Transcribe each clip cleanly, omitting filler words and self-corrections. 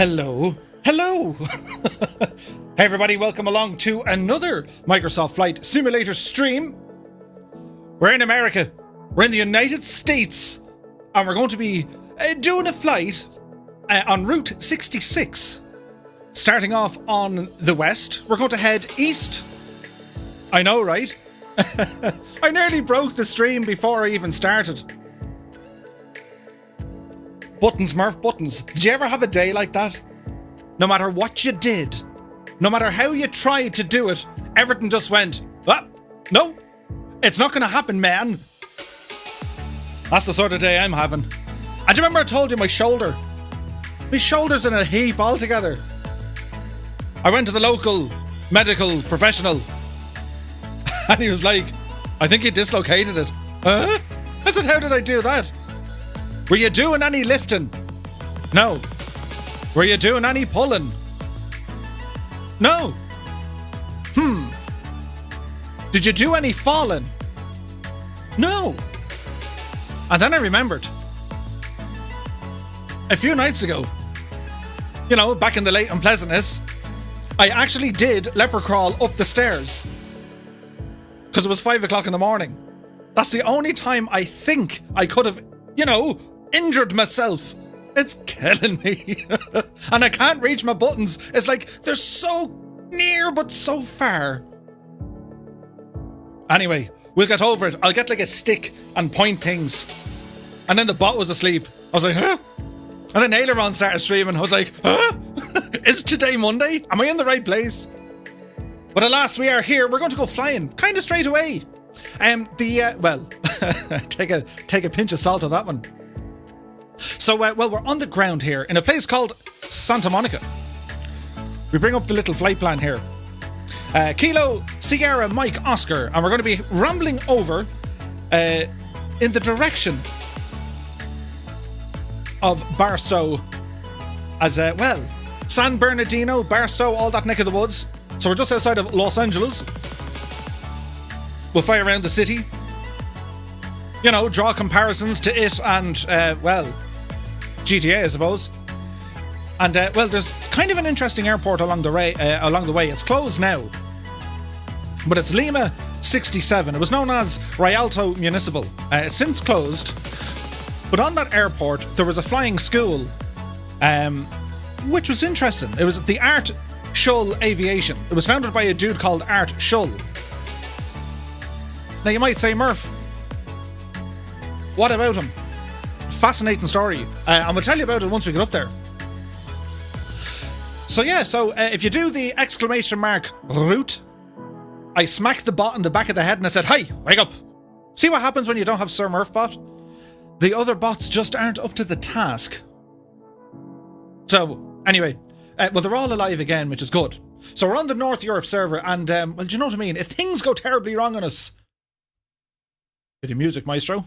Hello. Hey everybody, welcome along to another Microsoft Flight Simulator stream. We're in America. We're in the United States. And we're going to be doing a flight on Route 66. Starting off on the west, we're going to head east. I know, right? I nearly broke the stream before I even started. Buttons, Murph, buttons. Did you ever have a day like that? No matter what you did, no matter how you tried to do it, everything just went, no, it's not going to happen, man. That's the sort of day I'm having. And do you remember I told you my shoulder's in a heap altogether? I went to the local medical professional and he was like, I think you dislocated it. Huh? I said, how did I do that? Were you doing any lifting? No. Were you doing any pulling? No. Did you do any falling? No. And then I remembered. A few nights ago, back in the late unpleasantness, I actually did leopard crawl up the stairs. Because it was 5 o'clock in the morning. That's the only time I think I could have, injured myself. It's killing me. And I can't reach my buttons. It's like they're so near but so far. Anyway, we'll get over it. I'll get like a stick and point things. And then the bot was asleep. I was like, huh? And then Aileron started streaming. I was like, huh? Is today Monday? Am I in the right place? But alas, we are here. We're going to go flying kind of straight away. Take a pinch of salt of that one. So, we're on the ground here in a place called Santa Monica. We bring up the little flight plan here. Kilo, Sierra, Mike, Oscar, and we're going to be rambling over in the direction of Barstow as San Bernardino, Barstow, all that neck of the woods. So we're just outside of Los Angeles. We'll fly around the city. Draw comparisons to it and, GTA, I suppose. And, there's kind of an interesting airport along the way. It's closed now. But it's Lima 67. It was known as Rialto Municipal. It's since closed. But on that airport, there was a flying school, which was interesting. It was the Art Schull Aviation. It was founded by a dude called Art Schull. Now, you might say, Murph, what about him? Fascinating story. And we'll tell you about it once we get up there. So if you do the exclamation mark route, I smacked the bot in the back of the head and I said, hey, wake up. See what happens when you don't have Sir Murph bot? The other bots just aren't up to the task. So, anyway, they're all alive again, which is good. So we're on the North Europe server and, do you know what I mean? If things go terribly wrong on us... Bit of music, maestro.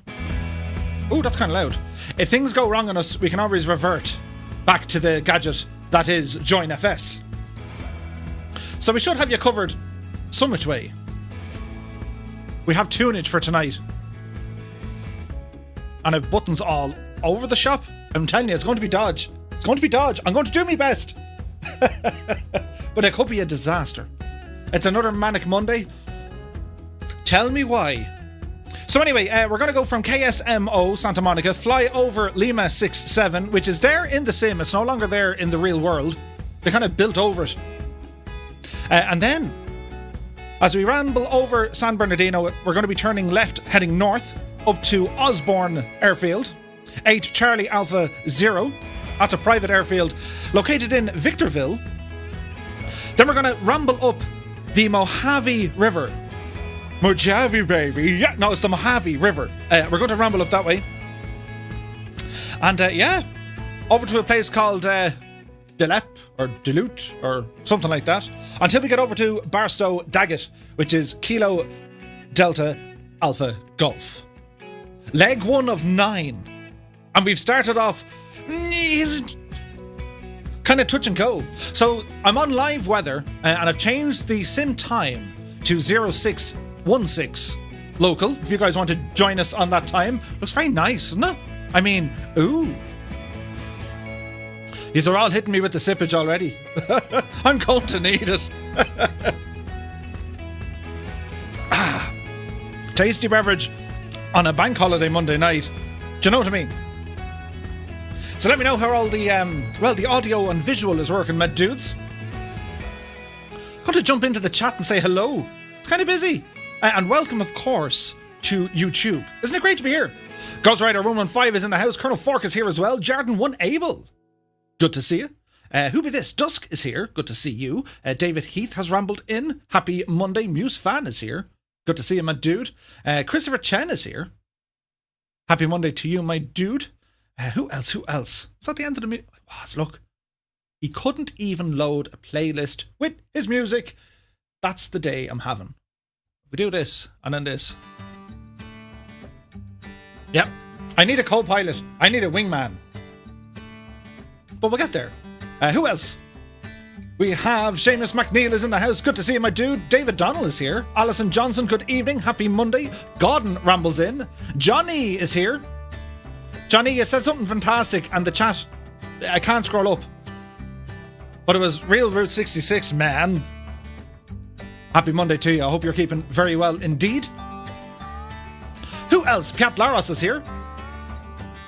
Oh, that's kind of loud. If things go wrong on us, we can always revert back to the gadget that is Join FS. So we should have you covered some which way. We have tunage for tonight. And I've buttons all over the shop. I'm telling you, it's going to be dodge. It's going to be dodge. I'm going to do my best. But it could be a disaster. It's another Manic Monday. Tell me why. So anyway, we're going to go from KSMO, Santa Monica, fly over Lima 67, which is there in the sim. It's no longer there in the real world. They kind of built over it. And then, as we ramble over San Bernardino, we're going to be turning left, heading north, up to Osborne Airfield, 8 Charlie Alpha 0. That's a private airfield located in Victorville. Then we're going to ramble up the Mojave River. Mojave, baby. Yeah, no, it's the Mojave River. We're going to ramble up that way. And, over to a place called Delep or Duluth or something like that. Until we get over to Barstow Daggett, which is Kilo Delta Alpha Golf. Leg 1 of 9. And we've started off kind of touch and go. So I'm on live weather and I've changed the sim time to 0616 local, if you guys want to join us on that time. Looks very nice, doesn't it? I mean, ooh. These are all hitting me with the sippage already. I'm going to need it. Tasty beverage on a bank holiday Monday night. Do you know what I mean? So let me know how all the the audio and visual is working, my dudes. Got to jump into the chat and say hello. It's kind of busy. And welcome, of course, to YouTube. Isn't it great to be here? Ghost Rider 115 is in the house. Colonel Fork is here as well. Jarden 1 Abel. Good to see you. Who be this? Dusk is here. Good to see you. David Heath has rambled in. Happy Monday. Muse Fan is here. Good to see you, my dude. Christopher Chen is here. Happy Monday to you, my dude. Who else? Is that the end of the music? Look. He couldn't even load a playlist with his music. That's the day I'm having. We do this, and then this. Yep. I need a co-pilot. I need a wingman. But we'll get there. Who else? We have Seamus McNeil is in the house. Good to see you, my dude. David Donnell is here. Alison Johnson, good evening. Happy Monday. Gordon rambles in. Johnny is here. Johnny, you said something fantastic, and the chat, I can't scroll up. But it was real Route 66, man. Happy Monday to you. I hope you're keeping very well indeed. Who else? Piat Laros is here.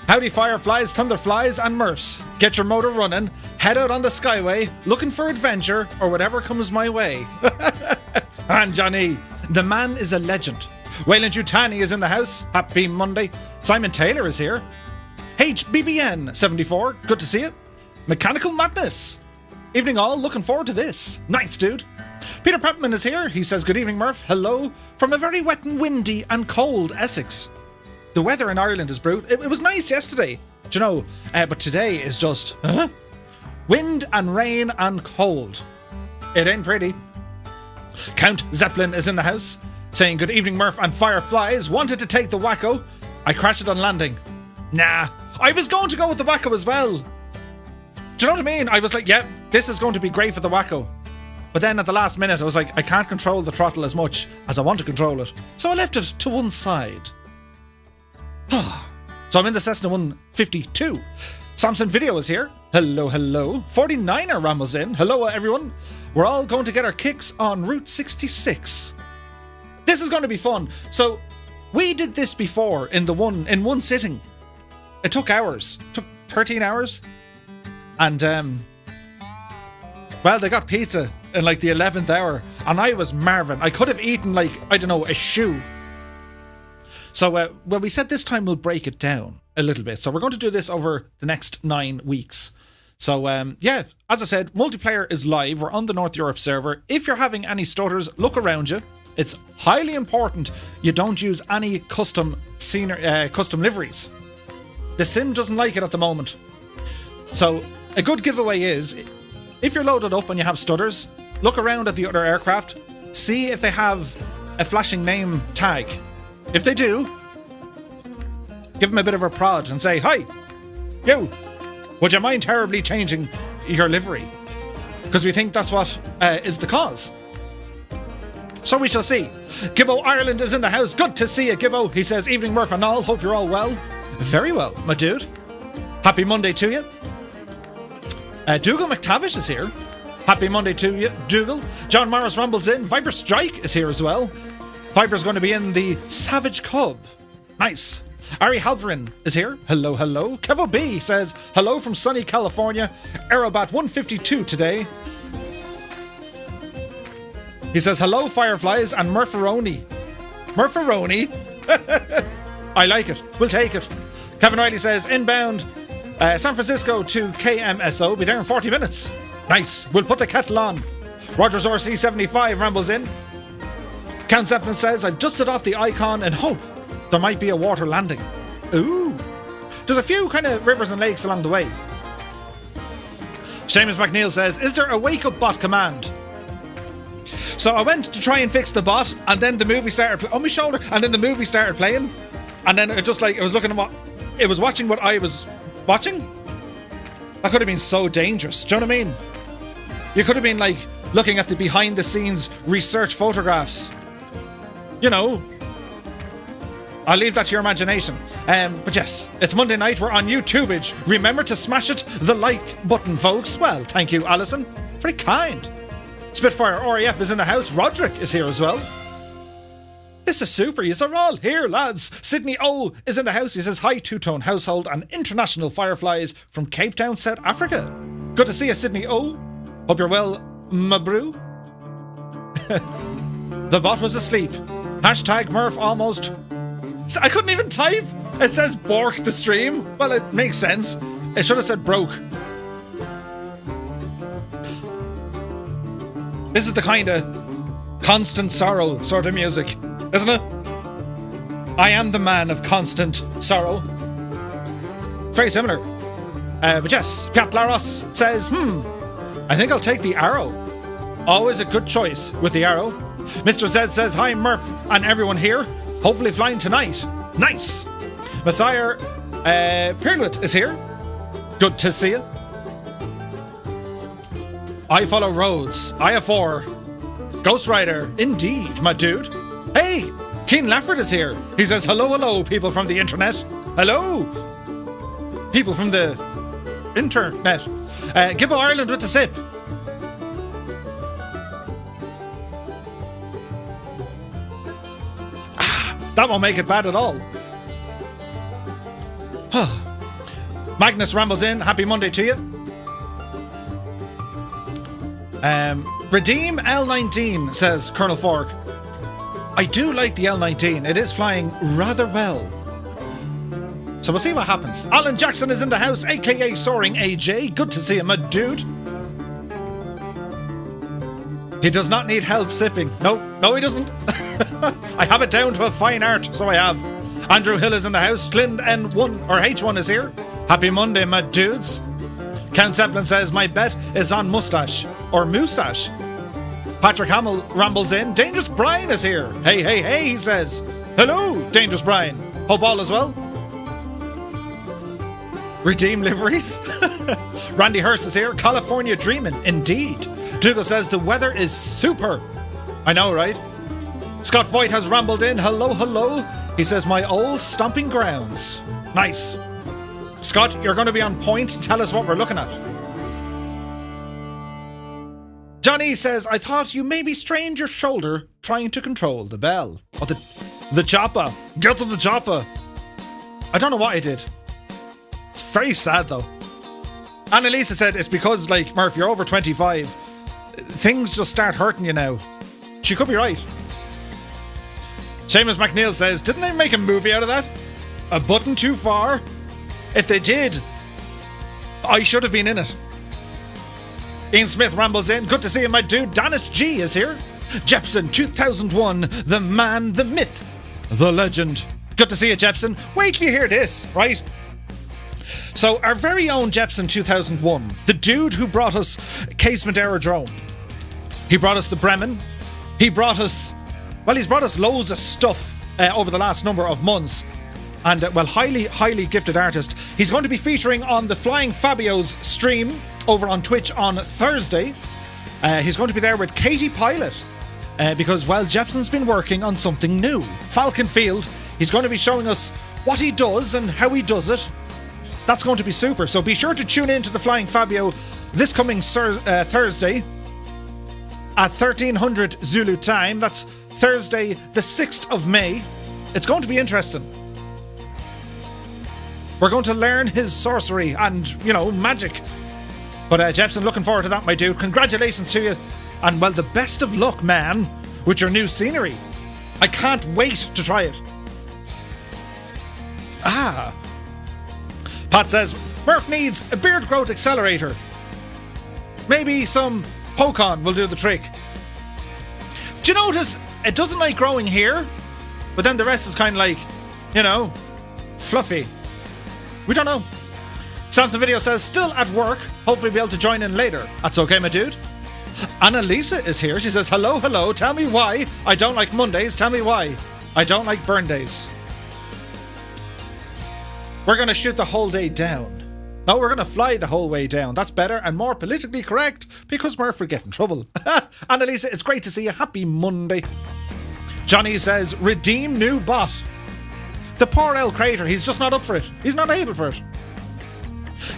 Howdy Fireflies, Thunderflies and Murphs. Get your motor running, head out on the Skyway, looking for adventure or whatever comes my way. And Johnny, the man is a legend. Wayland Utani is in the house. Happy Monday. Simon Taylor is here. HBBN74, good to see you. Mechanical Madness. Evening all, looking forward to this. Nice, dude. Peter Pepman is here. He says, good evening, Murph. Hello from a very wet and windy and cold Essex. The weather in Ireland is brutal. It was nice yesterday, do you know, but today is just wind and rain and cold. It ain't pretty. Count Zeppelin is in the house, saying, good evening, Murph and Fireflies. Wanted to take the Wacko. I crashed it on landing. Nah, I was going to go with the Wacko as well. Do you know what I mean? I was like, yeah, this is going to be great for the Wacko. But then at the last minute, I was like, I can't control the throttle as much as I want to control it. So I left it to one side. So I'm in the Cessna 152. Samson Video is here. Hello, hello. 49er rambles in. Hello, everyone. We're all going to get our kicks on Route 66. This is going to be fun. So we did this before in one sitting. It took hours. It took 13 hours. And well, they got pizza in like the 11th hour, and I was marveling. I could have eaten like, I don't know, a shoe. So well, we said this time we'll break it down a little bit. So we're going to do this over the next 9 weeks. So yeah, as I said, multiplayer is live. We're on the North Europe server. If you're having any stutters, look around you. It's highly important you don't use any custom liveries. The sim doesn't like it at the moment. So a good giveaway is, if you're loaded up and you have stutters, look around at the other aircraft, see if they have a flashing name tag. If they do, give them a bit of a prod and say, hi, you, would you mind terribly changing your livery? Because we think that's what is the cause. So we shall see. Gibbo Ireland is in the house. Good to see you, Gibbo. He says, evening, Murph and all. Hope you're all well. Very well, my dude. Happy Monday to you. Dougal McTavish is here. Happy Monday to you, Dougal. John Morris rambles in. Viper Strike is here as well. Viper's going to be in the Savage Cub. Nice. Ari Halperin is here. Hello, hello. Kevo B says, hello from sunny California. Aerobat 152 today. He says, hello, Fireflies and Murpharoni. Murpharoni? I like it. We'll take it. Kevin Riley says, inbound San Francisco to KMSO. Be there in 40 minutes. Nice. We'll put the kettle on. Rogers RC75 rambles in. Count Zeppelin says, I've dusted off the icon and hope there might be a water landing. Ooh. There's a few kind of rivers and lakes along the way. Seamus McNeil says, is there a wake-up bot command? So I went to try and fix the bot, and then the movie started on my shoulder, and then the movie started playing, and then it just like, it was looking at what, it was watching what I was watching. That could have been so dangerous. Do you know what I mean? You could have been like looking at the behind the scenes research photographs. You know, I'll leave that to your imagination. But yes, it's Monday night. We're on YouTubeage. Remember to smash the like button, folks. Well, thank you, Alison. Very kind. Spitfire RAF is in the house. Roderick is here as well. This is super. Yous are all here, lads. Sydney O is in the house. He says, hi, two-tone household and international fireflies from Cape Town, South Africa. Good to see you, Sydney O. Hope you're well, Mabru. The bot was asleep. Hashtag Murph almost... I couldn't even type. It says bork the stream. Well, it makes sense. It should have said broke. This is the kind of constant sorrow sort of music, isn't it? I am the man of constant sorrow. Very similar. But yes, Cap Laros says, I think I'll take the arrow. Always a good choice with the arrow. Mr. Z says, hi Murph and everyone here. Hopefully flying tonight. Nice. Messiah Pirnwood is here. Good to see you. I follow roads. IF4. Ghost Rider. Indeed, my dude. Hey, Keen Lafford is here. He says, hello, people from the internet. Hello. People from the internet. Gibbo Ireland with the sip. That won't make it bad at all. Magnus rambles in. Happy Monday to you. Redeem L19, says Colonel Fork. I do like the L19. It is flying rather well. So we'll see what happens. Alan Jackson is in the house, aka Soaring AJ. Good to see him, my dude. He does not need help sipping. No, he doesn't. I have it down to a fine art, so I have. Andrew Hill is in the house. Glyn N1 or H1 is here. Happy Monday, my dudes. Count Zeppelin says, my bet is on mustache or moustache. Patrick Hamill rambles in. Dangerous Brian is here. Hey, he says. Hello, Dangerous Brian. Hope all is well. Redeem liveries. Randy Hurst is here. California dreaming, indeed. Dougal says the weather is super. I know, right? Scott Voigt has rambled in. Hello. He says, my old stomping grounds. Nice. Scott, you're going to be on point. Tell us what we're looking at. Johnny says, I thought you maybe strained your shoulder trying to control the bell. Oh, the chopper. Get to the chopper. I don't know what I did. It's very sad, though. Annalisa said it's because, like, Murph, you're over 25. Things just start hurting you now. She could be right. Seamus McNeil says, didn't they make a movie out of that? A button too far? If they did, I should have been in it. Ian Smith rambles in. Good to see you, my dude. Dennis G is here. Jepson 2001, the man, the myth, the legend. Good to see you, Jepson. Wait till you hear this, right? So our very own Jepson 2001, the dude who brought us Casement Aerodrome. He brought us the Bremen. He's brought us loads of stuff over the last number of months. And, highly gifted artist. He's going to be featuring on the Flying Fabio's stream over on Twitch on Thursday. He's going to be there with Katie Pilot because, Jepson's been working on something new. Falcon Field. He's going to be showing us what he does and how he does it. That's going to be super. So be sure to tune in to the Flying Fabio this coming Thursday at 1300 Zulu time. That's Thursday, the 6th of May. It's going to be interesting. We're going to learn his sorcery and, magic. But Jepson, looking forward to that, my dude. Congratulations to you. And, the best of luck, man, with your new scenery. I can't wait to try it. Pat says, Murph needs a beard growth accelerator. Maybe some Pokon will do the trick. Do you notice it doesn't like growing here, but then the rest is kind of like, fluffy. We don't know. Samson Video says, still at work. Hopefully be able to join in later. That's okay, my dude. Annalisa is here. She says, hello. Tell me why I don't like Mondays. Tell me why I don't like burn days. We're going to shoot the whole day down. No, we're going to fly the whole way down. That's better and more politically correct because Murph will get in trouble. Annalisa, it's great to see you. Happy Monday. Johnny says, redeem new bot. The poor El Crater, he's just not up for it. He's not able for it.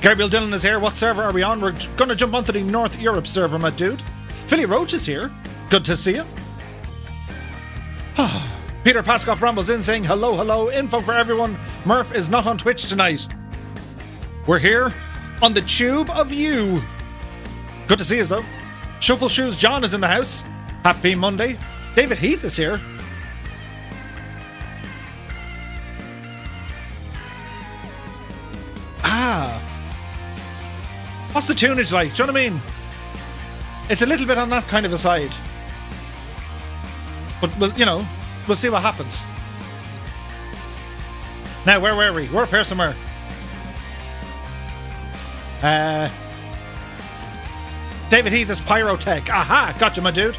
Gabriel Dillon is here. What server are we on? We're going to jump onto the North Europe server, my dude. Philly Roach is here. Good to see you. Peter Paskoff rambles in saying, hello, hello. Info for everyone. Murph is not on Twitch tonight. We're here on the tube of you. Good to see us, though. Shuffle Shoes John is in the house. Happy Monday. David Heath is here. What's the tunage like? Do you know what I mean? It's a little bit on that kind of a side. But, we'll see what happens. Now, where were we? We're up here somewhere. David Heath is Pyrotech. Aha! Gotcha, my dude.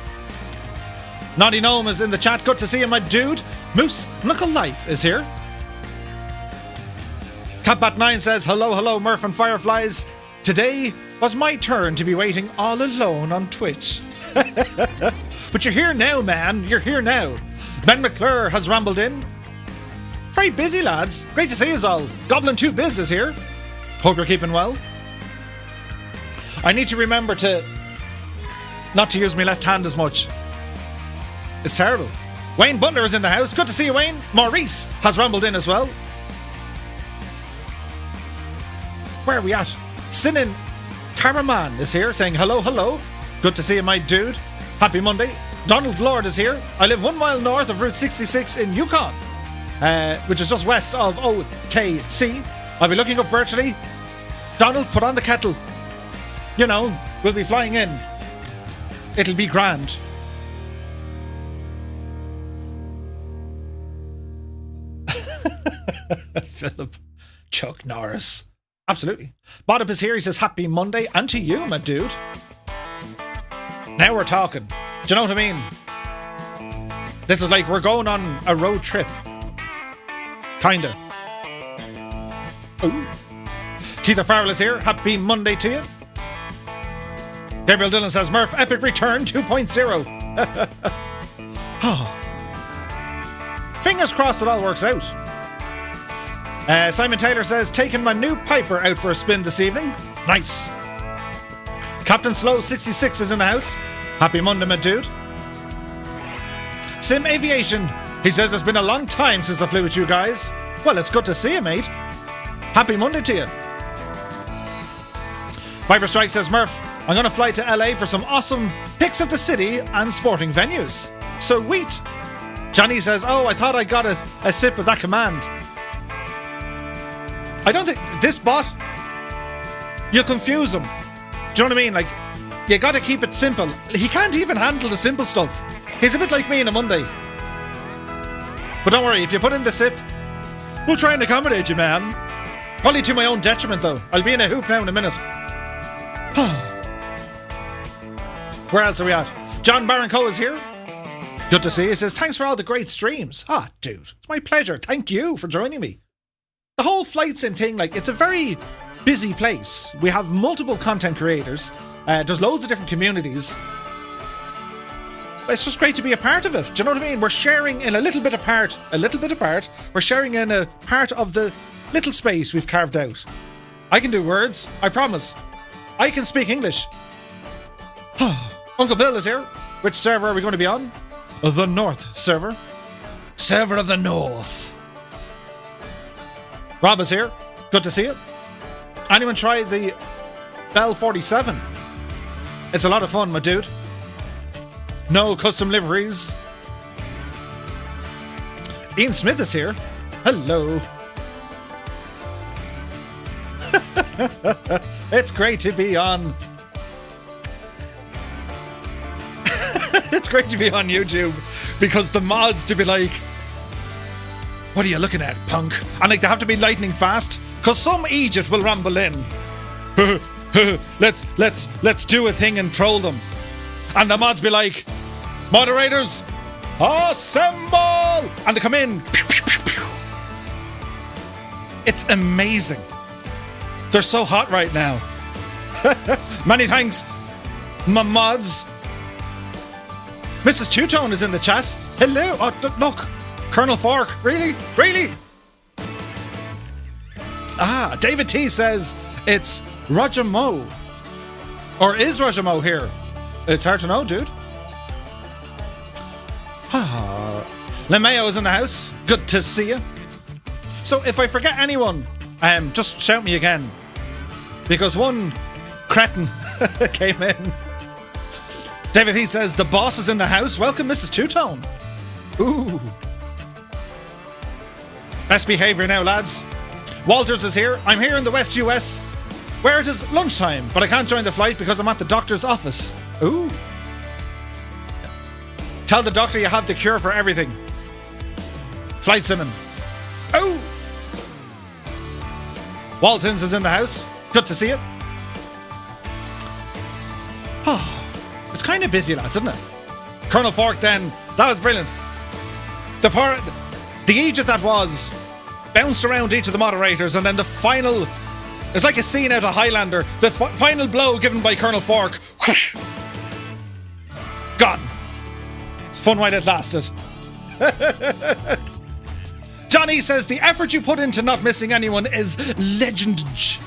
Naughty Gnome is in the chat. Good to see you, my dude. Moose Knuckle Life is here. Catbat9 says, hello, hello, Murph and Fireflies. Today was my turn to be waiting all alone on Twitch. But you're here now, man. You're here now. Ben McClure has rambled in. Very busy, lads. Great to see us all. Goblin 2 Biz is here. Hope you're keeping well. I need to remember to not to use my left hand as much. It's terrible. Wayne Butler is in the house. Good to see you, Wayne. Maurice has rambled in as well. Where are we at? Sinin Caraman is here saying hello, hello. Good to see you, my dude. Happy Monday. Donald Lord is here. I live 1 mile north of Route 66 in Yukon, which is just west of OKC. I'll be looking up virtually. Donald, put on the kettle. We'll be flying in. It'll be grand. Philip Chuck Norris. Absolutely. Boddup is here. He says, happy Monday. And to you, my dude. Now we're talking. Do you know what I mean? This is like we're going on a road trip. Kinda. Ooh. Keith Farrell is here. Happy Monday to you. Gabriel Dillon says, Murph, epic return 2.0. Fingers crossed it all works out. Simon Taylor says, taking my new Piper out for a spin this evening. Nice. Captain Slow 66 is in the house. Happy Monday, my dude. Sim Aviation. He says, it's been a long time since I flew with you guys. Well, it's good to see you, mate. Happy Monday to you. Viper Strike says, Murph, I'm going to fly to LA for some awesome pics of the city and sporting venues. Sweet. Johnny says, oh, I thought I got a sip of that command. I don't think this bot, you'll confuse him. Do you know what I mean? Like, you got to keep it simple. He can't even handle the simple stuff. He's a bit like me on a Monday. But don't worry, if you put in the sip, we'll try and accommodate you, man. Probably to my own detriment, though. I'll be in a hoop now in a minute. Where else are we at? John Barranco is here. Good to see you. He says, thanks for all the great streams. Dude, it's my pleasure. Thank you for joining me. The whole flight sim thing, it's a very busy place. We have multiple content creators. There's loads of different communities. It's just great to be a part of it. Do you know what I mean? We're sharing in a little bit apart. We're sharing in a part of the little space we've carved out. I can do words, I promise. I can speak English. Uncle Bill is here. Which server are we going to be on? The North server. Server of the North. Rob is here. Good to see you. Anyone try the Bell 47? It's a lot of fun, my dude. No custom liveries. Ian Smith is here. Hello. It's great to be on. It's great to be on YouTube because the mods to be like, what are you looking at, punk? And they have to be lightning fast because some Egypt will ramble in. let's do a thing and troll them. And the mods be like, moderators, assemble! And they come in. It's amazing. They're so hot right now. Many thanks, my mods. Mrs. Two-Tone is in the chat. Hello. Oh, look. Colonel Fork. Really? Really? David T says it's Roger Moe. Or is Roger Moe here? It's hard to know, dude. LeMayo is in the house. Good to see you. So if I forget anyone, just shout me again. Because one cretin came in. David T says the boss is in the house. Welcome, Mrs. Two-Tone. Ooh. Best behaviour now, lads. Walters is here. I'm here in the West US, where it is lunchtime, but I can't join the flight because I'm at the doctor's office. Ooh. Tell the doctor you have the cure for everything. Flight simming. Oh! Waltons is in the house. Good to see you. Oh, it's kind of busy, lads, isn't it? Colonel Fork then. That was brilliant. The Egypt that was bounced around each of the moderators, and then the final, it's like a scene out of Highlander. The final blow given by Colonel Fork. Gone. It's fun while it lasted. Johnny says the effort you put into not missing anyone is legendage.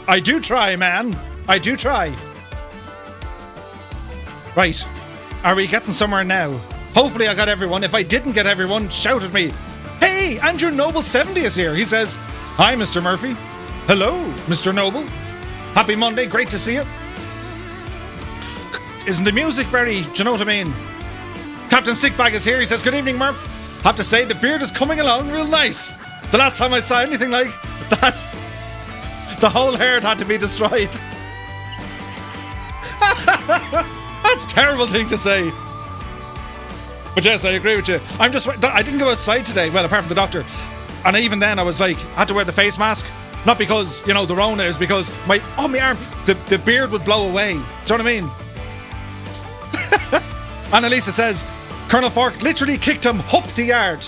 I do try, man. I do try. Right. Are we getting somewhere now? Hopefully I got everyone. If I didn't get everyone, shout at me. Hey, Andrew Noble 70 is here. He says, hi, Mr. Murphy. Hello, Mr. Noble. Happy Monday. Great to see you. Isn't the music very, do you know what I mean? Captain Sickbag is here. He says, good evening, Murph. Have to say, the beard is coming along real nice. The last time I saw anything like that, the whole hair had to be destroyed. That's a terrible thing to say. But yes, I agree with you. I didn't go outside today, well, apart from the doctor. And even then, I was like, I had to wear the face mask. Not because, the Rona is, because my arm, the beard would blow away. Do you know what I mean? Annalisa says, Colonel Fork literally kicked him up the yard.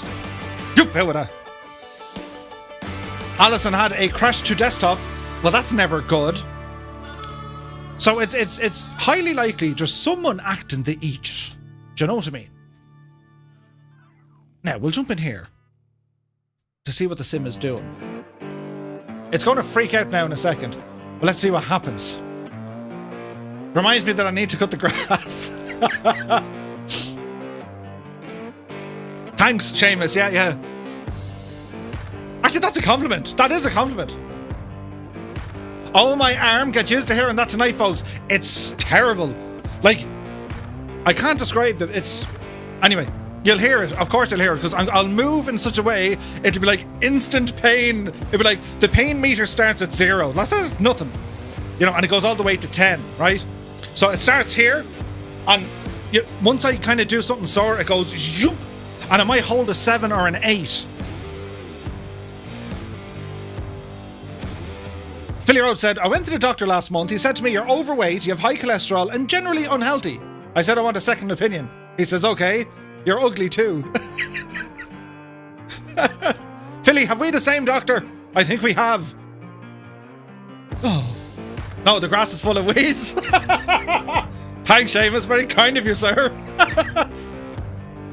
Alison had a crash to desktop. Well, that's never good. So it's highly likely there's someone acting the Egypt. Do you know what I mean? Now, we'll jump in here to see what the sim is doing. It's going to freak out now in a second. But let's see what happens. Reminds me that I need to cut the grass. Thanks, Seamus. Yeah. Actually, that's a compliment. That is a compliment. Oh, my arm. Get used to hearing that tonight, folks. It's terrible. Like, I can't describe it. It's... Anyway, you'll hear it. Of course you'll hear it, because I'll move in such a way, it'll be like instant pain. It'll be like, the pain meter starts at 0. That's nothing. And it goes all the way to 10, right? So it starts here, and once I kind of do something sore, it goes, zoop, and I might hold a 7 or an 8. Philly Road said, I went to the doctor last month. He said to me, you're overweight, you have high cholesterol, and generally unhealthy. I said, I want a second opinion. He says, okay, you're ugly too. Philly, have we the same doctor? I think we have. Oh. No, the grass is full of weeds. Thanks, Seamus. Very kind of you, sir.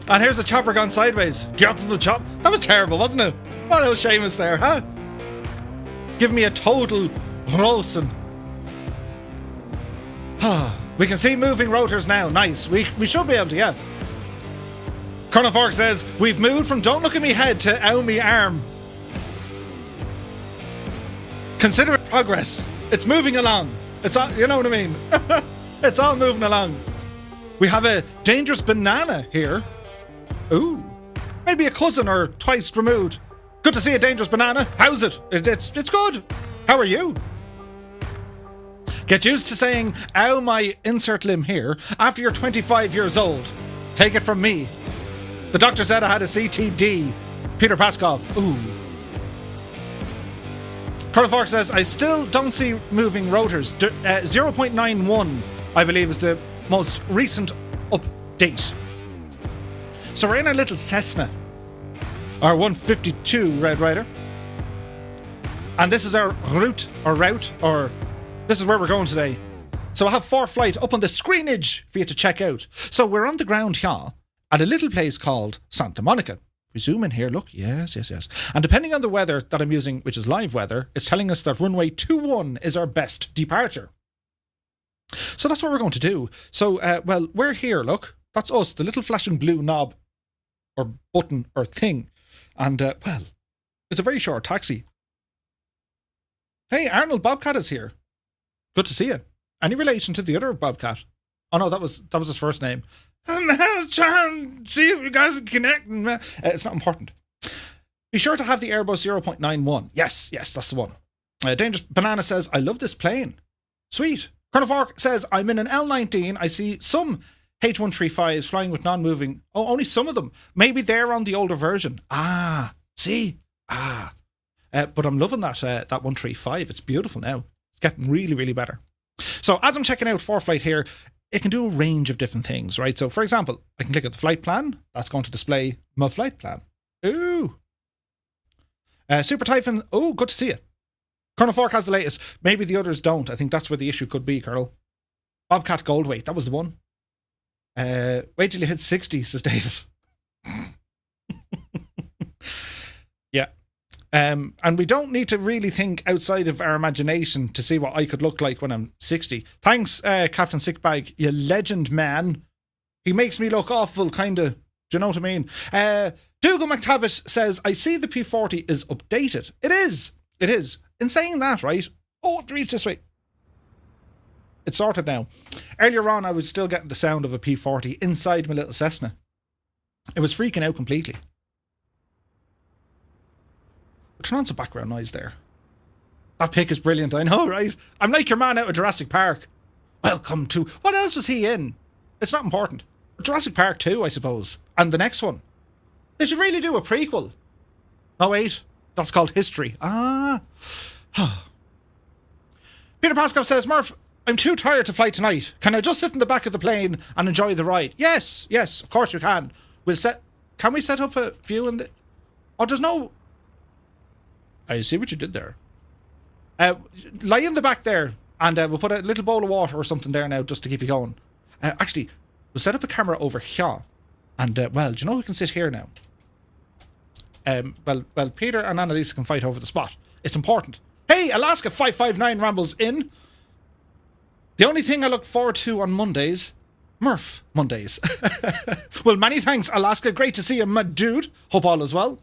And here's a chopper gone sideways. Get to the chop. That was terrible, wasn't it? Oh, no, Seamus there, huh? Give me a total roasting. We can see moving rotors now. Nice. We should be able to, yeah. Colonel Fork says, we've moved from don't look at me head to ow me arm. Consider it progress. It's moving along. It's all, you know what I mean? It's all moving along. We have a dangerous banana here. Ooh. Maybe a cousin or twice removed. Good to see a dangerous banana. How's it? It's good. How are you? Get used to saying, ow my insert limb here, after you're 25 years old. Take it from me. The doctor said I had a CTD. Peter Paskov. Ooh. Colonel Fork says, I still don't see moving rotors. 0.91, I believe, is the most recent update. So we're in our little Cessna. Our 152 Red Rider. And this is our route, or this is where we're going today. So I have 4 flight up on the screenage for you to check out. So we're on the ground here at a little place called Santa Monica. We zoom in here, look, yes. And depending on the weather that I'm using, which is live weather, it's telling us that runway 21 is our best departure. So that's what we're going to do. So, well, we're here, look. That's us, the little flashing blue knob or button or thing. And, well, it's a very short taxi. Hey, Arnold Bobcat is here. Good to see you. Any relation to the other Bobcat? Oh, no, that was his first name. I was trying to see if you guys are connecting. It's not important. Be sure to have the Airbus 0.91. Yes, that's the one. Dangerous Banana says, I love this plane. Sweet. Colonel Fork says, I'm in an L-19. I see some H-135s flying with non-moving. Oh, only some of them. Maybe they're on the older version. See? But I'm loving that 135. It's beautiful now. It's getting really, really better. So as I'm checking out ForeFlight here, it can do a range of different things, right? So for example, I can click at the flight plan. That's going to display my flight plan. Ooh. Super Typhon. Oh, good to see you. Colonel Fork has the latest. Maybe the others don't. I think that's where the issue could be, Colonel. Bobcat Goldweight. That was the one. Wait till you hit 60, says David. Yeah. And we don't need to really think outside of our imagination to see what I could look like when I'm 60. Thanks, Captain Sickbag, you legend, man. He makes me look awful, kind of. Do you know what I mean? Dougal McTavish says, I see the P40 is updated. It is. In saying that, right? Oh, I have to reach this way. It's sorted now. Earlier on, I was still getting the sound of a P40 inside my little Cessna. It was freaking out completely. Turn on some background noise there. That pic is brilliant, I know, right? I'm like your man out of Jurassic Park. Welcome to... What else was he in? It's not important. Jurassic Park 2, I suppose. And the next one. They should really do a prequel. No, wait. That's called History. Peter Pascal says, Murph, I'm too tired to fly tonight. Can I just sit in the back of the plane and enjoy the ride? Yes, of course you can. Can we set up a view in the... Oh, there's no... I see what you did there. Lie in the back there, and we'll put a little bowl of water or something there now just to keep you going. Actually, we'll set up a camera over here. And, well, do you know who can sit here now? Well, Peter and Annalisa can fight over the spot. It's important. Hey, Alaska 559 rambles in. The only thing I look forward to on Mondays... Murph Mondays. Well, many thanks, Alaska. Great to see you, my dude. Hope all is well.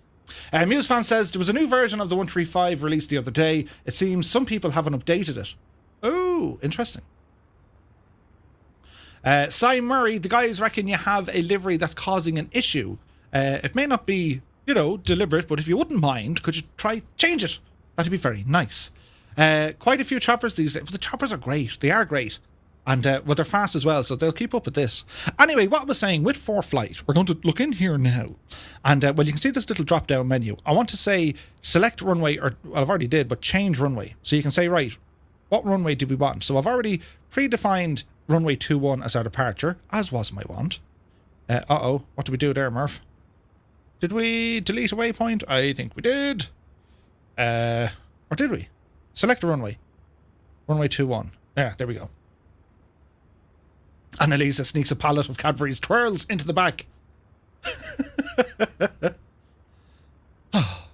Musefan says, there was a new version of the 135 released the other day. It seems some people haven't updated it. Oh, interesting. Cy Murray, the guys reckon you have a livery that's causing an issue. It may not be, deliberate, but if you wouldn't mind, could you try change it? That'd be very nice. Quite a few choppers these days. Well, the choppers are great. They are great. And, well, they're fast as well, so they'll keep up with this. Anyway, what I was saying, with ForeFlight, we're going to look in here now. And, well, you can see this little drop-down menu. I want to say select runway, or, well, I've already did, but change runway. So you can say, right, what runway do we want? So I've already predefined runway 21 as our departure, as was my want. Uh-oh, what did we do there, Murph? Did we delete a waypoint? I think we did. Or did we? Select a runway. Runway 21. Yeah, there we go. Annalisa sneaks a pallet of Cadbury's twirls into the back.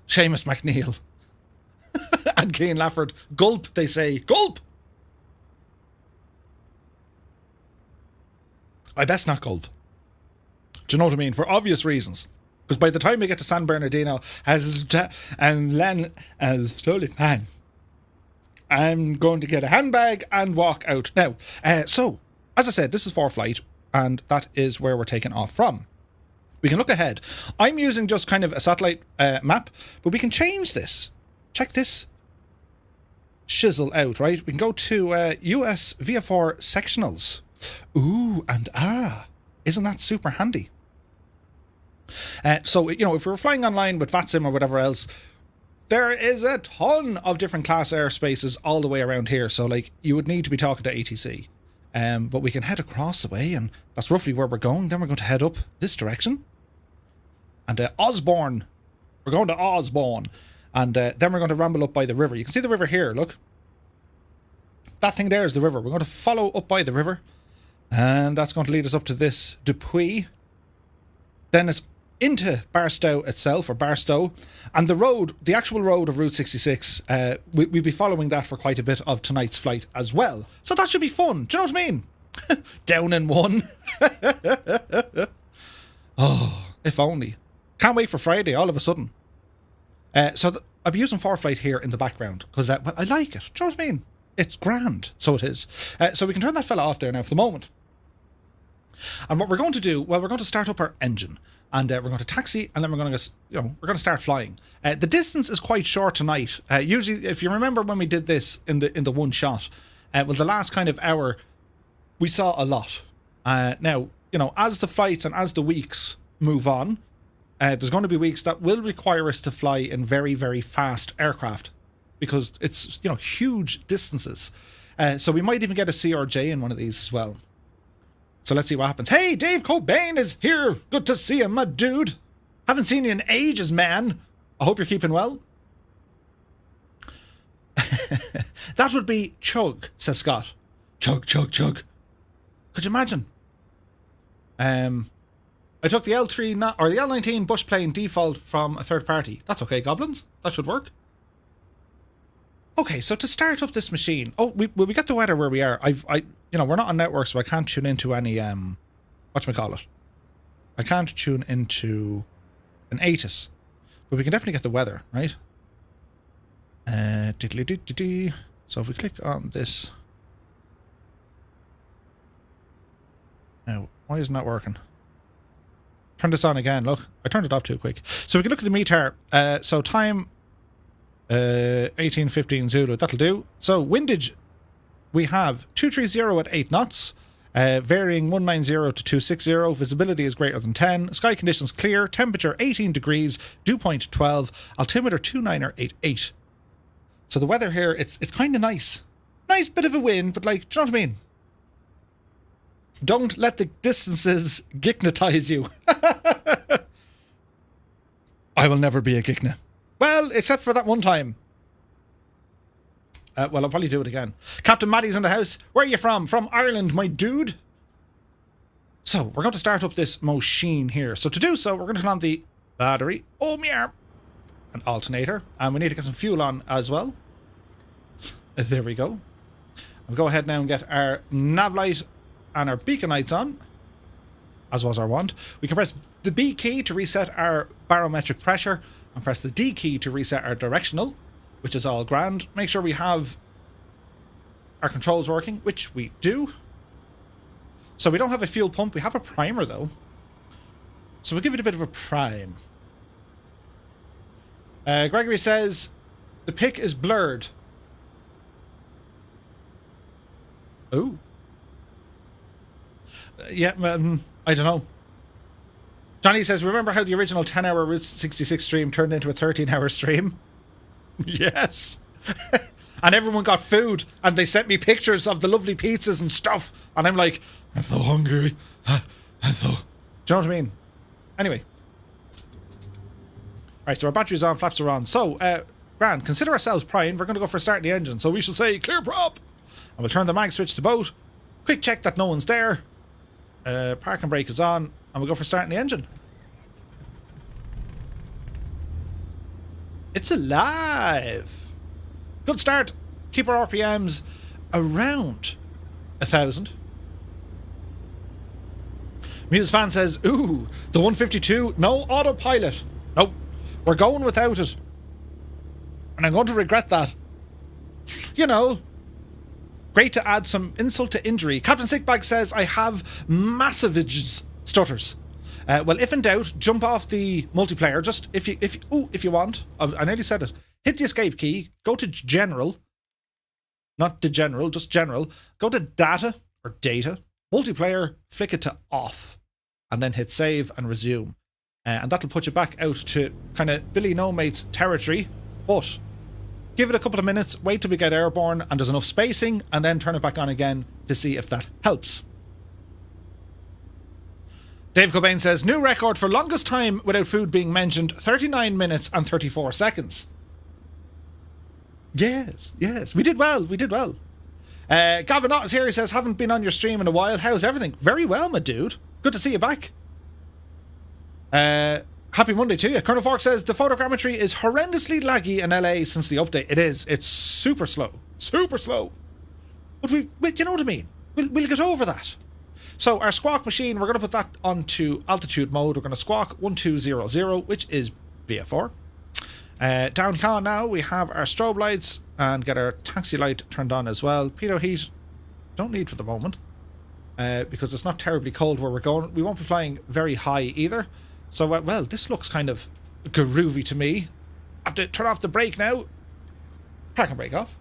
Seamus McNeil. And Keane Lafford. Gulp, they say. Gulp! I best not gulp. Do you know what I mean? For obvious reasons. Because by the time we get to San Bernardino, and Len as slowly fan, I'm going to get a handbag and walk out. Now, so... As I said, this is ForeFlight, and that is where we're taking off from. We can look ahead. I'm using just kind of a satellite map, but we can change this. Check this shizzle out, right? We can go to US VFR sectionals. Ooh, and isn't that super handy? So, if we were flying online with VATSIM or whatever else, there is a ton of different class airspaces all the way around here. So, you would need to be talking to ATC. But we can head across the way, and that's roughly where we're going. Then we're going to head up this direction. And Osborne. We're going to Osborne. And then we're going to ramble up by the river. You can see the river here, look. That thing there is the river. We're going to follow up by the river. And that's going to lead us up to this Dupuy. Then it's into Barstow itself, or Barstow, and the actual road of Route 66, we'll be following that for quite a bit of tonight's flight as well. So that should be fun. Do you know what I mean? Down in one. Oh, if only. Can't wait for Friday all of a sudden. So I'll be using ForeFlight here in the background because well, I like it. Do you know what I mean? It's grand. So it is. So we can turn that fella off there now for the moment. And what we're going to do, well, we're going to start up our engine. And we're going to taxi, and then we're going to, we're going to start flying. The distance is quite short tonight. Usually, if you remember when we did this in the one shot, well, the last kind of hour, we saw a lot. Now, as the flights and as the weeks move on, there's going to be weeks that will require us to fly in very, very fast aircraft because it's, huge distances. So we might even get a CRJ in one of these as well. So let's see what happens. Hey, Dave Cobain is here. Good to see you, my dude. Haven't seen you in ages, man. I hope you're keeping well. That would be chug, says Scott. Chug, chug, chug. Could you imagine? I took the L3 or the L19 bush plane default from a third party. That's okay, goblins. That should work. Okay, so to start up this machine, we get the weather where we are. We're not on network, so I can't tune into any whatchamacallit. I can't tune into an ATIS, but we can definitely get the weather, right? So if we click on this, now why isn't that working? Turn this on again. Look, I turned it off too quick. So we can look at the METAR. So time. 1815 Zulu, that'll do. So windage, we have 230 at 8 knots, varying 190 to 260. Visibility is greater than 10. Sky conditions clear. Temperature 18 degrees. Dew point 12. Altimeter 2988. So the weather here, it's kind of nice. Nice bit of a wind, but do you know what I mean? Don't let the distances gignetize you. I will never be a gigna. Well, except for that one time. Well, I'll probably do it again. Captain Maddie's in the house. Where are you from? From Ireland, my dude. So, we're going to start up this machine here. So, to do so, we're going to turn on the battery. Oh, my arm. An alternator. And we need to get some fuel on as well. There we go. We'll go ahead now and get our nav light and our beacon lights on. As was our wand. We can press the B key to reset our barometric pressure. And press the D key to reset our directional, which is all grand. Make sure we have our controls working, which we do. So we don't have a fuel pump. We have a primer, though. So we'll give it a bit of a prime. Gregory says, the pic is blurred. Oh. Yeah, I don't know. Johnny says, remember how the original 10-hour Route 66 stream turned into a 13-hour stream? Yes. And everyone got food, and they sent me pictures of the lovely pizzas and stuff. And I'm like, I'm so hungry. I'm so... Do you know what I mean? Anyway. Right, so our battery's on, flaps are on. So, grand, consider ourselves primed. We're going to go for starting the engine. So we shall say, clear prop. And we'll turn the mag switch to boat. Quick check that no one's there. Park and brake is on. And we'll go for starting the engine. It's alive. Good start. Keep our RPMs around 1,000. Muse fan says, ooh, the 152, no autopilot. Nope, we're going without it. And I'm going to regret that. Great to add some insult to injury. Captain Sickbag says, I have massive stutters. Well, if in doubt, jump off the multiplayer. Just if you want. I nearly said it. Hit the escape key. Go to general. Not the general, just general. Go to data or data. Multiplayer. Flick it to off, and then hit save and resume. And that'll put you back out to kind of Billy No Mate's territory. But give it a couple of minutes. Wait till we get airborne and there's enough spacing, and then turn it back on again to see if that helps. Dave Cobain says, new record for longest time without food being mentioned, 39 minutes and 34 seconds. Yes, we did well. Gavin Ott is here. He says, haven't been on your stream in a while. How's everything? Very well, my dude. Good to see you back. Happy Monday to you. Colonel Fork says the photogrammetry is horrendously laggy in LA since the update. It is. It's super slow. Super slow. But you know what I mean? We'll get over that. So our squawk machine, we're going to put that onto altitude mode. We're going to squawk 1200, which is VFR. Down here now, we have our strobe lights and get our taxi light turned on as well. Pitot heat, don't need for the moment. Because it's not terribly cold where we're going. We won't be flying very high either. So, well, this looks kind of groovy to me. Have to turn off the brake now. Parking brake off.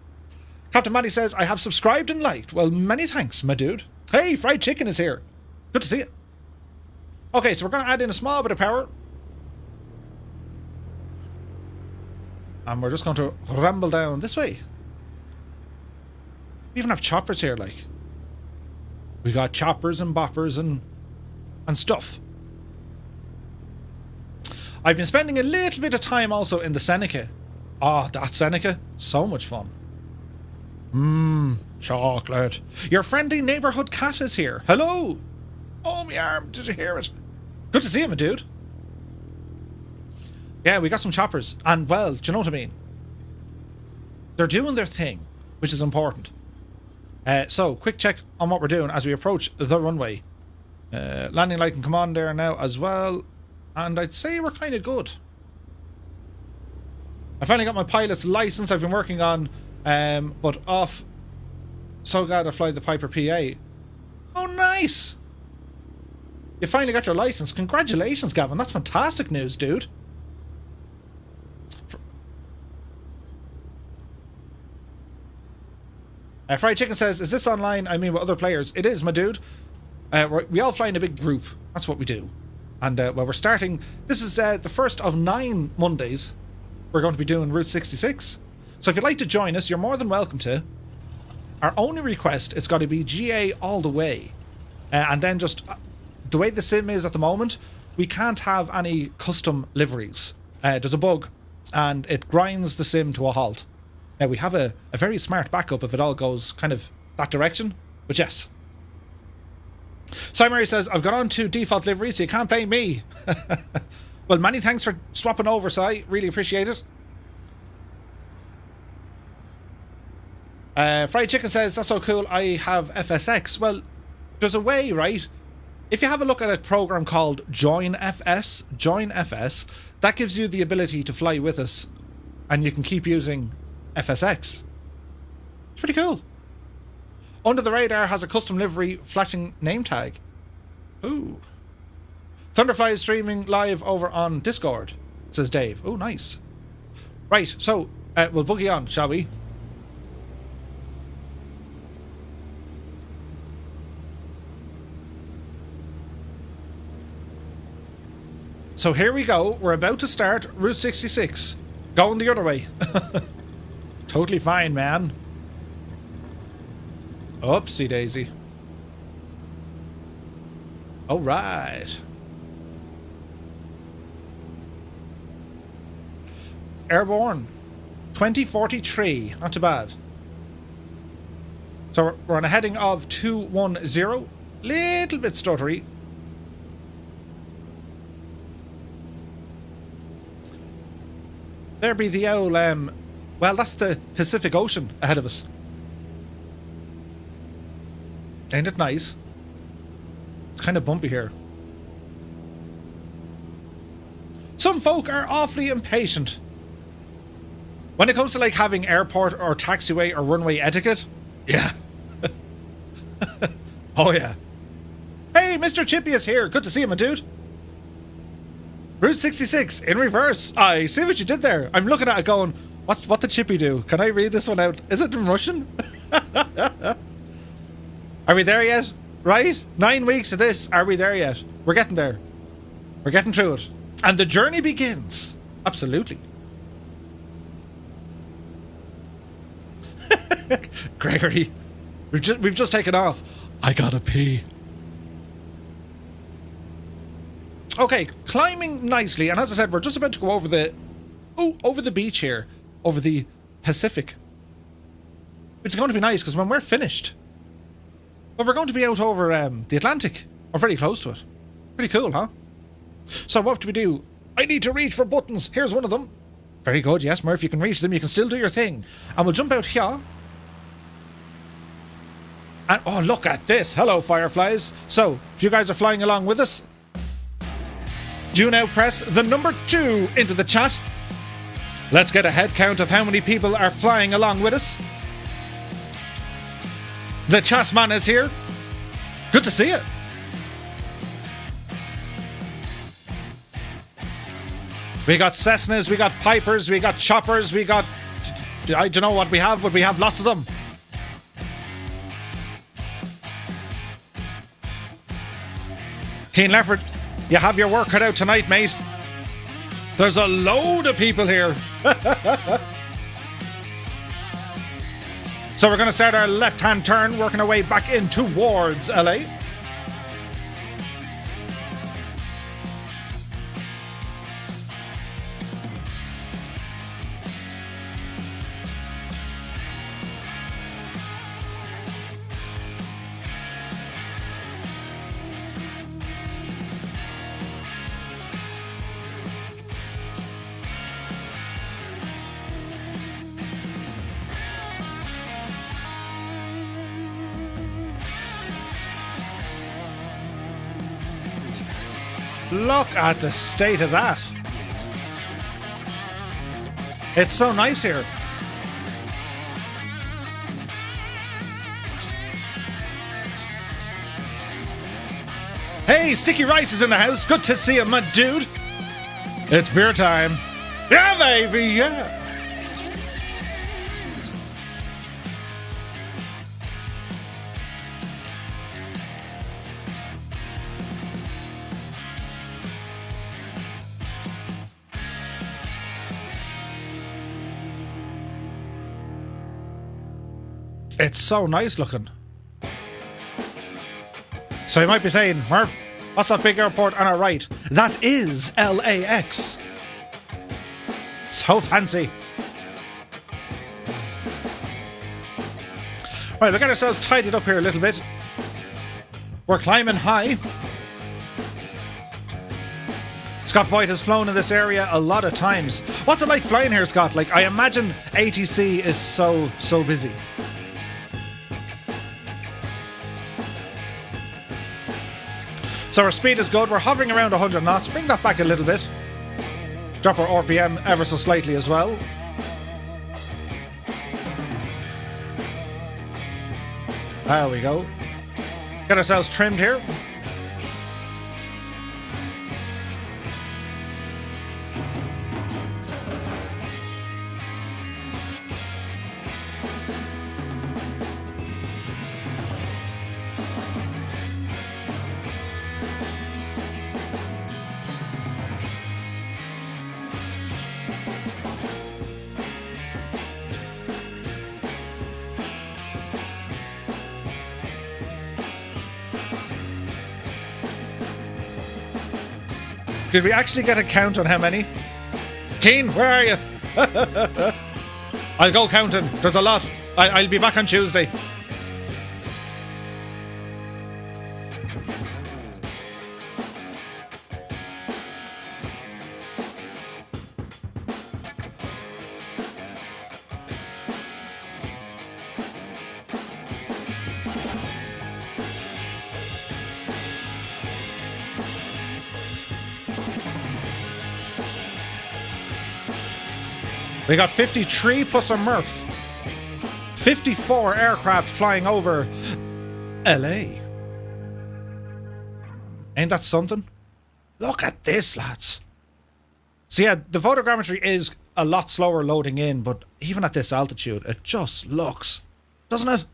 Captain Matty says, I have subscribed and liked. Well, many thanks, my dude. Hey, Fried Chicken is here. Good to see you. Okay, so we're going to add in a small bit of power. And we're just going to ramble down this way. We even have choppers here, like. We got choppers and boppers and stuff. I've been spending a little bit of time also in the Seneca. Oh, that Seneca. So much fun. Chocolate. Your friendly neighborhood cat is here. Hello. Oh, my arm. Did you hear it? Good to see you, my dude. Yeah, we got some choppers. And, well, do you know what I mean? They're doing their thing, which is important. So, quick check on what we're doing as we approach the runway. Landing light can come on there now as well. And I'd say we're kind of good. I finally got my pilot's license I've been working on, but off. So glad I fly the Piper PA. Oh, nice! You finally got your license. Congratulations, Gavin. That's fantastic news, dude. Fried Chicken says, is this online? I mean, with other players. It is, my dude. We all fly in a big group. That's what we do. And, well, we're starting... This is the first of 9 Mondays we're going to be doing Route 66. So if you'd like to join us, you're more than welcome to. Our only request, it's got to be GA all the way. And then just... the way the sim is at the moment, we can't have any custom liveries. There's a bug, and it grinds the sim to a halt. Now, we have a very smart backup if it all goes kind of that direction, but yes. Simon says, I've got on to default livery, so you can't blame me. Well, many thanks for swapping over, Si. Really appreciate it. Fried Chicken says, that's so cool, I have FSX. Well, there's a way, right? If you have a look at a program called Join FS, that gives you the ability to fly with us, and you can keep using FSX. It's pretty cool. Under the Radar has a custom livery flashing name tag. Ooh. Thunderfly is streaming live over on Discord, says Dave. Oh, nice. Right, so we'll boogie on, shall we? So here we go. We're about to start Route 66. Going the other way. Totally fine, man. Oopsie daisy. All right. Airborne. 2043. Not too bad. So we're on a heading of 210. Little bit stuttery. There be the old, well, that's the Pacific Ocean ahead of us. Ain't it nice? It's kind of bumpy here. Some folk are awfully impatient. When it comes to, like, having airport or taxiway or runway etiquette, yeah. Oh, yeah. Hey, Mr. Chippy is here. Good to see you, my dude. Route 66 in reverse. I see what you did there. I'm looking at it going, what did Chippy do? Can I read this one out? Is it in Russian? Are we there yet? Right? 9 weeks of this. Are we there yet? We're getting there. We're getting through it. And the journey begins. Absolutely. Gregory, we've just taken off. I gotta pee. Okay, climbing nicely, and as I said, we're just about to go over the beach here, over the Pacific. It's going to be nice because when we're finished, well, we're going to be out over the Atlantic, or very close to it. Pretty cool, huh? So what do we do? I need to reach for buttons. Here's one of them. Very good. Yes, Murph, you can reach them. You can still do your thing. And we'll jump out here. And oh, look at this. Hello, Fireflies. So, if you guys are flying along with us, do now press the number 2 into the chat. Let's get a head count of how many people are flying along with us. The Chasman is here. Good to see you. We got Cessnas, we got Pipers, we got Choppers, we got... I don't know what we have, but we have lots of them. Keen Leopard, you have your work cut out tonight, mate. There's a load of people here. So we're going to start our left-hand turn, working our way back in towards LA. Look at the state of that. It's so nice here. Hey, Sticky Rice is in the house. Good to see you, my dude. It's beer time. Yeah, baby, yeah. It's so nice looking. So you might be saying, Murph, what's that big airport on our right? That is LAX. So fancy. Right, we'll get ourselves tidied up here a little bit. We're climbing high. Scott Voigt has flown in this area a lot of times. What's it like flying here, Scott? Like, I imagine ATC is so busy. So our speed is good. We're hovering around 100 knots. Bring that back a little bit. Drop our RPM ever so slightly as well. There we go. Get ourselves trimmed here. Did we actually get a count on how many? Keen, where are you? I'll go counting. There's a lot. I'll be back on Tuesday. We got 53 plus a Murph. 54 aircraft flying over LA. Ain't that something? Look at this, lads. So yeah, the photogrammetry is a lot slower loading in, but even at this altitude, it just looks, doesn't it?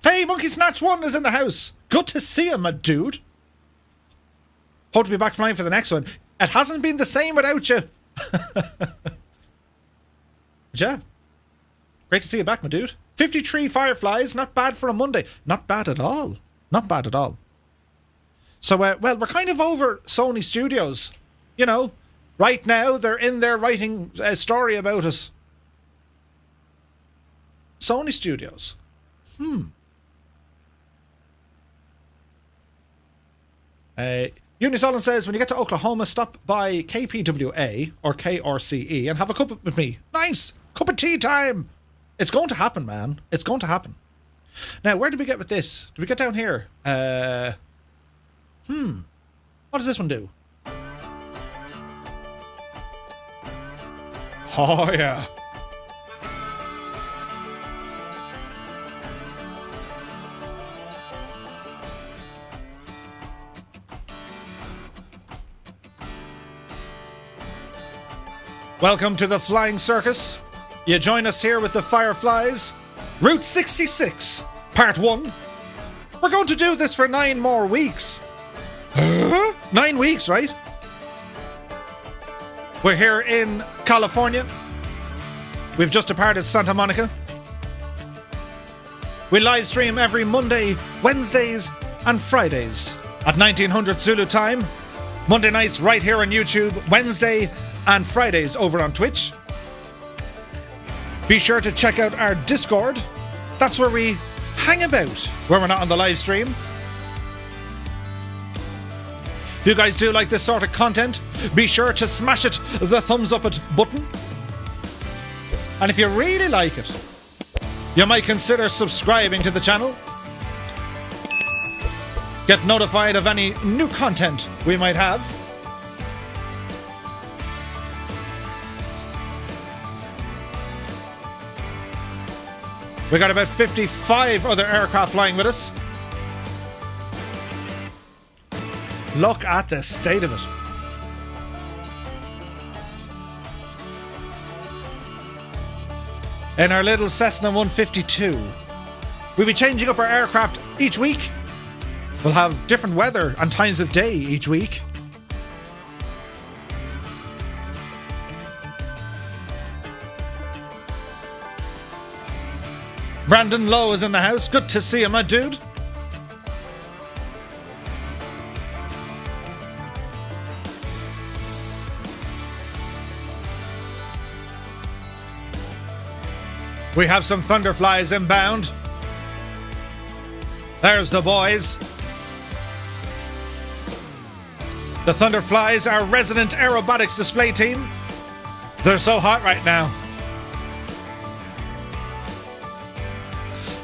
Hey, Monkey Snatch 1 is in the house. Good to see him, my dude. Hope to be back flying for the next one. It hasn't been the same without you. Yeah, great to see you back, my dude. 53 Fireflies, not bad for a Monday. Not bad at all. Not bad at all. So, well, we're kind of over Sony Studios. You know, right now they're in there writing a story about us. Sony Studios. Unisolon says, when you get to Oklahoma, stop by KPWA or KRCE and have a cup with me. Nice! Cup of tea time! It's going to happen, man. It's going to happen. Now, where did we get with this? Did we get down here? What does this one do? Oh, yeah. Welcome to the Flying Circus. You join us here with the Fireflies. Route 66, Part 1. We're going to do this for 9 more weeks. 9 weeks, right? We're here in California. We've just departed Santa Monica. We live stream every Monday, Wednesdays, and Fridays at 1900 Zulu time. Monday nights right here on YouTube, Wednesday and Fridays over on Twitch. Be sure to check out our Discord. That's where we hang about when we're not on the live stream. If you guys do like this sort of content, be sure to smash the thumbs up button. And if you really like it, you might consider subscribing to the channel. Get notified of any new content we might have. We got about 55 other aircraft flying with us. Look at the state of it. In our little Cessna 152, we'll be changing up our aircraft each week. We'll have different weather and times of day each week. Brandon Lowe is in the house. Good to see you, my dude. We have some Thunderflies inbound. There's the boys. The Thunderflies, our resident aerobatics display team. They're so hot right now.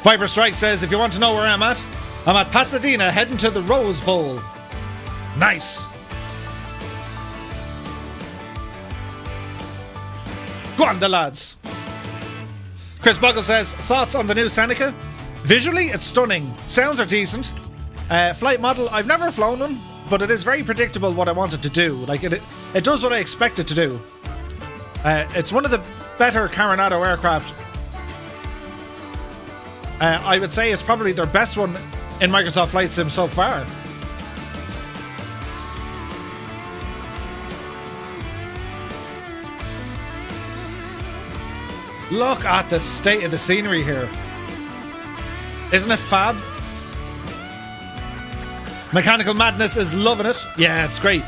Viper Strike says, if you want to know where I'm at Pasadena heading to the Rose Bowl. Nice. Go on, the lads. Chris Buckle says, thoughts on the new Seneca? Visually, it's stunning. Sounds are decent. Flight model, I've never flown one, but it is very predictable what I want it to do. Like, it does what I expect it to do. It's one of the better Coronado aircraft. I would say it's probably their best one in Microsoft Flight Sim so far. Look at the state of the scenery here. Isn't it fab? Mechanical Madness is loving it. Yeah, it's great.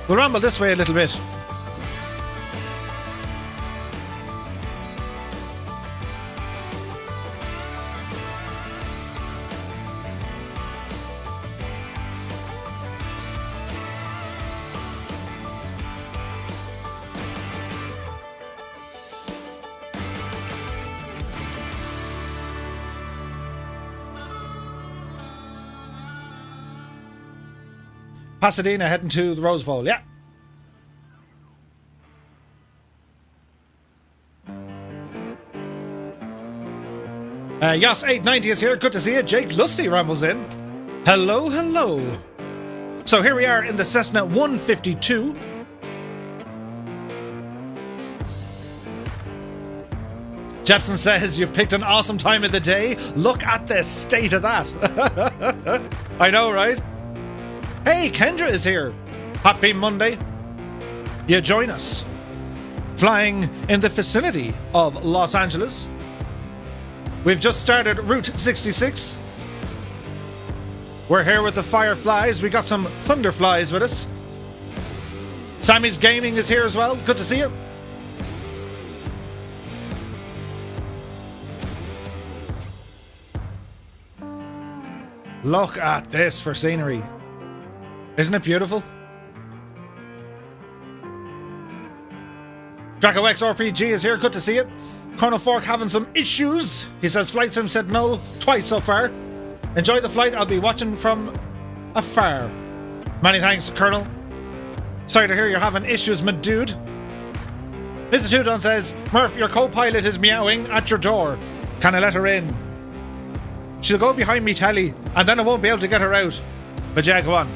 We'll ramble this way a little bit. Pasadena heading to the Rose Bowl, yeah. Yas890 is here, good to see you. Jake Lusty rambles in. Hello, hello. So here we are in the Cessna 152. Jepson says, you've picked an awesome time of the day. Look at the state of that. I know, right? Hey, Kendra is here. Happy Monday. You join us. Flying in the vicinity of Los Angeles. We've just started Route 66. We're here with the Fireflies. We got some Thunderflies with us. Sammy's Gaming is here as well. Good to see you. Look at this for scenery. Isn't it beautiful? Draco XRPG is here. Good to see it. Colonel Fork having some issues. He says Flight Sim said no twice so far. Enjoy the flight. I'll be watching from afar. Many thanks, Colonel. Sorry to hear you're having issues, my dude. Mr. Tudon says, Murph, your co-pilot is meowing at your door. Can I let her in? She'll go behind me telly, and then I won't be able to get her out. But yeah, go on.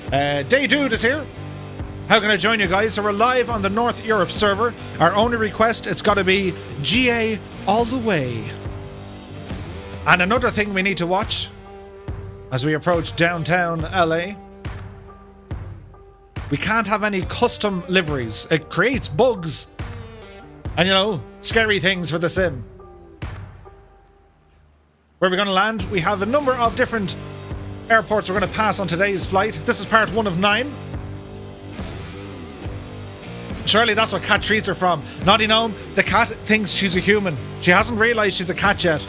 Day Dude is here. How can I join you guys? So we're live on the North Europe server. Our only request, it's got to be GA all the way. And another thing we need to watch as we approach downtown LA. We can't have any custom liveries. It creates bugs and, you know, scary things for the sim. Where we're going to land, we have a number of different airports we're going to pass on today's flight. This is part 1 of 9. Surely that's what cat treats are from. Naughty Gnome, the cat thinks she's a human. She hasn't realised she's a cat yet.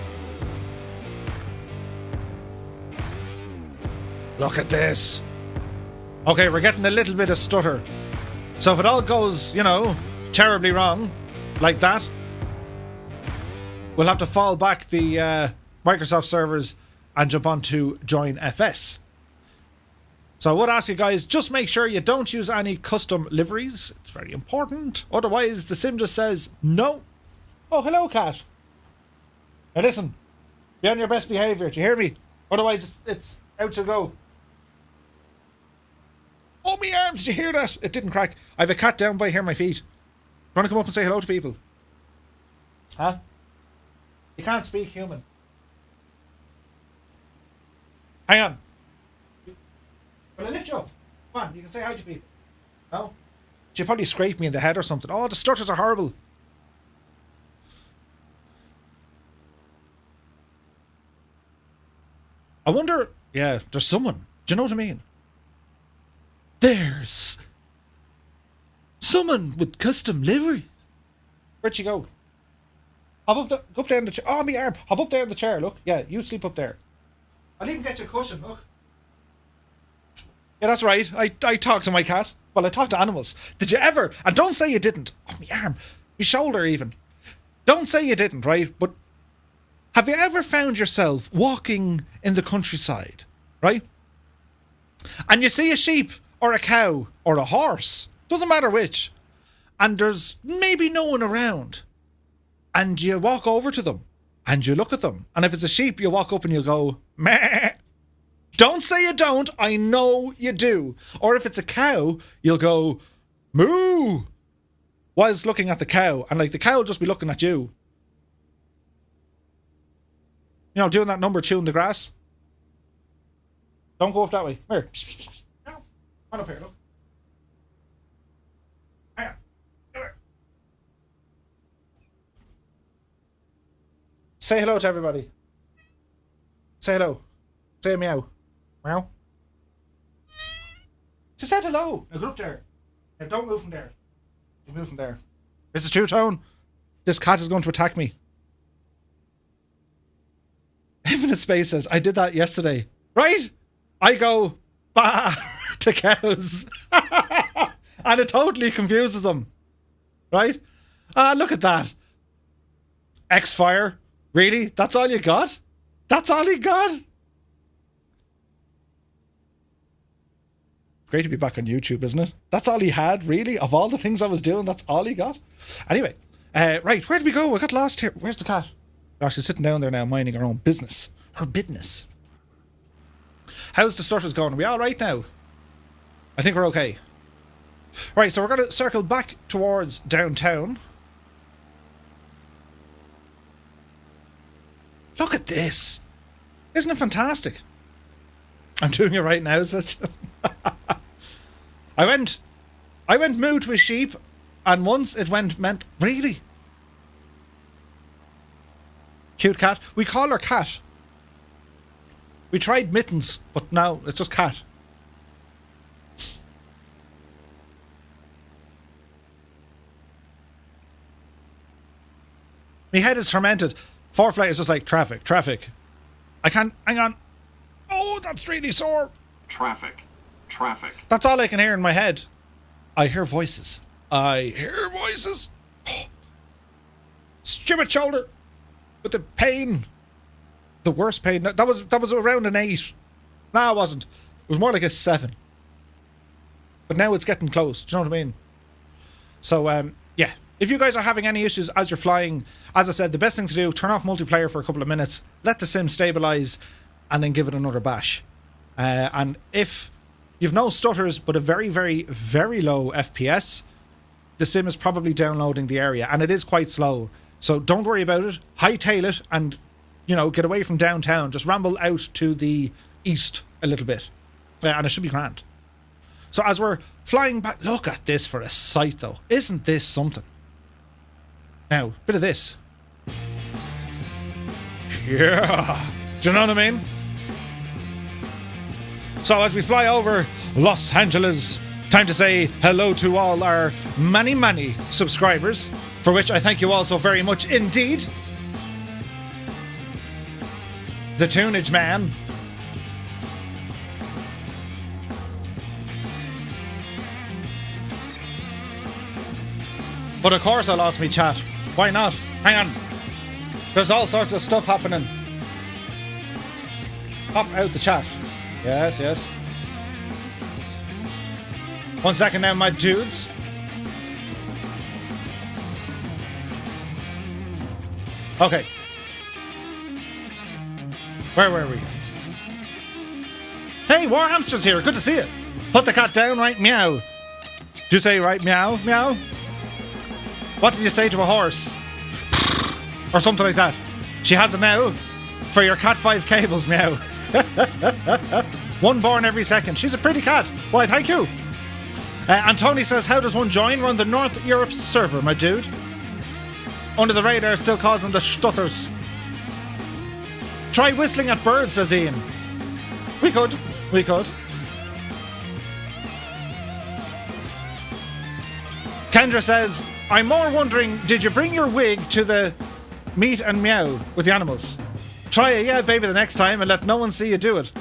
Look at this. Okay, we're getting a little bit of stutter. So if it all goes, you know, terribly wrong, like that, we'll have to fall back the Microsoft servers and jump on to Join FS. So I would ask you guys, just make sure you don't use any custom liveries. It's very important. Otherwise, the sim just says no. Oh, hello, cat. Now listen, be on your best behaviour. Do you hear me? Otherwise, it's out to go. Oh, me arms, did you hear that? It didn't crack. I have a cat down by here, my feet. Want to come up and say hello to people? Huh? You can't speak human. Hang on. Will I lift you up? Come on, you can say hi to people. No? She'll probably scrape me in the head or something. Oh, the stutters are horrible. I wonder... Yeah, there's someone. Do you know what I mean? There's someone with custom liveries. Where'd she go? Hop up, go up there in the chair. Oh, my arm. Hop up there in the chair, look. Yeah, you sleep up there. I'll even get you a cushion, look. Yeah, that's right. I talk to my cat. Well, I talk to animals. Did you ever? And don't say you didn't. Oh, my arm. My shoulder even. Don't say you didn't, right? But have you ever found yourself walking in the countryside, right? And you see a sheep or a cow or a horse, doesn't matter which, and there's maybe no one around, and you walk over to them and you look at them, and if it's a sheep, you walk up and you'll go meh. Don't say you don't, I know you do. Or if it's a cow, you'll go moo whilst looking at the cow, and like the cow will just be looking at you, you know, doing that number 2 in the grass. Don't go up that way. Come here. Come up here, look. Hang on. Come here. Say hello to everybody. Say hello. Say meow. Meow. She said hello. Now go up there. Now don't move from there. You move from there. Mrs. Two-Tone, this cat is going to attack me. Infinite Space says, I did that yesterday. Right? I go, bah, to cows. And it totally confuses them. Right? Look at that. X-Fire. Really? That's all you got? That's all you got? Great to be back on YouTube, isn't it? That's all he had, really? Of all the things I was doing, that's all he got? Anyway, right, where did we go? I got lost here. Where's the cat? Oh, she's sitting down there now, minding her own business. Her business. How's the stutters going? Are we all right now? I think we're okay. Right, so we're going to circle back towards downtown. Look at this. Isn't it fantastic? I'm doing it right now, says I went moo to a sheep, and once it meant really? Cute cat. We call her Cat. We tried Mittens, but now it's just Cat. My head is tormented. ForeFlight is just like traffic, traffic. I can't, hang on. Oh, that's really sore. Traffic, traffic. That's all I can hear in my head. I hear voices. I hear voices. Stupid shoulder. With the pain. The worst pain. That was around an 8. No, it wasn't. It was more like a 7. But now it's getting close. Do you know what I mean? So, yeah. If you guys are having any issues as you're flying, as I said, the best thing to do, turn off multiplayer for a couple of minutes, let the sim stabilize, and then give it another bash. And if you've no stutters, but a very, very, very low FPS, the sim is probably downloading the area, and it is quite slow. So don't worry about it. Hightail it and, you know, get away from downtown. Just ramble out to the east a little bit. And it should be grand. So as we're flying back, look at this for a sight though. Isn't this something? Now, bit of this. Yeah. Do you know what I mean? So as we fly over Los Angeles, time to say hello to all our many, many subscribers, for which I thank you all so very much indeed. The Tunage Man. But of course I lost me chat. Why not? Hang on. There's all sorts of stuff happening. Pop out the chat. Yes, yes. 1 second now, my dudes. Okay. Where were we? Hey, War Hamster's here. Good to see you. Put the cat down, right? Meow. Did you say right? Meow? Meow? What did you say to a horse? Or something like that. She has it now. For your Cat 5 cables, meow. One born every second. She's a pretty cat. Why, thank you. And Tony says, how does one join? We're on the North Europe server, my dude. Under the radar, still causing the stutters. Try whistling at birds, says Ian. We could. We could. Kendra says, I'm more wondering, did you bring your wig to the meet and meow with the animals? Try it, yeah, baby, the next time and let no one see you do it.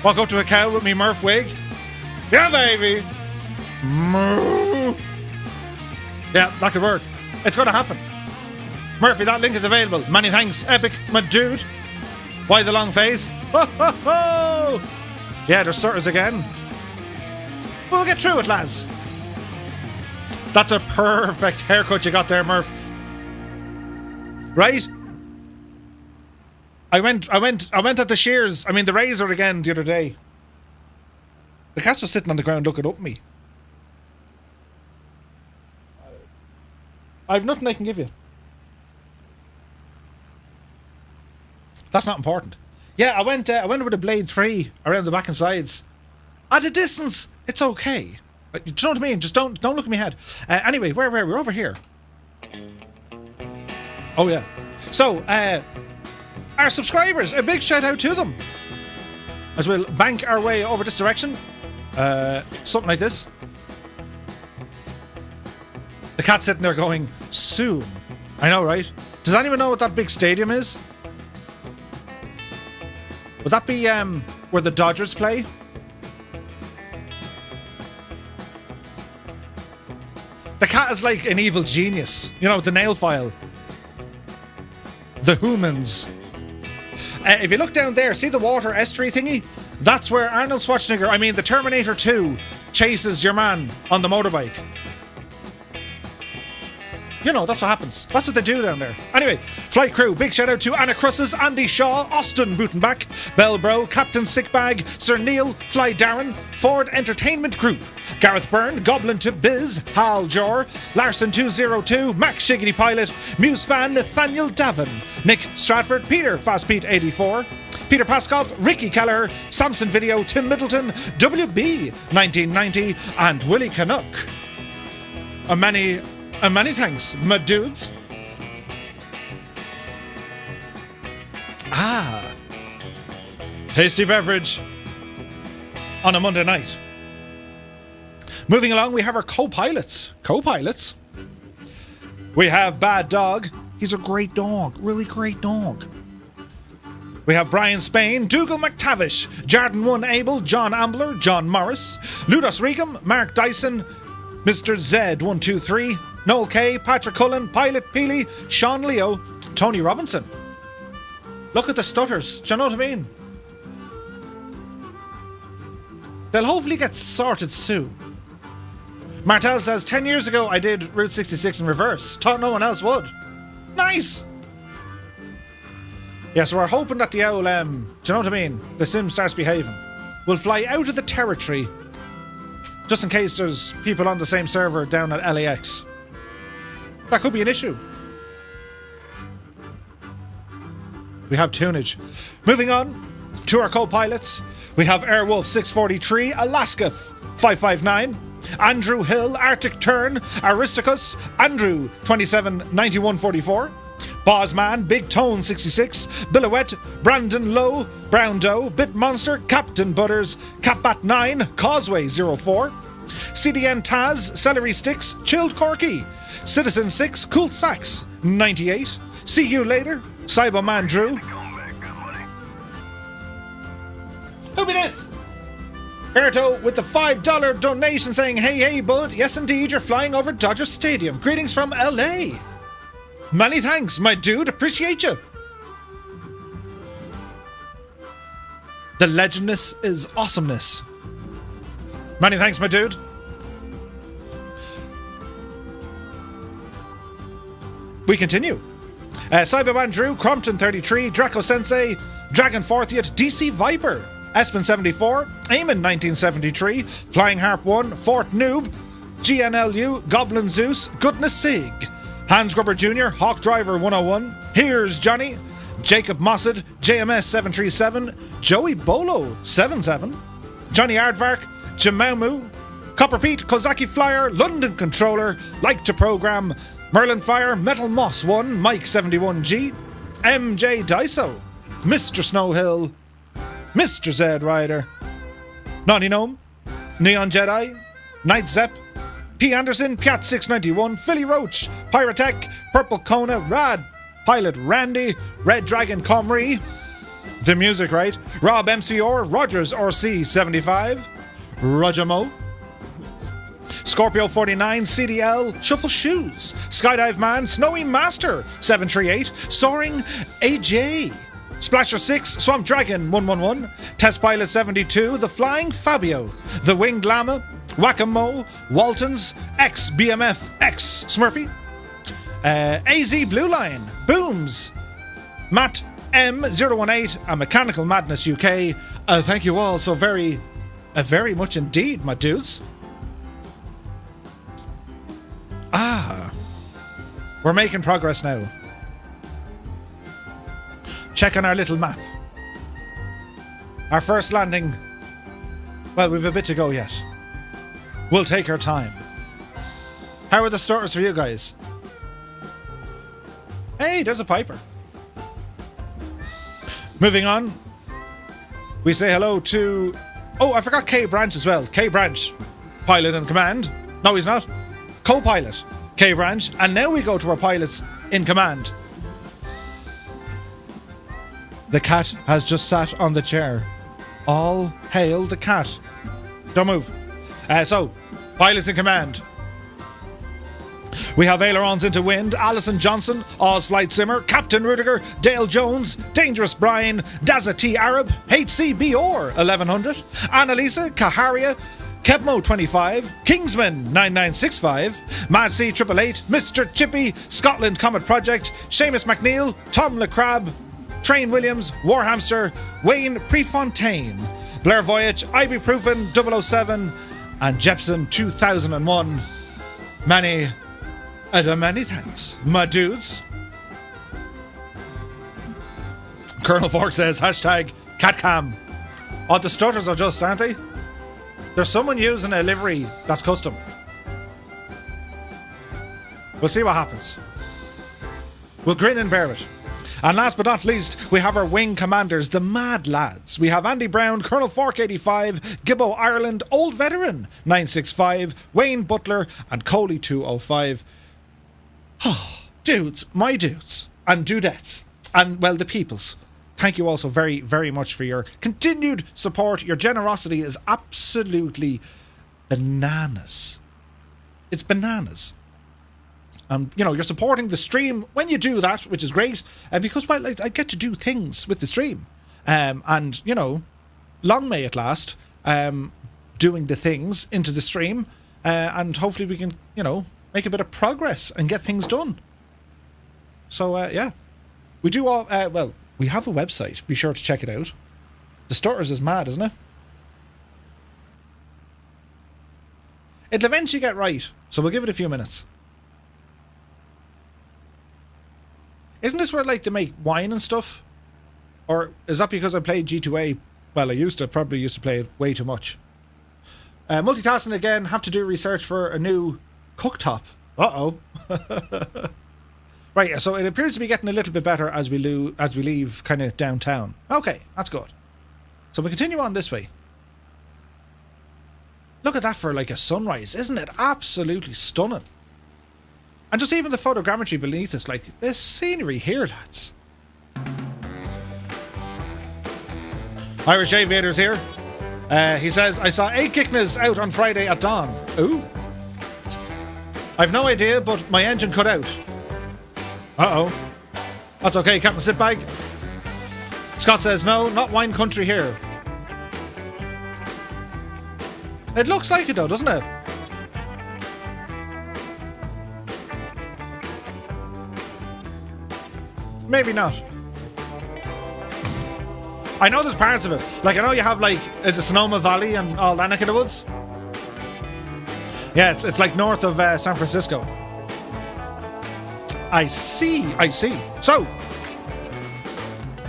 Walk up to a cow with me Murph wig. Yeah, baby. Moo. Yeah, that could work. It's going to happen. Murphy, that link is available. Many thanks, Epic, my dude. Why the long face? Ho, ho, ho. Yeah, there's stutters again. We'll get through it, lads. That's a perfect haircut you got there, Murph. Right? I went at the shears, the razor again the other day. The cat's just sitting on the ground looking up at me. I've nothing I can give you. That's not important. Yeah, I went with a blade 3 around the back and sides. At a distance, it's okay. Do you know what I mean? Just don't look at me head. Anyway, where were we? We're over here. Oh yeah. So, our subscribers, a big shout out to them. As we'll bank our way over this direction. Something like this. The cat's sitting there going, soon. I know, right? Does anyone know what that big stadium is? Would that be where the Dodgers play? The cat is like an evil genius. You know, the nail file. The humans. If you look down there, see the water estuary thingy? That's where Arnold Schwarzenegger, the Terminator 2, chases your man on the motorbike. You know, that's what happens. That's what they do down there. Anyway, flight crew, big shout out to Anna Crusses, Andy Shaw, Austin Butenbach, Bellbro, Captain Sickbag, Sir Neil, Fly Darren, Ford Entertainment Group, Gareth Byrne, Goblin to Biz, Hal Jor, Larson202, Max Shiggity Pilot, Muse fan Nathaniel Davin, Nick Stratford, Peter Fastbeat84, Peter Paskov, Ricky Keller, Samson Video, Tim Middleton, WB 1990, and Willie Canuck. Many thanks, my dudes. Tasty beverage on a Monday night. Moving along, we have our co-pilots. We have Bad Dog, He's a great dog. Really great dog. We have Brian Spain, Dougal McTavish, Jarden 1 Abel, John Ambler, John Morris, Ludos Regum, Mark Dyson, Mr. Z123, Noel K, Patrick Cullen, Pilot Peely, Sean Leo, Tony Robinson. Look at the stutters. Do you know what I mean? They'll hopefully get sorted soon. Martel says, 10 years ago I did Route 66 in reverse. Thought no one else would. Nice! Yeah, so we're hoping that the owl, do you know what I mean? The sim starts behaving. We'll fly out of the territory, just in case there's people on the same server down at LAX. That could be an issue. We have tunage. Moving on to our co-pilots. We have Airwolf 643, Alaska 559, Andrew Hill, Arctic Turn, Aristicus, Andrew 279144, Bosman, Big Tone 66, Billowette, Brandon Lowe, Brown Doe, Bit Monster, Captain Butters, Capbat 9, Causeway 04, CDN Taz, Celery Sticks, Chilled Corky, Citizen 6, Cool Sax 98, See You Later, Cyberman Drew. Who be this? Berto with the $5 donation saying, hey bud, yes indeed, you're flying over Dodger Stadium. Greetings from LA. Many thanks, my dude, appreciate you. The legendness is awesomeness. Many thanks, my dude. We continue. Cyberman Drew, Crompton 33, Draco Sensei, Dragon 40th, DC Viper, Espen 74, Eamon 1973, Flying Harp 1, Fort Noob, GNLU, Goblin Zeus, Goodness Sig, Hans Grubber Jr., Hawk Driver 101, Here's Johnny, Jacob Mossad, JMS 737, Joey Bolo 77, Johnny Aardvark, Jamaumu, Copper Pete, Kozaki Flyer, London Controller, Like to Program, Merlin Fire, Metal Moss 1, Mike 71G, MJ Daiso, Mr. Snowhill, Mr. Zed Rider, Naughty Gnome, Neon Jedi, Night Zepp, P. Anderson, Cat 691, Philly Roach, Pyrotech, Purple Kona, Rad, Pilot Randy, Red Dragon Comrie, the music right, Rob MCR, Rogers RC 75, Roger Mo, Scorpio 49, CDL, Shuffle Shoes, Skydive Man, Snowy Master 738, Soaring AJ, Splasher 6, Swamp Dragon 111, Test Pilot 72, The Flying Fabio, The Winged Llama, Whack-A-Mo, Waltons, X BMF X Smurfy, AZ Blue Line, Booms, Matt M018, and Mechanical Madness UK. Thank you all so very much indeed, my dudes. We're making progress now. Check on our little map. Our first landing, well, we've a bit to go yet. We'll take our time. How are the starters for you guys? Hey, there's a Piper. Moving on, we say hello to... Oh, I forgot K Branch as well. K Branch, pilot in command. No, he's not. Co-pilot, K Branch. And now we go to our pilots in command. The cat has just sat on the chair. All hail the cat. Don't move. So, pilots in command. We have ailerons into wind, Alison Johnson, Oz Flight Simmer, Captain Rudiger, Dale Jones, Dangerous Brian, Dazza T Arab, HCB Or 1100, Annalisa, Kaharia, Kebmo 25, Kingsman 9965, Mad C 888, Mr. Chippy, Scotland Comet Project, Seamus McNeil, Tom LeCrab, Train Williams, Warhamster, Wayne Prefontaine, Blair Voyage, Ibuprofen 007, and Jepson 2001. Many thanks, my dudes. Colonel Fork says, hashtag CatCam. Oh, the stutters are just, aren't they? There's someone using a livery that's custom. We'll see what happens. We'll grin and bear it. And last but not least, we have our wing commanders, the Mad Lads. We have Andy Brown, Colonel Fork 85, Gibbo Ireland, Old Veteran 965, Wayne Butler, and Coley 205. Dudes, my dudes, and dudettes, and, well, the peoples. Thank you also very, very much for your continued support. Your generosity is absolutely bananas. It's bananas. You're supporting the stream when you do that, which is great, because, well, I get to do things with the stream. And, long may it last, doing the things into the stream, and hopefully we can, make a bit of progress and get things done. So, yeah. We do all, we have a website. Be sure to check it out. The Stutters is mad, isn't it? It'll eventually get right, so we'll give it a few minutes. Isn't this where, like, they make wine and stuff? Or is that because I played G2A? Well, probably used to play it way too much. Multitasking again, have to do research for a new cooktop. Uh-oh. Right, so it appears to be getting a little bit better as we leave kind of downtown. Okay, that's good. So we continue on this way. Look at that for like a sunrise, isn't it? Absolutely stunning. And just even the photogrammetry beneath us, like this scenery here, lads. Irish Aviator's here. He says, I saw 8 Kicknas out on Friday at dawn. Ooh. I've no idea, but my engine cut out. Uh-oh. That's okay, Captain Sitbag. Scott says, no, not wine country here. It looks like it though, doesn't it? Maybe not. I know there's parts of it. Like, I know you have, like, is it Sonoma Valley and all that neck of the woods? Yeah, it's like north of San Francisco. I see. So,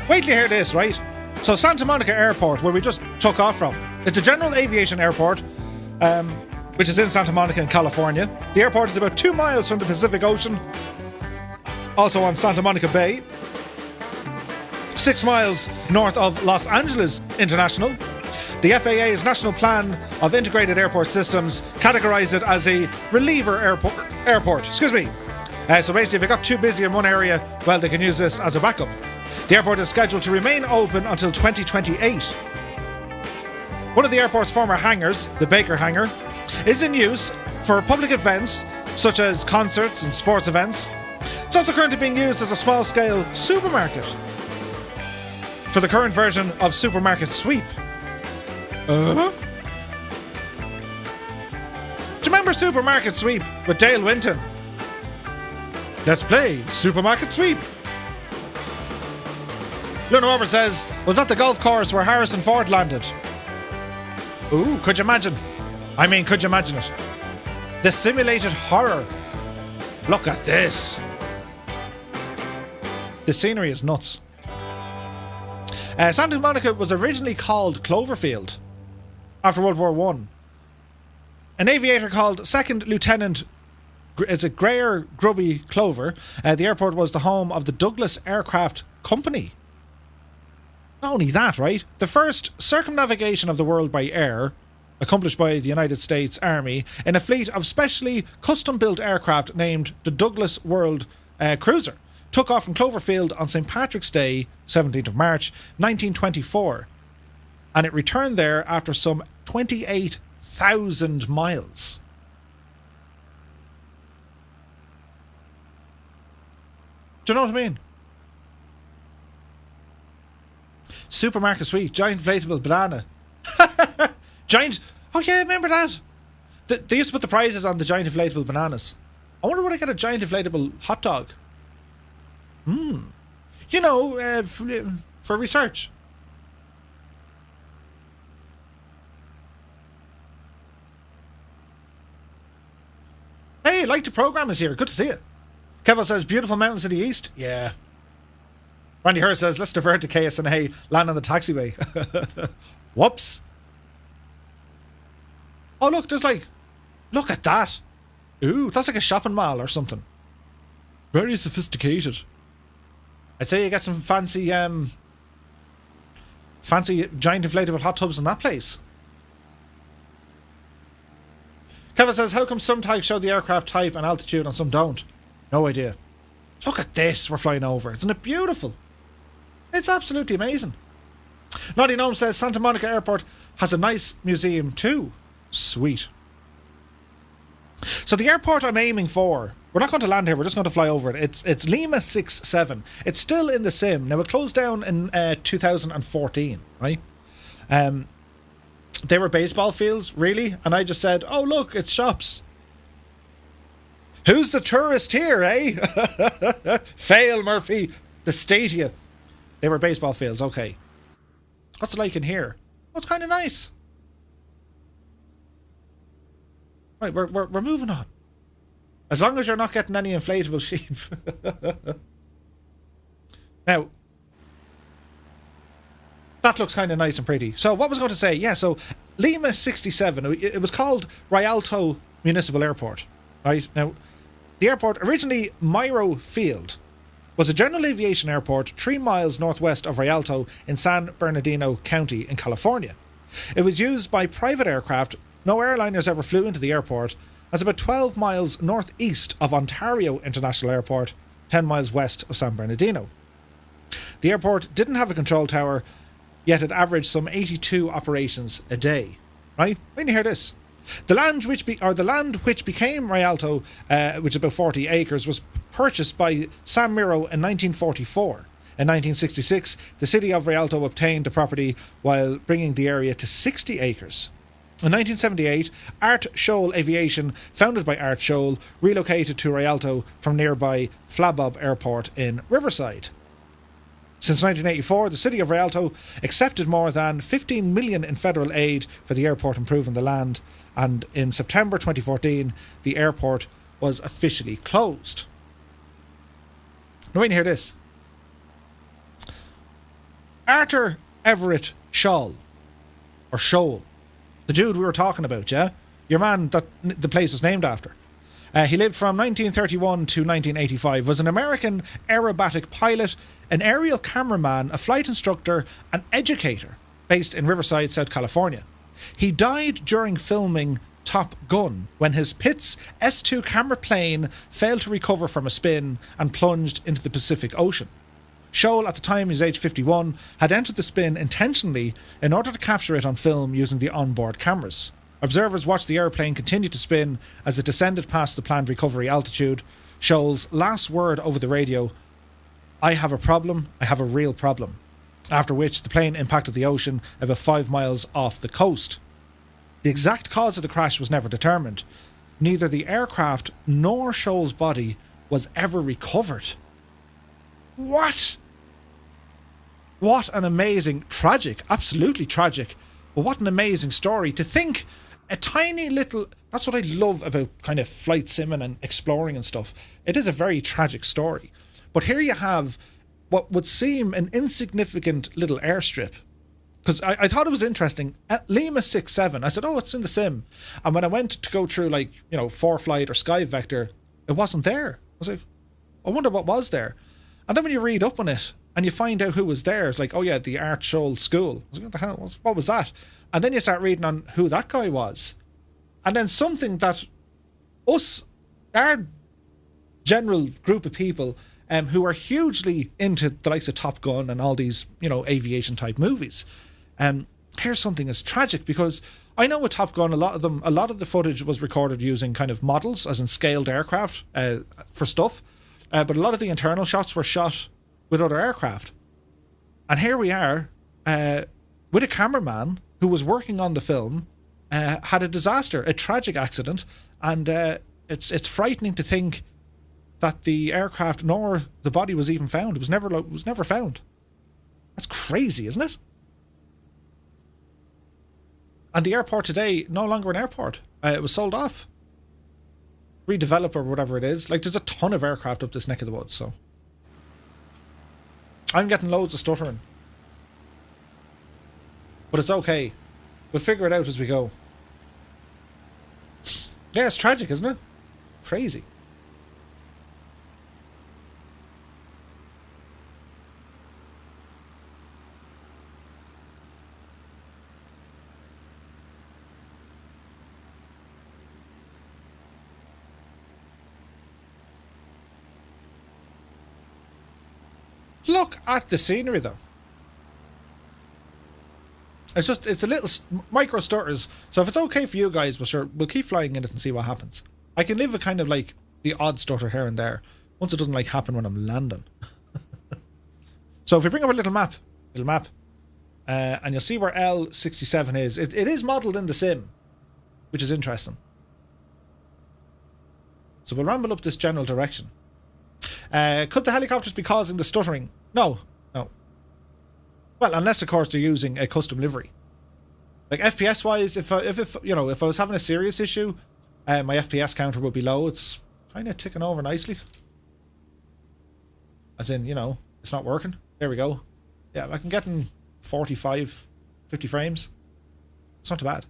wait till you hear this, right? So, Santa Monica Airport, where we just took off from, it's a general aviation airport, which is in Santa Monica in California. The airport is about 2 miles from the Pacific Ocean, also on Santa Monica Bay. 6 miles north of Los Angeles International. The FAA's National Plan of Integrated Airport Systems categorized it as a reliever airport. So basically, if it got too busy in one area, well, they can use this as a backup. The airport is scheduled to remain open until 2028. One of the airport's former hangars, the Baker Hangar, is in use for public events such as concerts and sports events. It's also currently being used as a small-scale supermarket for the current version of Supermarket Sweep. Do you remember Supermarket Sweep with Dale Winton? Let's play Supermarket Sweep. Luna Robert says, was that the golf course where Harrison Ford landed? Ooh, could you imagine? Could you imagine it? The simulated horror. Look at this. The scenery is nuts. Santa Monica was originally called Cloverfield after World War I. An aviator called Second Lieutenant Greer Grubby Clover, the airport was the home of the Douglas Aircraft Company. Not only that, right? The first circumnavigation of the world by air, accomplished by the United States Army, in a fleet of specially custom-built aircraft named the Douglas World Cruiser, took off from Cloverfield on St. Patrick's Day, 17th of March, 1924. And it returned there after some 28,000 miles. Do you know what I mean? Supermarket Sweep, giant inflatable banana. Giant... Oh yeah, remember that? They used to put the prizes on the giant inflatable bananas. I wonder would I get a giant inflatable hot dog? For research. Hey, like the program is here. Good to see it. Kevin says, beautiful mountains to the east. Yeah. Randy Hurst says, let's divert to KSNA, land on the taxiway. Whoops. Oh, look, look at that. Ooh, that's like a shopping mall or something. Very sophisticated. I'd say you get some fancy giant inflatable hot tubs in that place. Kevin says, how come some tags show the aircraft type and altitude and some don't? No idea. Look at this we're flying over. Isn't it beautiful? It's absolutely amazing. Naughty Gnome says Santa Monica Airport has a nice museum too. Sweet. So the airport I'm aiming for, we're not going to land here, we're just going to fly over it. It's Lima 67. It's still in the sim. Now it closed down in 2014, right? They were baseball fields, really? And I just said, oh look, it's shops. Who's the tourist here, eh? Fail, Murphy. The Stadia. They were baseball fields, okay. What's it like in here? Oh, it's kind of nice. Right, we're moving on. As long as you're not getting any inflatable sheep. Now, that looks kind of nice and pretty. So what was I going to say? Yeah, so Lima 67, it was called Rialto Municipal Airport. Right? Now, the airport, originally Miro Field, was a general aviation airport 3 miles northwest of Rialto in San Bernardino County in California. It was used by private aircraft. No airliners ever flew into the airport. It's about 12 miles northeast of Ontario International Airport, 10 miles west of San Bernardino. The airport didn't have a control tower, yet it averaged some 82 operations a day. Right? When you hear this, the land which became Rialto, which is about 40 acres, was purchased by San Miro in 1944. In 1966, the city of Rialto obtained the property while bringing the area to 60 acres. In 1978, Art Scholl Aviation, founded by Art Scholl, relocated to Rialto from nearby Flabob Airport in Riverside. Since 1984, the city of Rialto accepted more than $15 million in federal aid for the airport improving the land, and in September 2014, the airport was officially closed. Now, when you hear this, Arthur Everett Scholl, or Scholl, the dude we were talking about, yeah? Your man that the place was named after. He lived from 1931 to 1985, was an American aerobatic pilot, an aerial cameraman, a flight instructor, and educator based in Riverside, South California. He died during filming Top Gun when his Pitts S2 camera plane failed to recover from a spin and plunged into the Pacific Ocean. Scholl, at the time he was age 51, had entered the spin intentionally in order to capture it on film using the onboard cameras. Observers watched the airplane continue to spin as it descended past the planned recovery altitude. Scholl's last word over the radio, "I have a problem, I have a real problem," after which the plane impacted the ocean about 5 miles off the coast. The exact cause of the crash was never determined. Neither the aircraft nor Scholl's body was ever recovered. What? What an amazing, tragic, absolutely tragic, but what an amazing story. To think a tiny little, that's what I love about kind of flight simming and exploring and stuff. It is a very tragic story. But here you have what would seem an insignificant little airstrip. Because I thought it was interesting. At Lima 67, I said, oh, it's in the sim. And when I went to go through, like, you know, ForeFlight or Sky Vector, it wasn't there. I was like, I wonder what was there. And then when you read up on it and you find out who was there, it's like, oh yeah, the Art Scholl School. I was like, what the hell? What was that? And then you start reading on who that guy was. And then something that our general group of people who are hugely into the likes of Top Gun and all these, you know, aviation type movies. Here's something that's tragic, because I know with Top Gun, a lot of the footage was recorded using kind of models, as in scaled aircraft for stuff. But a lot of the internal shots were shot with other aircraft. And here we are with a cameraman who was working on the film, had a disaster, a tragic accident, and it's frightening to think that the aircraft nor the body was even found. It was never found. That's crazy, isn't it? And the airport today, no longer an airport. It was sold off. Redevelop or whatever it is. Like, there's a ton of aircraft up this neck of the woods, so I'm getting loads of stuttering, but it's okay. We'll figure it out as we go. Yeah, it's tragic, isn't it? Crazy. Look at the scenery, though. It's a little micro stutters. So if it's okay for you guys, we'll keep flying in it and see what happens. I can live with kind of like the odd stutter here and there, once it doesn't like happen when I'm landing. So if we bring up a little map, and you'll see where L67 is. It is modelled in the sim, which is interesting. So we'll ramble up this general direction. Could the helicopters be causing the stuttering? No. Well, unless of course they're using a custom livery. Like FPS wise, if I was having a serious issue, my FPS counter would be low. It's kind of ticking over nicely. As in, it's not working. There we go. Yeah, I can get in 45, 50 frames. It's not too bad.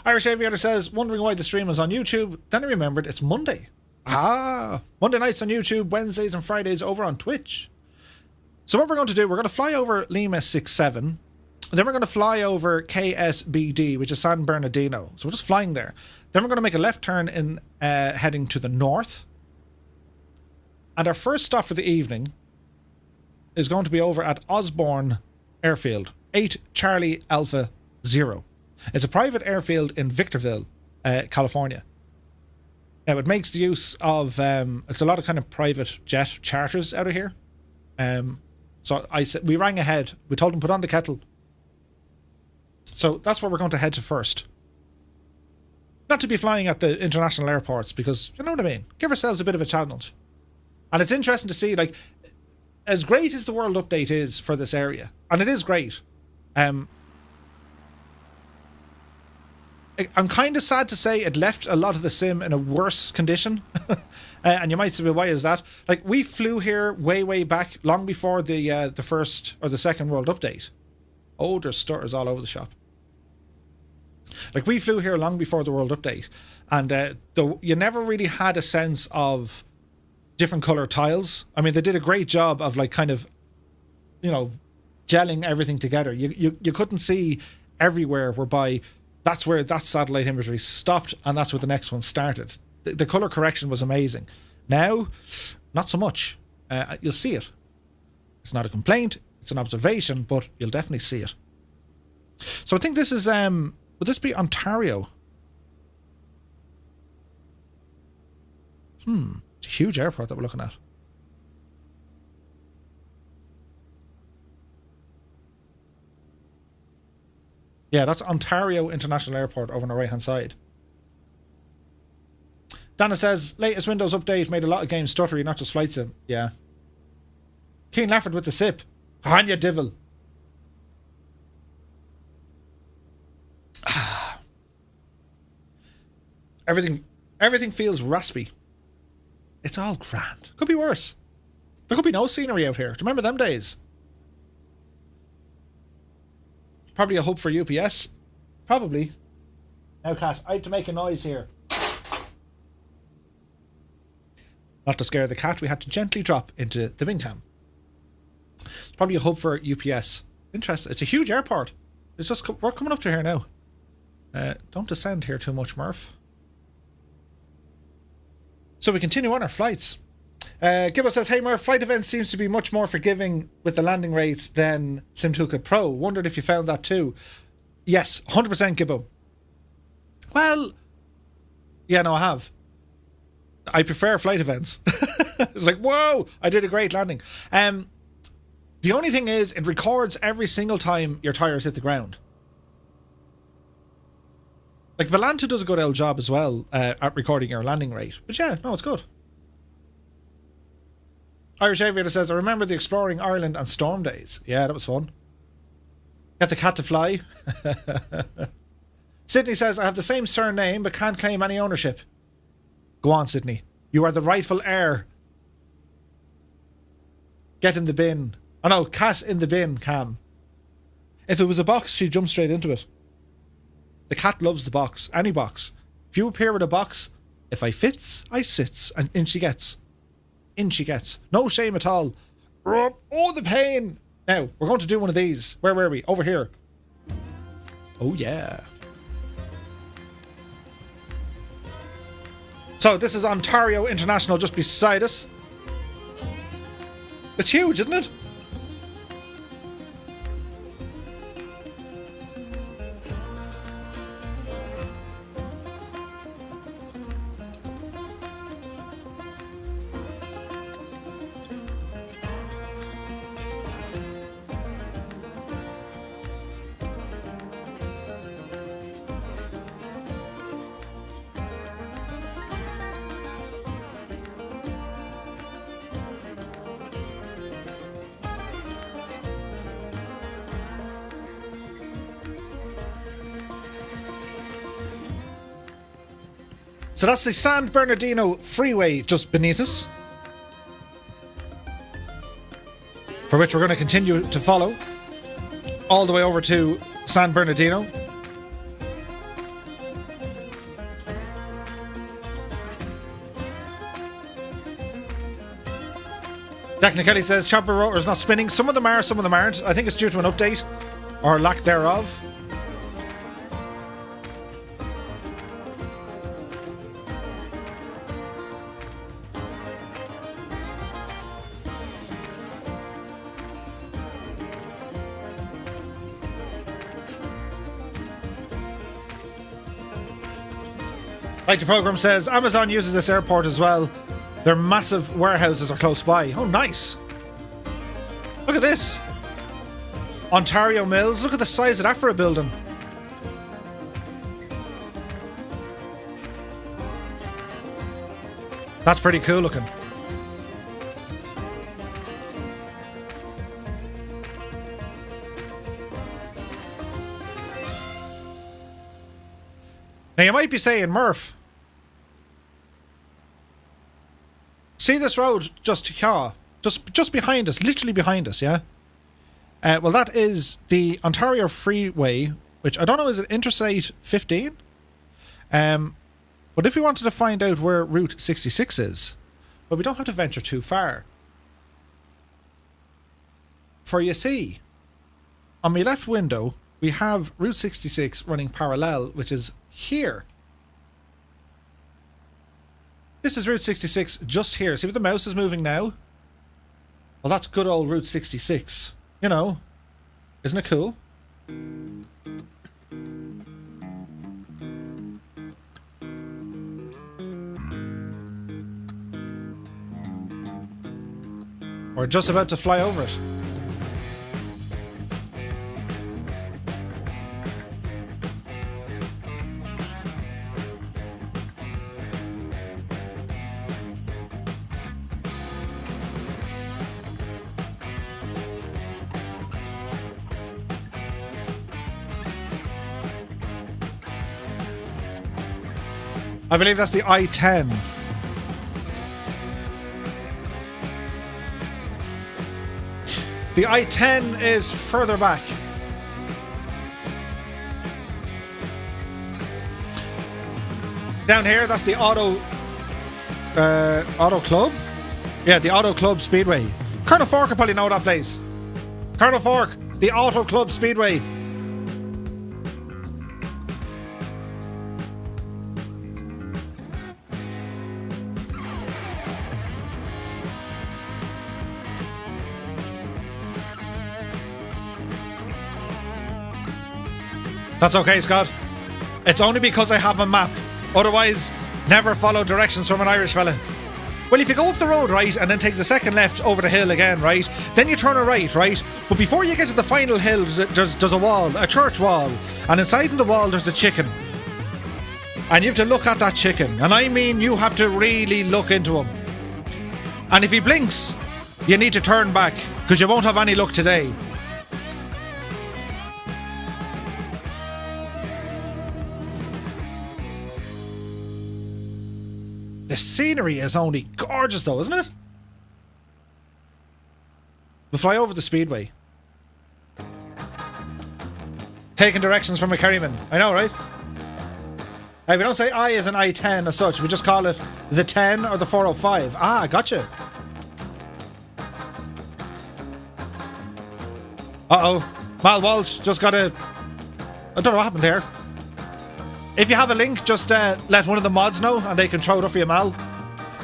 Irish Aviator says, wondering why the stream is on YouTube. Then I remembered it's Monday. Monday nights on YouTube, Wednesdays and Fridays over on Twitch. So what we're going to do, we're going to fly over Lima 67, and then we're going to fly over KSBD, which is San Bernardino. So we're just flying there. Then we're going to make a left turn in heading to the north. And our first stop for the evening is going to be over at Osborne Airfield, 8 Charlie Alpha 0. It's a private airfield in Victorville, California. Now it makes the use of, it's a lot of kind of private jet charters out of here. So we rang ahead. We told them put on the kettle. So that's where we're going to head to first. Not to be flying at the international airports because, you know what I mean? Give ourselves a bit of a challenge. And it's interesting to see, like, as great as the world update is for this area, and it is great, I'm kind of sad to say it left a lot of the sim in a worse condition. And you might say, well, why is that? Like, we flew here way back, long before the first or the second world update. Oh, there's stutters all over the shop. Like, we flew here long before the world update, and you never really had a sense of different color tiles. I mean, they did a great job of, like, kind of, gelling everything together. You couldn't see everywhere whereby that's where that satellite imagery stopped and that's where the next one started. The color correction was amazing. Now, not so much. You'll see it. It's not a complaint, it's an observation, but you'll definitely see it. So I think this is, would this be Ontario? It's a huge airport that we're looking at. Yeah, that's Ontario International Airport over on the right-hand side. Dana says, latest Windows update made a lot of games stuttery, not just flight sim. Yeah. Keen Lafford with the sip. Hanya Divil. Everything feels raspy. It's all grand. Could be worse. There could be no scenery out here. Do you remember them days? Probably a hope for UPS. Probably. Now, Cat, I have to make a noise here. Not to scare the cat, we had to gently drop into the bin cam. It's probably a hub for UPS. Interesting. It's a huge airport. It's just we're coming up to here now. Don't descend here too much, Murph. So we continue on our flights. Gibbo says, hey Murph, flight events seems to be much more forgiving with the landing rates than Sim2K Pro. Wondered if you found that too. Yes, 100% Gibbo. Well, yeah, no, I have. I prefer flight events. It's like, whoa, I did a great landing. The only thing is, it records every single time your tires hit the ground. Like, Volante does a good old job as well at recording your landing rate. But yeah, no, it's good. Irish Aviator says, I remember the Exploring Ireland and Storm days. Yeah, that was fun. Get the cat to fly. Sydney says, I have the same surname but can't claim any ownership. Go on, Sydney. You are the rightful heir. Get in the bin. Oh no, cat in the bin, Cam. If it was a box, she'd jump straight into it. The cat loves the box. Any box. If you appear with a box, if I fits, I sits. And in she gets. In she gets. No shame at all. Oh, the pain. Now, we're going to do one of these. Where were we? Over here. Oh, yeah. So, this is Ontario International just beside us. It's huge, isn't it? So that's the San Bernardino Freeway just beneath us, for which we're going to continue to follow all the way over to San Bernardino. Declan Kelly says chopper rotors not spinning. Some of them are, some of them aren't. I think it's due to an update or lack thereof. Like the program says, Amazon uses this airport as well. Their massive warehouses are close by. Oh, nice. Look at this. Ontario Mills. Look at the size of that for a building. That's pretty cool looking. Now you might be saying, Murph, see this road just here, just behind us, literally behind us, yeah? Well, that is the Ontario Freeway, which I don't know, is it Interstate 15? But if we wanted to find out where Route 66 is, well, we don't have to venture too far. For you see, on my left window, we have Route 66 running parallel, which is here. This is Route 66 just here. See what the mouse is moving now? Well, that's good old Route 66. You know, isn't it cool? We're just about to fly over it. I believe that's the I-10. The I-10 is further back. Down here, that's the Auto Club? Yeah, the Auto Club Speedway. Colonel Fork will probably know that place. Colonel Fork, the Auto Club Speedway. That's okay, Scott. It's only because I have a map. Otherwise, never follow directions from an Irish fella. Well, if you go up the road, right, and then take the second left over the hill again, right, then you turn a right, right? But before you get to the final hill, there's a wall, a church wall. And inside the wall, there's the chicken. And you have to look at that chicken. And I mean, you have to really look into him. And if he blinks, you need to turn back, because you won't have any luck today. The scenery is only gorgeous though, isn't it? We'll fly over the Speedway. Taking directions from a Kerryman. I know, right? Hey, we don't say I as an I-10 as such. We just call it the 10 or the 405. Ah, gotcha. Uh-oh. Mal Walsh just got a... I don't know what happened there. If you have a link, just let one of the mods know and they can throw it up for you, Mal.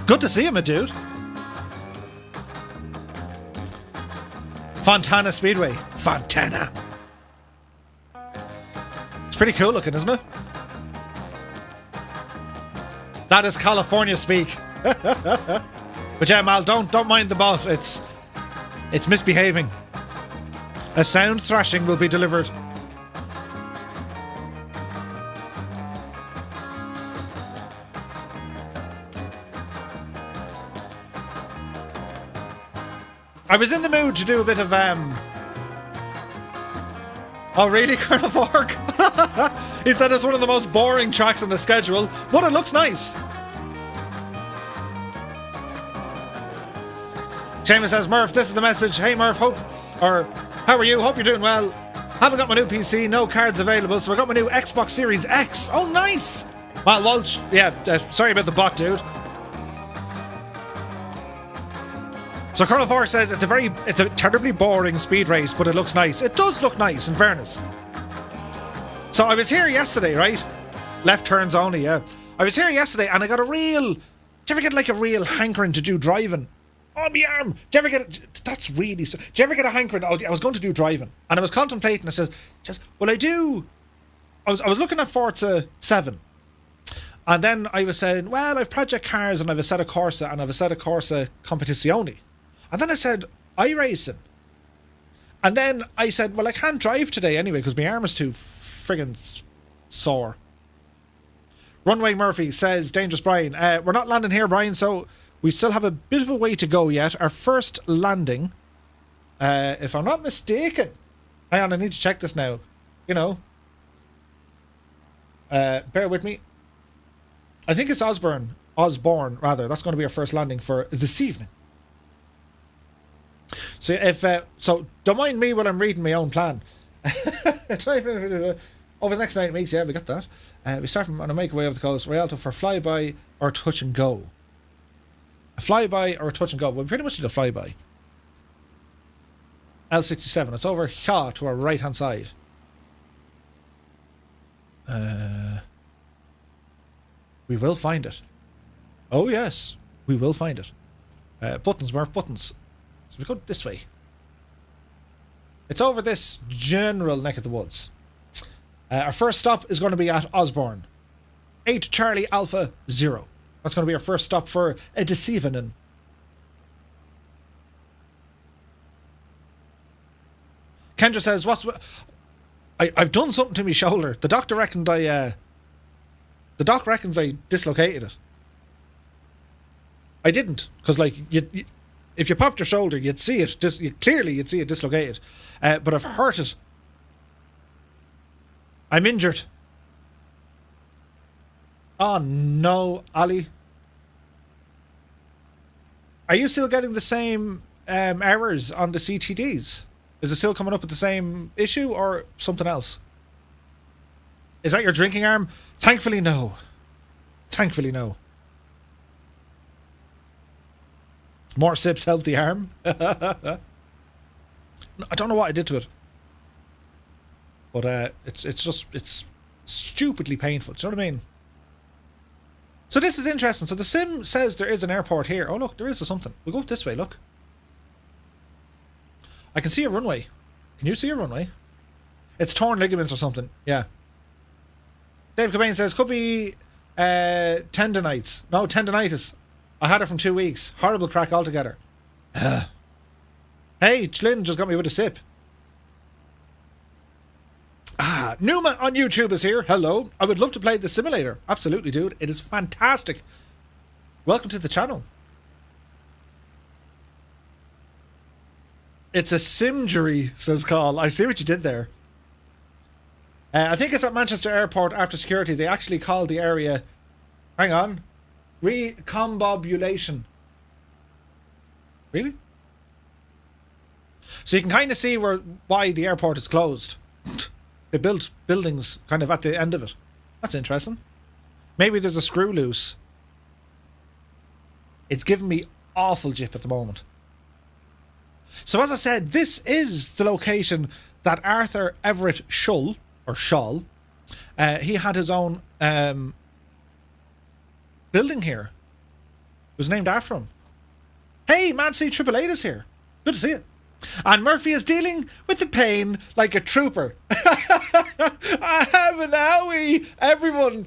Good to see him, my dude. Fontana Speedway. Fontana. It's pretty cool looking, isn't it? That is California speak. But yeah, Mal, don't mind the bot. It's misbehaving. A sound thrashing will be delivered. I was in the mood to do a bit of Oh really, Colonel Fork? He said it's one of the most boring tracks on the schedule, but it looks nice. Seamus says, Murph, this is the message. Hey Murph, how are you? Hope you're doing well. Haven't got my new PC, no cards available, so I got my new Xbox Series X. Oh, nice! Well, Walsh, yeah, sorry about the bot, dude. So Colonel Fork says it's a terribly boring speed race, but it looks nice. It does look nice, in fairness. So I was here yesterday, right? Left turns only, yeah. I was here yesterday and I got do you ever get like a real hankering to do driving? Oh, my arm! Do you ever get that's really do you ever get a hankering? I was going to do driving and I was contemplating. I says, well, I was looking at Forza 7 and then I was saying, well, I've Project Cars and I've a set of Corsa and I've a set of Corsa Competizione. And then I said, iRacing. And then I said, well, I can't drive today anyway because my arm is too friggin' sore. Runway Murphy says, Dangerous Brian, we're not landing here, Brian, so we still have a bit of a way to go yet. Our first landing, if I'm not mistaken, hang on, I need to check this now. You know, bear with me. I think it's Osborne, rather. That's going to be our first landing for this evening. So so don't mind me while I'm reading my own plan. Over the next 9 weeks, yeah, we got that. We start from on a make way of the coast, Rialto for flyby or touch and go. A flyby or a touch and go. Well, we pretty much did a flyby. L67. It's over here to our right hand side. We will find it. Oh yes, we will find it. Buttons, Murph, buttons. So we go this way. It's over this general neck of the woods. Our first stop is going to be at Osborne. 8 Charlie Alpha 0. That's going to be our first stop for a this evening. Kendra says, I've done something to my shoulder. The doctor reckons I dislocated it. I didn't, because like if you popped your shoulder, you'd see it. Clearly, you'd see it dislocated. But I've hurt it. I'm injured. Oh no, Ali. Are you still getting the same errors on the CTDs? Is it still coming up with the same issue or something else? Is that your drinking arm? Thankfully, no. Thankfully, no. More sips help the arm. I don't know what I did to it. But it's stupidly painful. Do you know what I mean? So this is interesting. So the sim says there is an airport here. Oh look, there is something. We'll go this way, look. I can see a runway. Can you see a runway? It's torn ligaments or something. Yeah. Dave Cobain says, could be tendonitis. No, tendonitis. I had it from 2 weeks. Horrible crack altogether. Hey, Chlyn just got me with a sip. Numa on YouTube is here. Hello. I would love to play the simulator. Absolutely, dude. It is fantastic. Welcome to the channel. It's a simjury, says Carl. I see what you did there. I think it's at Manchester Airport after security. They actually called the area... Hang on. Recombobulation. Really? So you can kind of see why the airport is closed. They built buildings kind of at the end of it. That's interesting. Maybe there's a screw loose. It's giving me awful jip at the moment. So as I said, this is the location that Arthur Everett Shull, or Scholl, he had his own building here. It was named after him. Hey, Mancy 888 is here. Good to see you. And Murphy is dealing with the pain like a trooper. I have an owie. Everyone,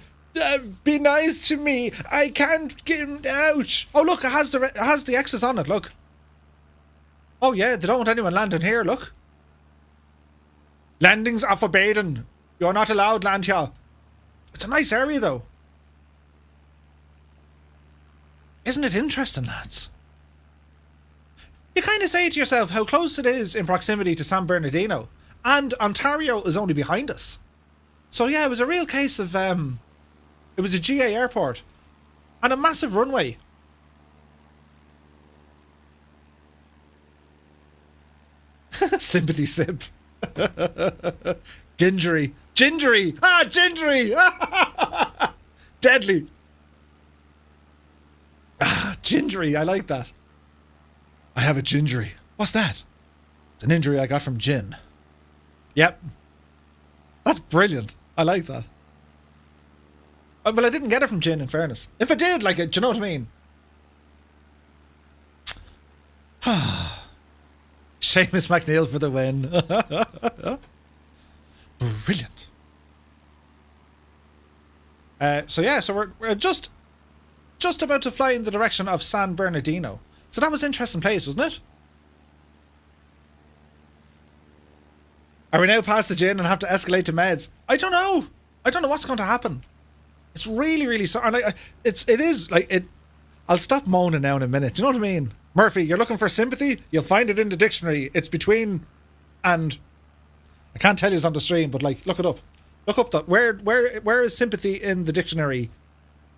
be nice to me. I can't get him out. Oh, look, it has the X's on it, look. Oh, yeah, they don't want anyone landing here, look. Landings are forbidden. You're not allowed land here. It's a nice area, though. Isn't it interesting, lads? You kind of say to yourself how close it is in proximity to San Bernardino, and Ontario is only behind us. So yeah, it was a real case of, it was a GA airport, and a massive runway. Sympathy sip. Gingery. Gingery! Ah, gingery! Deadly. Ah, gingery, I like that. I have a gingery. What's that? It's an injury I got from gin. Yep. That's brilliant. I like that. Well, I didn't get it from gin, in fairness. If I did, like, do you know what I mean? Seamus McNeil for the win. Brilliant. So we're just about to fly in the direction of San Bernardino. So that was an interesting place, wasn't it? Are we now past the gin and have to escalate to meds? I don't know. I don't know what's going to happen. It's really, really sorry. It is like it. I'll stop moaning now in a minute. Do you know what I mean? Murphy, you're looking for sympathy? You'll find it in the dictionary. It's between and... I can't tell you it's on the stream, but like, look it up. Look up that. Where is sympathy in the dictionary?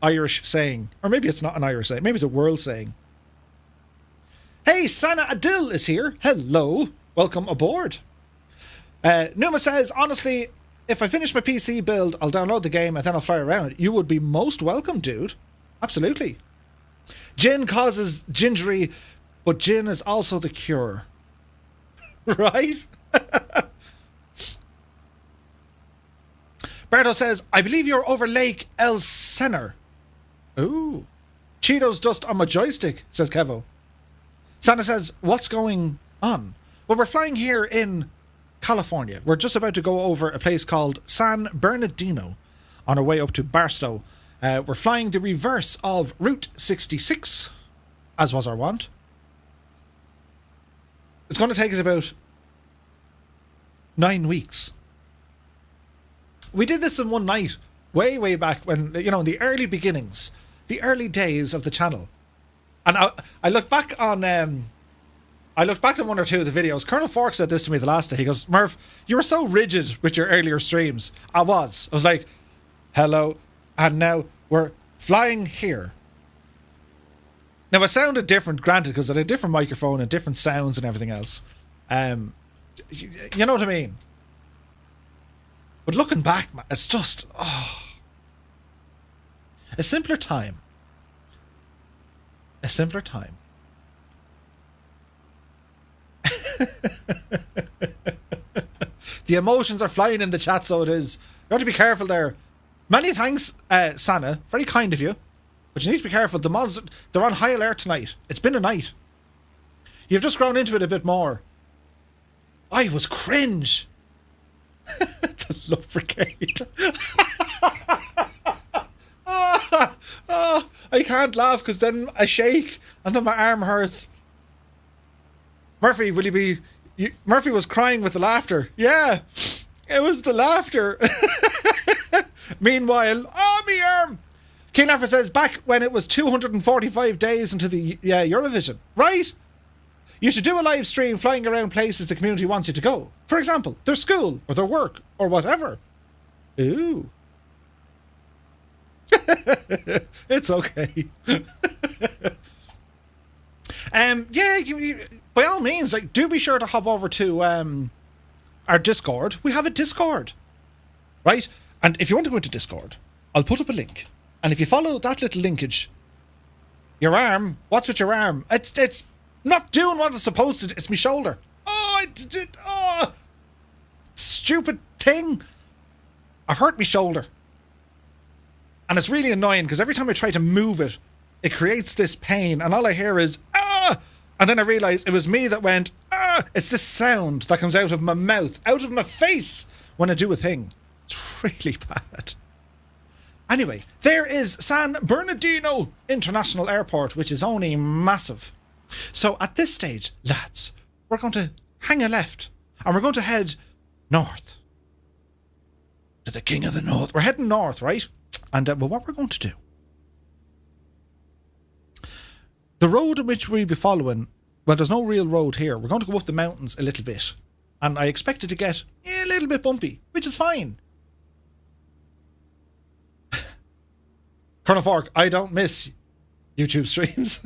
Irish saying. Or maybe it's not an Irish saying. Maybe it's a world saying. Hey, Sana Adil is here. Hello. Welcome aboard. Numa says, honestly, if I finish my PC build, I'll download the game and then I'll fly around. You would be most welcome, dude. Absolutely. Gin causes gingery, but gin is also the cure. Right? Berto says, I believe you're over Lake El Senor. Ooh. Cheetos dust on my joystick, says Kevo. Santa says, what's going on? Well, we're flying here in California. We're just about to go over a place called San Bernardino on our way up to Barstow. We're flying the reverse of Route 66, as was our want. It's going to take us about 9 weeks. We did this in one night, way back when, you know, in the early beginnings, the early days of the channel. And I look back on one or two of the videos. Colonel Fork said this to me the last day. He goes, Murph, you were so rigid with your earlier streams. I was like, hello, and now we're flying here. Now, it sounded different, granted, because I had a different microphone and different sounds and everything else. You know what I mean? But looking back, man, it's just, a simpler time. A simpler time. The emotions are flying in the chat, so it is. You have to be careful there. Many thanks, Sana. Very kind of you. But you need to be careful. The mods, they're on high alert tonight. It's been a night. You've just grown into it a bit more. I was cringe. The Love Brigade. I can't laugh because then I shake and then my arm hurts. Murphy, will you be... Murphy was crying with the laughter. Yeah, it was the laughter. Meanwhile, me arm. King Laffer says, back when it was 245 days into the Eurovision. Right? You should do a live stream flying around places the community wants you to go. For example, their school or their work or whatever. Ooh. It's okay. By all means, like, do be sure to hop over to our Discord. We have a Discord, right? And if you want to go into Discord, I'll put up a link. And if you follow that little linkage, your arm, what's with your arm? It's not doing what it's supposed to do. It's my shoulder. Stupid thing. I've hurt my shoulder. And it's really annoying because every time I try to move it, it creates this pain. And all I hear is, ah! And then I realise it was me that went, It's this sound that comes out of my mouth, out of my face when I do a thing. It's really bad. Anyway, there is San Bernardino International Airport, which is only massive. So at this stage, lads, we're going to hang a left and we're going to head north. To the King of the North. We're heading north, right? And well, what we're going to do. The road in which we'll be following, well, there's no real road here. We're going to go up the mountains a little bit. And I expect it to get a little bit bumpy, which is fine. Colonel Fork, I don't miss YouTube streams.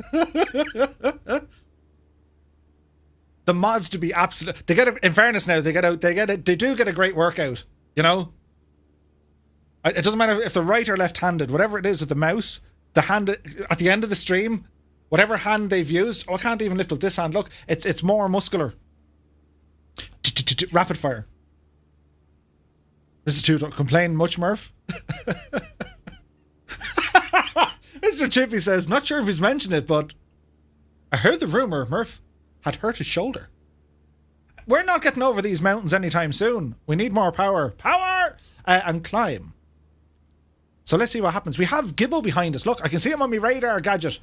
The mods to be absolute. They get a, in fairness now, they do get a great workout, you know? It doesn't matter if they're right or left-handed, whatever it is with the mouse, the hand at the end of the stream, whatever hand they've used, oh, I can't even lift up this hand, look, it's more muscular. Rapid fire. This is too complain much, Murph? Mr. Chippy says, not sure if he's mentioned it, but I heard the rumour Murph had hurt his shoulder. We're not getting over these mountains anytime soon. We need more power. Power! And climb. So let's see what happens. We have Gibbo behind us. Look, I can see him on my radar gadget.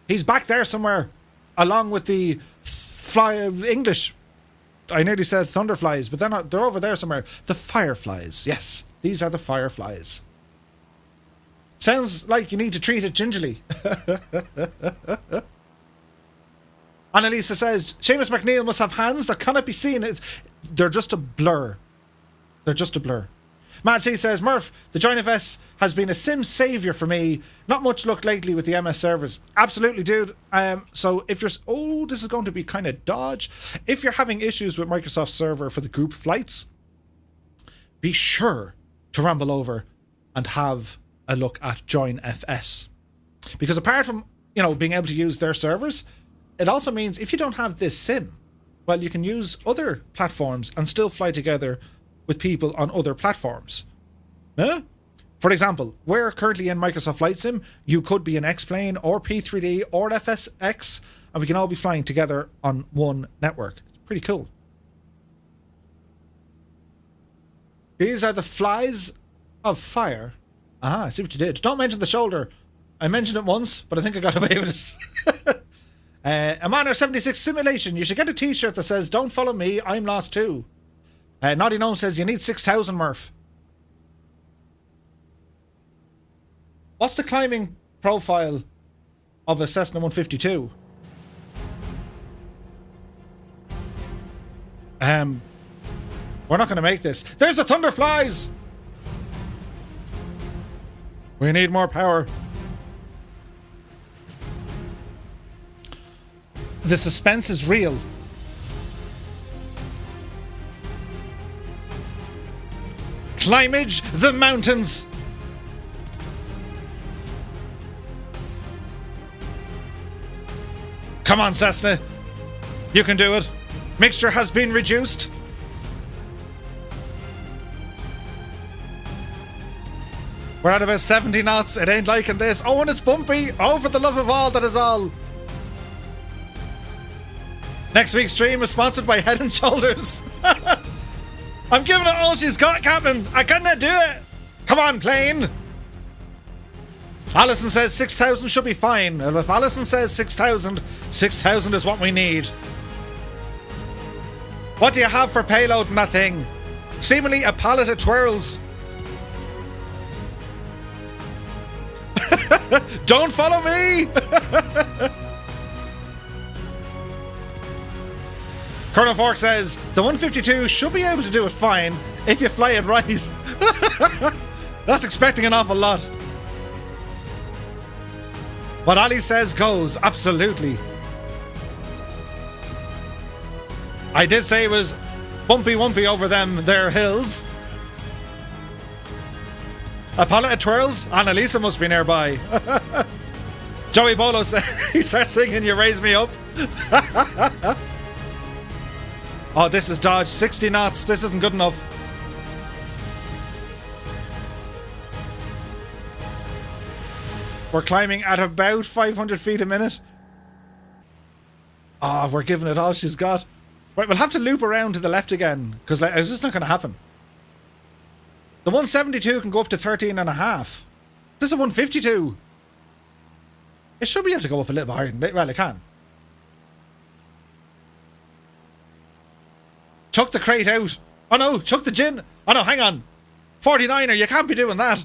He's back there somewhere, along with the English. I nearly said thunderflies, but they're not. They're over there somewhere. The fireflies. Yes, these are the fireflies. Sounds like you need to treat it gingerly. Annalisa says, Seamus McNeil must have hands that cannot be seen. They're just a blur. They're just a blur. Matt C says, Murph, the Join FS has been a sim saviour for me. Not much luck lately with the MS servers. Absolutely, dude. So if you're... Oh, this is going to be kind of dodge. If you're having issues with Microsoft server for the group flights, be sure to ramble over and have a look at Join FS. Because apart from, you know, being able to use their servers, it also means if you don't have this sim, well, you can use other platforms and still fly together with people on other platforms. Huh? For example, we're currently in Microsoft Flight Sim. You could be in X-Plane or P3D or FSX, and we can all be flying together on one network. It's pretty cool. These are the flies of fire. Ah, I see what you did. Don't mention the shoulder. I mentioned it once, but I think I got away with it. A Manor 76 simulation. You should get a t-shirt that says, don't follow me, I'm lost too. Naughty Gnome says, you need 6,000, Murph. What's the climbing profile of a Cessna 152? We're not going to make this. There's the thunderflies! We need more power. The suspense is real. Climbage the mountains. Come on, Cessna. You can do it. Mixture has been reduced. We're at about 70 knots. It ain't liking this. Oh, and it's bumpy. Oh, for the love of all that is all. Next week's stream is sponsored by Head and Shoulders. I'm giving it all she's got, Captain. I cannot do it. Come on, plane. Alison says 6,000 should be fine. And if Alison says 6,000, 6,000 is what we need. What do you have for payload in that thing? Seemingly a pallet of twirls. Don't follow me. Colonel Fork says, the 152 should be able to do it fine if you fly it right. That's expecting an awful lot. What Ali says goes, absolutely. I did say it was bumpy wumpy over them there hills. A pallet of twirls? Annalisa must be nearby. Joey Bolo says, he starts singing, you raise me up. Oh, this is dodge. 60 knots. This isn't good enough. We're climbing at about 500 feet a minute. Ah, we're giving it all she's got. Right, we'll have to loop around to the left again, because like, it's just not going to happen. The 172 can go up to 13.5. This is a 152. It should be able to go up a little bit higher than that. Well, it can. Chuck the crate out. Oh no, chuck the gin. Oh no, hang on. 49er, you can't be doing that.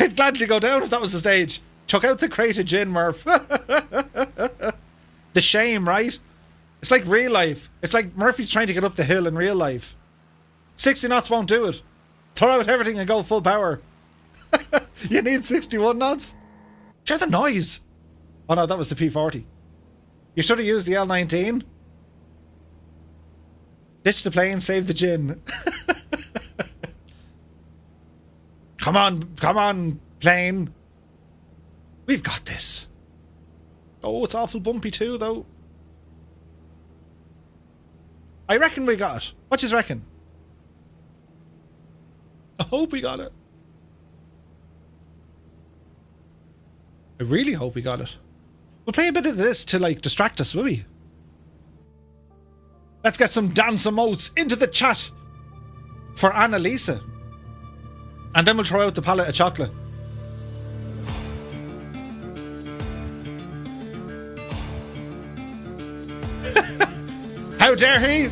I'd gladly go down if that was the stage. Chuck out the crate of gin, Murph. The shame, right? It's like real life. It's like Murphy's trying to get up the hill in real life. 60 knots won't do it. Throw out everything and go full power. You need 61 knots? Share the noise. Oh no, that was the P40. You should have used the L19. Ditch the plane, save the gin. Come on, plane. We've got this. Oh, it's awful bumpy too, though. I reckon we got it. What you reckon? I hope we got it. I really hope we got it. We'll play a bit of this to, like, distract us, will we? Let's get some dance emotes into the chat for Annalisa. And then we'll throw out the pallet of chocolate. How dare he?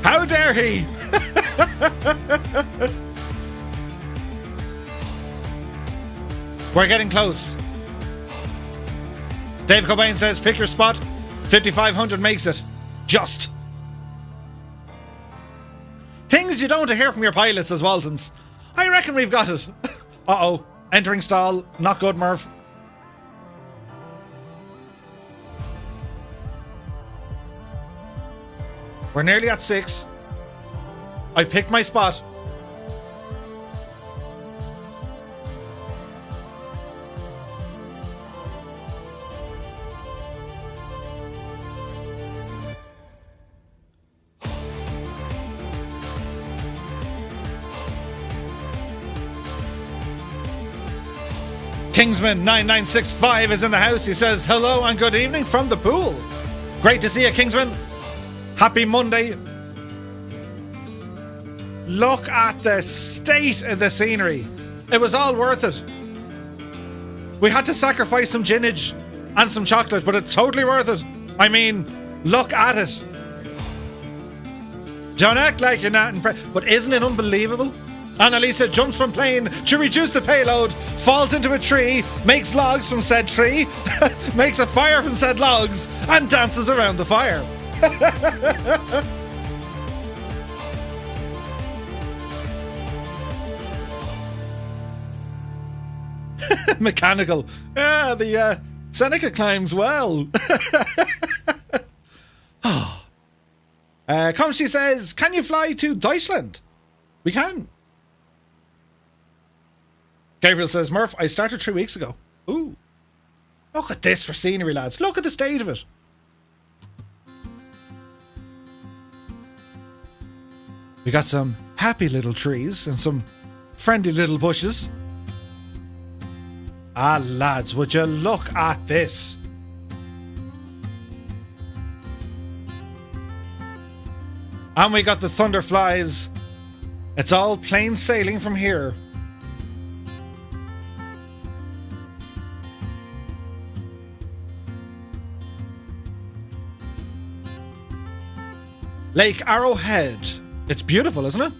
How dare he? We're getting close. Dave Cobain says, pick your spot. 5,500 makes it. Just. Things you don't hear from your pilots as Waltons. I reckon we've got it. Uh-oh. Entering stall. Not good, Murph. We're nearly at 6. I've picked my spot. Kingsman9965 is in the house. He says, hello and good evening from the pool. Great to see you, Kingsman. Happy Monday. Look at the state of the scenery. It was all worth it. We had to sacrifice some ginage and some chocolate, but it's totally worth it. I mean, look at it. Don't act like you're not impressed. But isn't it unbelievable? Annalisa jumps from plane to reduce the payload, falls into a tree, makes logs from said tree, makes a fire from said logs, and dances around the fire. Mechanical. Yeah, the Seneca climbs well. Comsky says, can you fly to Deutschland? We can. Gabriel says, Murph, I started 3 weeks ago. Ooh. Look at this for scenery, lads. Look at the state of it. We got some happy little trees and some friendly little bushes. Ah, lads, would you look at this? And we got the Thunderflies. It's all plain sailing from here. Lake Arrowhead. It's beautiful, isn't it?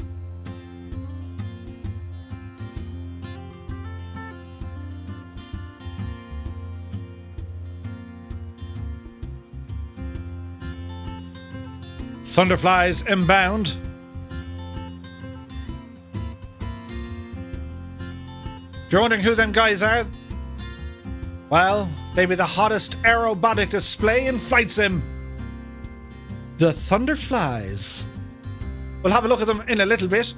Thunderflies inbound. If you're wondering who them guys are, well, they be the hottest aerobatic display in flight sim. The Thunderflies. We'll have a look at them in a little bit.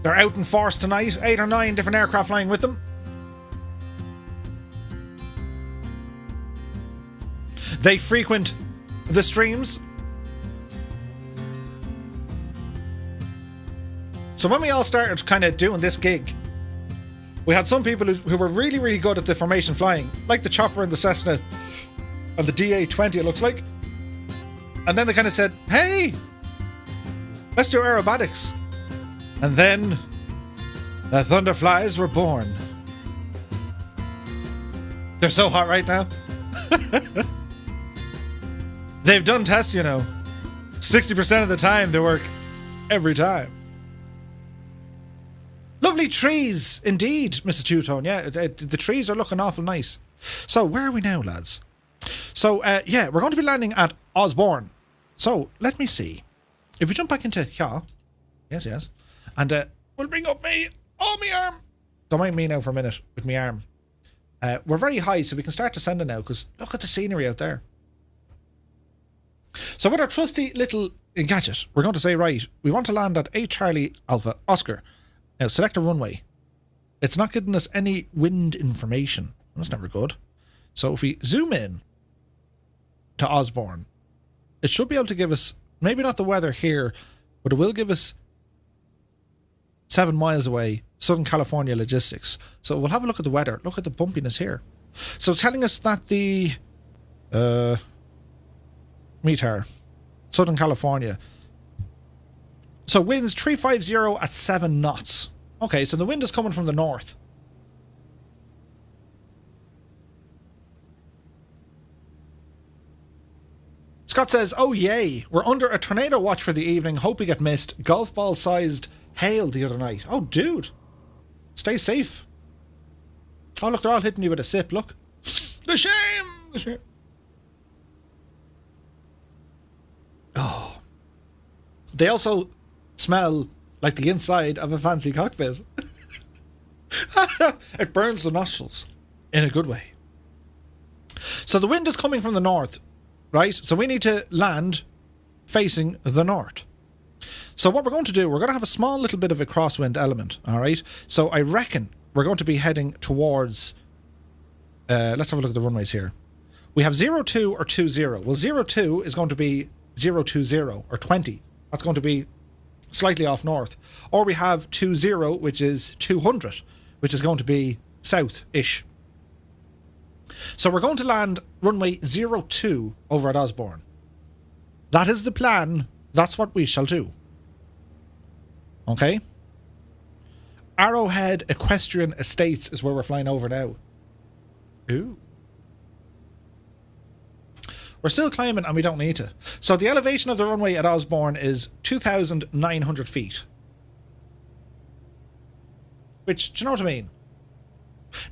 They're out in force tonight. 8 or 9 different aircraft flying with them. They frequent the streams. So when we all started kind of doing this gig, We had some people who were really, really good at the formation flying, like the chopper and the Cessna and the DA-20, it looks like. And then they kind of said, hey, let's do aerobatics. And then the Thunderflies were born. They're so hot right now. They've done tests, you know. 60% of the time they work every time. Lovely trees, indeed, Mrs. Two-Tone. Yeah, the trees are looking awful nice. So, where are we now, lads? So, yeah, we're going to be landing at Osborne. So, let me see. If we jump back into here. Yes. And we'll bring up my arm. Don't mind me now for a minute with my arm. We're very high, so we can start descending now, because look at the scenery out there. So with our trusty little gadget, we're going to say, right, we want to land at 8 Charlie Alpha Oscar. Now, select a runway. It's not giving us any wind information. That's never good. So if we zoom in to Osborne, it should be able to give us, maybe not the weather here, but it will give us 7 miles away, Southern California logistics. So we'll have a look at the weather. Look at the bumpiness here. So it's telling us that the METAR, Southern California. So winds 350 at 7 knots. Okay, so the wind is coming from the north. Scott says, oh yay, we're under a tornado watch for the evening. Hope we get missed. Golf ball sized hail the other night. Oh dude, stay safe. Oh look, they're all hitting you with a sip, look. The shame. Oh. They also smell like the inside of a fancy cockpit. It burns the nostrils in a good way. So the wind is coming from the north, right? So we need to land facing the north. So what we're going to do, we're going to have a small little bit of a crosswind element, all right? So I reckon we're going to be heading towards, let's have a look at the runways here. We have 02 or 20. Well, 02 is going to be 020 or 20. That's going to be slightly off north. Or we have 20, which is 200, which is going to be south-ish. So we're going to land runway 02 over at Osborne. That is the plan. That's what we shall do. Okay? Arrowhead Equestrian Estates is where we're flying over now. Ooh. We're still climbing and we don't need to. So the elevation of the runway at Osborne is 2,900 feet. Which, do you know what I mean?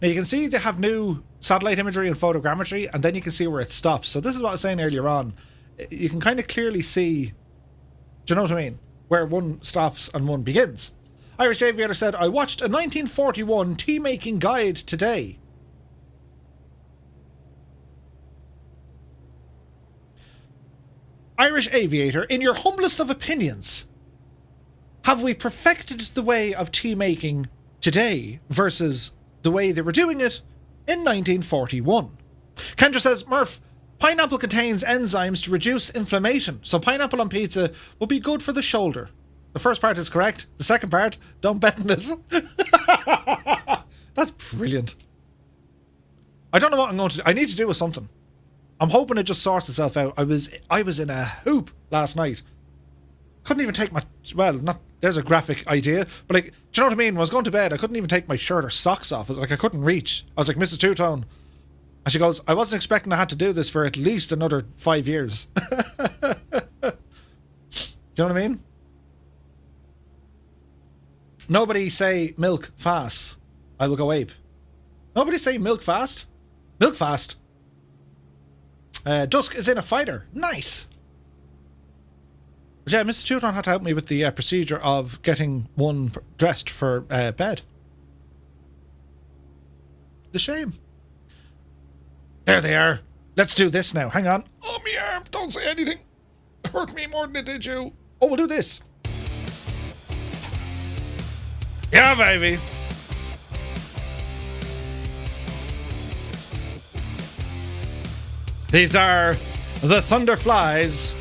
Now you can see they have new satellite imagery and photogrammetry, and then you can see where it stops. So this is what I was saying earlier on. You can kind of clearly see, do you know what I mean? Where one stops and one begins. Irish Aviator said, I watched a 1941 tea-making guide today. Irish Aviator, in your humblest of opinions, have we perfected the way of tea making today versus the way they were doing it in 1941? Kendra says, Murph, pineapple contains enzymes to reduce inflammation, so pineapple on pizza will be good for the shoulder. The first part is correct. The second part, don't bet on it. That's brilliant. I don't know what I'm going to do. I need to do with something. I'm hoping it just sorts itself out. I was in a hoop last night. Couldn't even take my, well, not, there's a graphic idea, but like, do you know what I mean? When I was going to bed, I couldn't even take my shirt or socks off. It was like I couldn't reach. I was like, Mrs. Two-Tone. And she goes, I wasn't expecting I had to do this for at least another 5 years. Do you know what I mean? Nobody say milk fast. I will go ape. Nobody say milk fast. Milk fast. Dusk is in a fighter. Nice. But yeah, Mrs. Two-Tone had to help me with the procedure of getting one dressed for bed. The shame. There they are. Let's do this now. Hang on. Oh, me arm. Don't say anything. It hurt me more than it did you. Oh, we'll do this. Yeah, baby. These are the Thunderflies.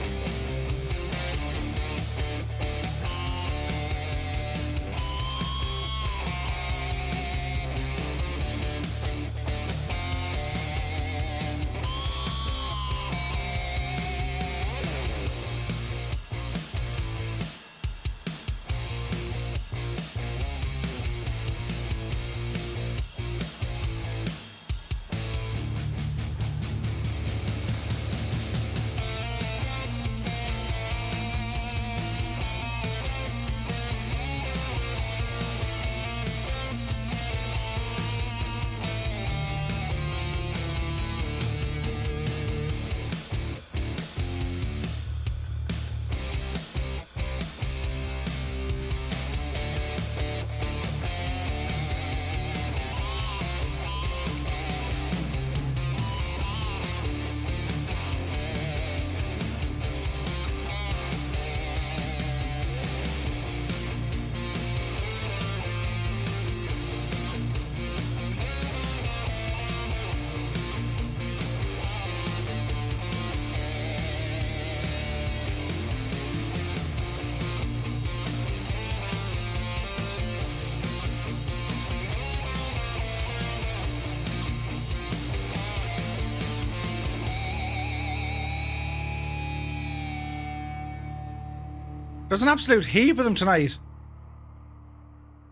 There's an absolute heap of them tonight.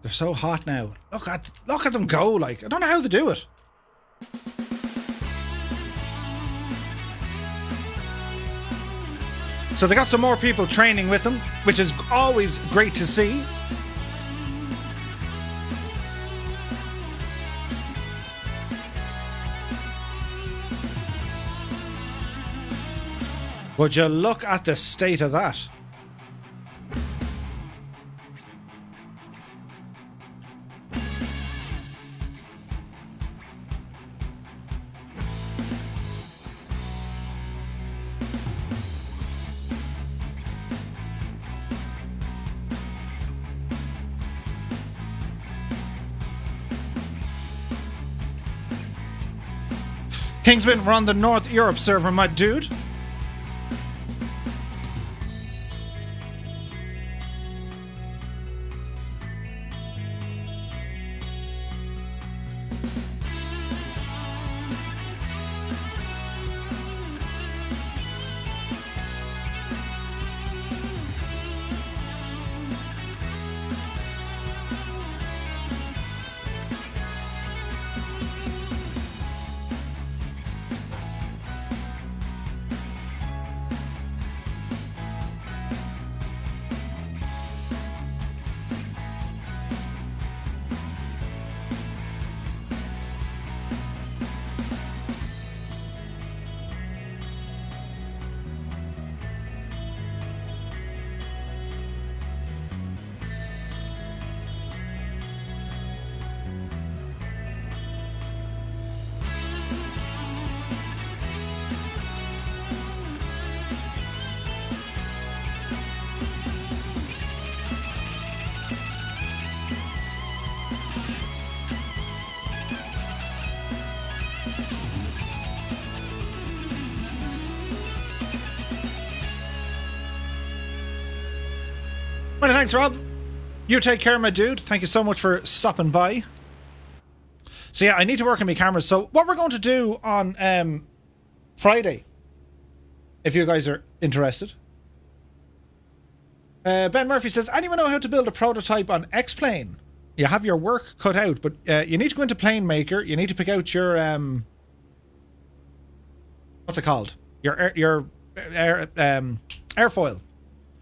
They're so hot now. Look at them go, like. I don't know how they do it. So they got some more people training with them, which is always great to see. Would you look at the state of that? Kingsman, we're on the North Europe server, my dude. Many thanks, Rob. You take care, my dude. Thank you so much for stopping by. So yeah, I need to work on my cameras. So what we're going to do on Friday, if you guys are interested. Ben Murphy says, anyone know how to build a prototype on X-Plane? You have your work cut out, but you need to go into Plane Maker. You need to pick out your what's it called? Your airfoil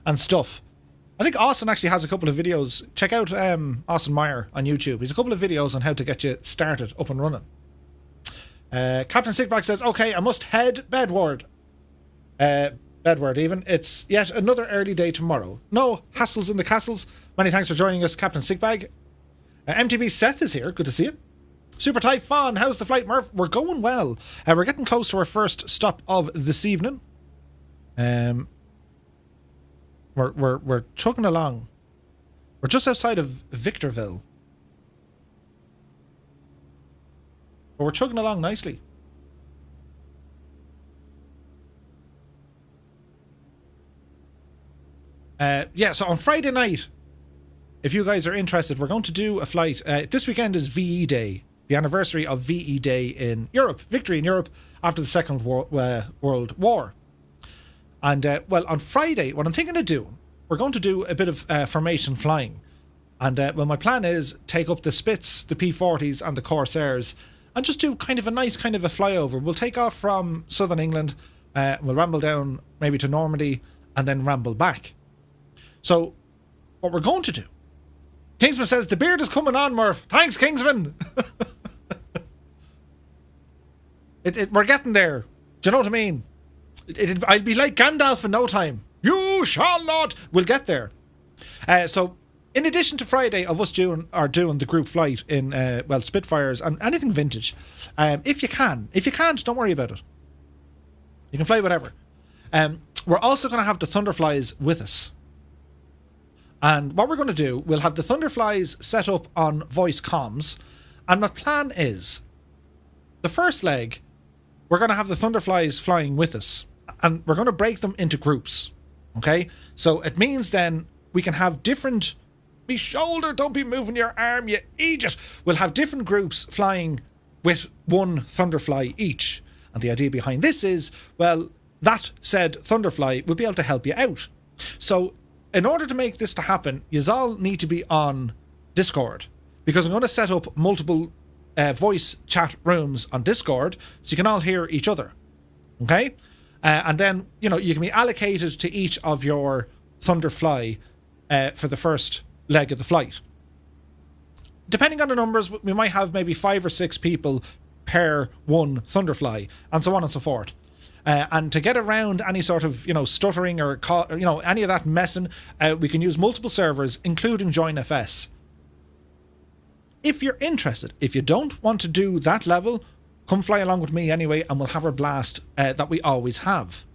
and stuff. I think Austin actually has a couple of videos. Check out Austin Meyer on YouTube. He's a couple of videos on how to get you started up and running. Captain Sickback says, okay, I must head bedward. Bedward even. It's yet another early day tomorrow. No hassles in the castles. Many thanks for joining us, Captain Sickbag. MTB Seth is here. Good to see you. Super Tight Fawn, how's the flight, Murph? We're going well. We're getting close to our first stop of this evening. We're chugging along. We're just outside of Victorville. But we're chugging along nicely. Yeah, so on Friday night, if you guys are interested, we're going to do a flight. This weekend is VE Day, the anniversary of VE Day in Europe, victory in Europe after the Second World War. And, well, on Friday, what I'm thinking of doing, we're going to do a bit of formation flying. And, well, my plan is take up the Spits, the P-40s and the Corsairs and just do kind of a nice kind of a flyover. We'll take off from southern England, we'll ramble down maybe to Normandy and then ramble back. So, what we're going to do, Kingsman says, the beard is coming on, Murph. Thanks, Kingsman. We're getting there. Do you know what I mean? I'll be like Gandalf in no time. You shall not. We'll get there. So, in addition to Friday of us doing the group flight in well, Spitfires and anything vintage, if you can. If you can't, don't worry about it. You can fly whatever. We're also going to have the Thunderflies with us. And what we're going to do, we'll have the Thunderflies set up on voice comms. And my plan is, the first leg, we're going to have the Thunderflies flying with us. And we're going to break them into groups. Okay? So it means then we can have different... Be shoulder, don't be moving your arm, you idiot. We'll have different groups flying with one Thunderfly each. And the idea behind this is, well, that said Thunderfly will be able to help you out. So in order to make this to happen, you all need to be on Discord, because I'm going to set up multiple voice chat rooms on Discord so you can all hear each other. Okay? And then, you know, you can be allocated to each of your Thunderfly for the first leg of the flight. Depending on the numbers, we might have maybe 5 or 6 people per one Thunderfly, and so on and so forth. And to get around any sort of, you know, stuttering or you know, any of that messing, we can use multiple servers, including JoinFS. If you're interested, if you don't want to do that level, come fly along with me anyway, and we'll have our blast that we always have.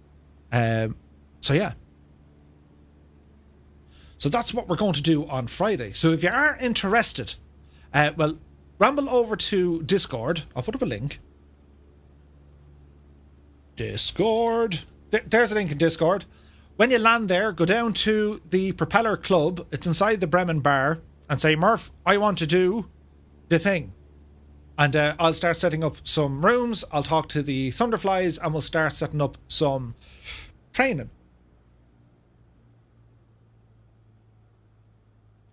So yeah. So that's what we're going to do on Friday. So if you are interested, well, ramble over to Discord. I'll put up a link. Discord. There's a link in Discord. When you land there, go down to the Propeller Club. It's inside the Bremen Bar, and say, Murph, I want to do the thing. And I'll start setting up some rooms. I'll talk to the Thunderflies, and we'll start setting up some training.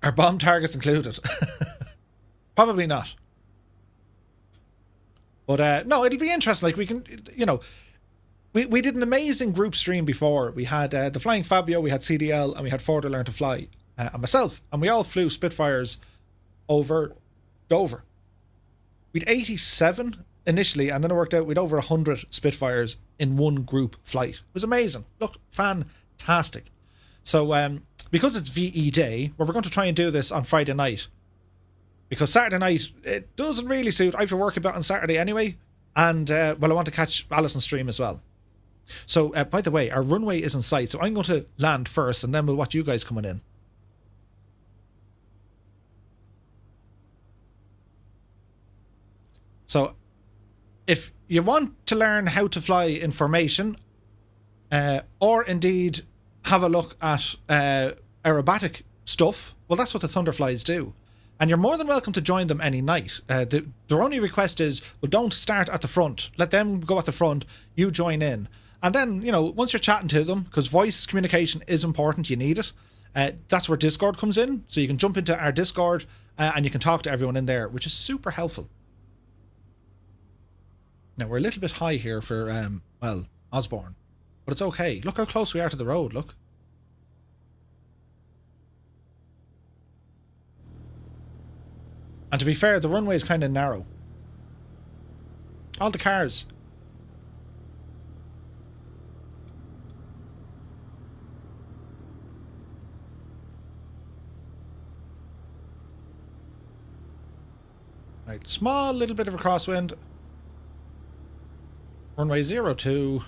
Are bomb targets included? Probably not. But no, it'll be interesting. Like, we can, you know, we did an amazing group stream before. We had the Flying Fabio, we had CDL, and we had Ford to Learn to Fly, and myself, and we all flew Spitfires over Dover. We'd 87 initially, and then it worked out we'd over 100 Spitfires in one group flight. It was amazing. Looked fantastic. So because it's VE Day, well, we're going to try and do this on Friday night. Because Saturday night, it doesn't really suit. I have to work a bit on Saturday anyway. And, well, I want to catch Alison's stream as well. So, by the way, our runway is in sight. So I'm going to land first, and then we'll watch you guys coming in. So, if you want to learn how to fly in formation, or indeed have a look at aerobatic stuff, well, that's what the Thunderflies do. And you're more than welcome to join them any night. Their only request is, well, don't start at the front. Let them go at the front, you join in. And then, you know, once you're chatting to them, because voice communication is important, you need it, that's where Discord comes in. So you can jump into our Discord, and you can talk to everyone in there, which is super helpful. Now, we're a little bit high here for, well, Osborne. But it's okay. Look how close we are to the road, look. And to be fair, the runway is kind of narrow. All the cars. Right, small little bit of a crosswind. Runway 02.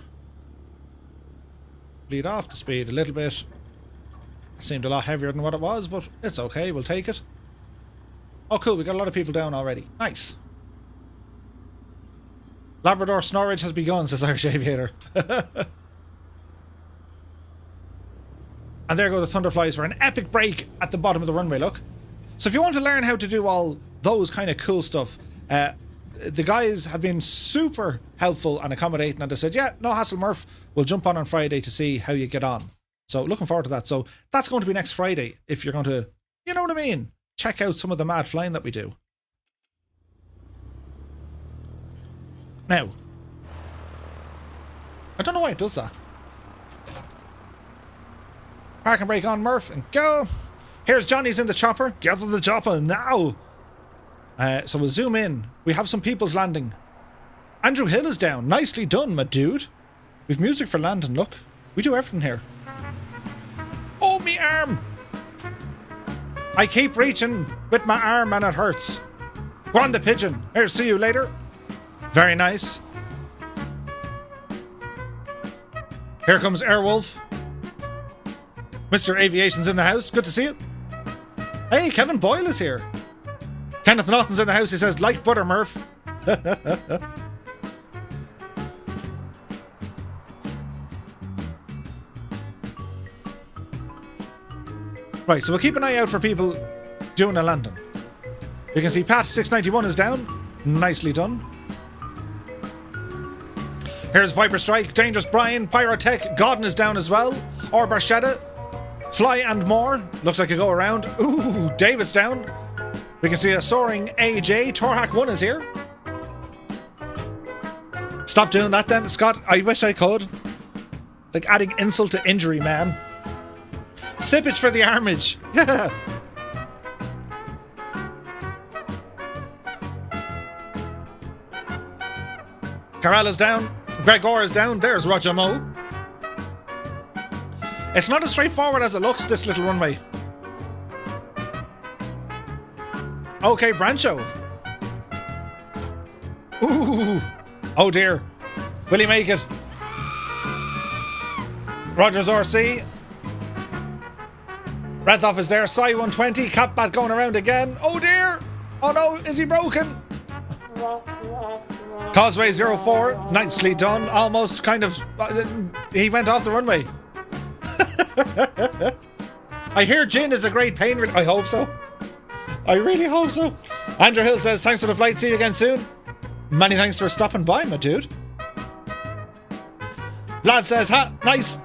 Bleed off the speed a little bit. It seemed a lot heavier than what it was, but it's okay, we'll take it. Oh cool, we got a lot of people down already. Nice. Labrador snorage has begun, says Irish Aviator. And there go the Thunderflies for an epic break at the bottom of the runway, look. So if you want to learn how to do all those kind of cool stuff, the guys have been super helpful and accommodating, and they said, yeah, no hassle, Murph, we'll jump on Friday to see how you get on. So looking forward to that. So that's going to be next Friday, if you're going to, you know what I mean, check out some of the mad flying that we do. Now, I don't know why it does that. Park and brake on, Murph, and go. Here's Johnny's in the chopper. Get on the chopper now. So we'll zoom in. We have some people's landing. Andrew Hill is down. Nicely done, my dude. We've music for landing, look. We do everything here. Oh, me arm. I keep reaching with my arm and it hurts. Go on the pigeon. Here, see you later. Very nice. Here comes Airwolf. Mr. Aviation's in the house. Good to see you. Hey, Kevin Boyle is here. Kenneth Naughton's in the house. He says, like butter, Murph. Right, so we'll keep an eye out for people doing a landing. You can see Pat 691 is down. Nicely done. Here's Viper Strike, Dangerous Brian, Pyrotech, Godden is down as well. Orbar Shada, Fly and more. Looks like a go around. Ooh, David's down. We can see a soaring AJ. Torhack 1 is here. Stop doing that then, Scott. I wish I could. Like adding insult to injury, man. Sippage for the armage. Yeah. Carella's down. Gregor is down. There's Roger Moe. It's not as straightforward as it looks, this little runway. Okay, Brancho. Ooh. Oh dear. Will he make it? Rogers RC. Rethoff is there. Psy 120. Catbat going around again. Oh dear. Oh no, is he broken? Causeway 04. Nicely done. Almost kind of... he went off the runway. I hear gin is a great pain relief. I hope so. I really hope so. Andrew Hill says, thanks for the flight. See you again soon. Many thanks for stopping by, my dude. Vlad says, ha, nice.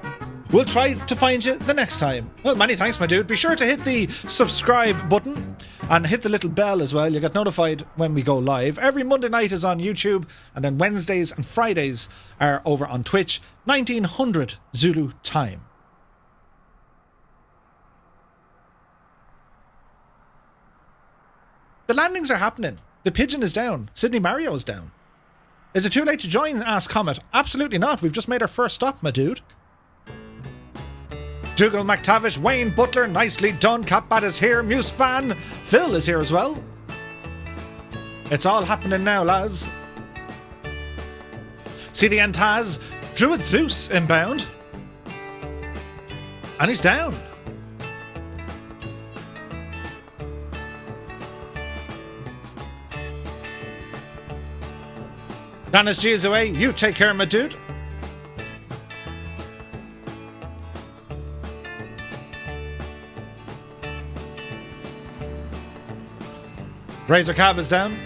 We'll try to find you the next time. Well, many thanks, my dude. Be sure to hit the subscribe button and hit the little bell as well. You get notified when we go live. Every Monday night is on YouTube, and then Wednesdays and Fridays are over on Twitch, 1900 Zulu time. The landings are happening. The Pigeon is down. Sydney Mario is down. Is it too late to join? Asked Comet. Absolutely not. We've just made our first stop, my dude. Dougal McTavish, Wayne Butler, nicely done. Catbat is here. Muse Fan. Phil is here as well. It's all happening now, lads. CDN Taz, Druid Zeus inbound. And he's down. Dennis G is away. You take care, my dude. Razor Cab is down.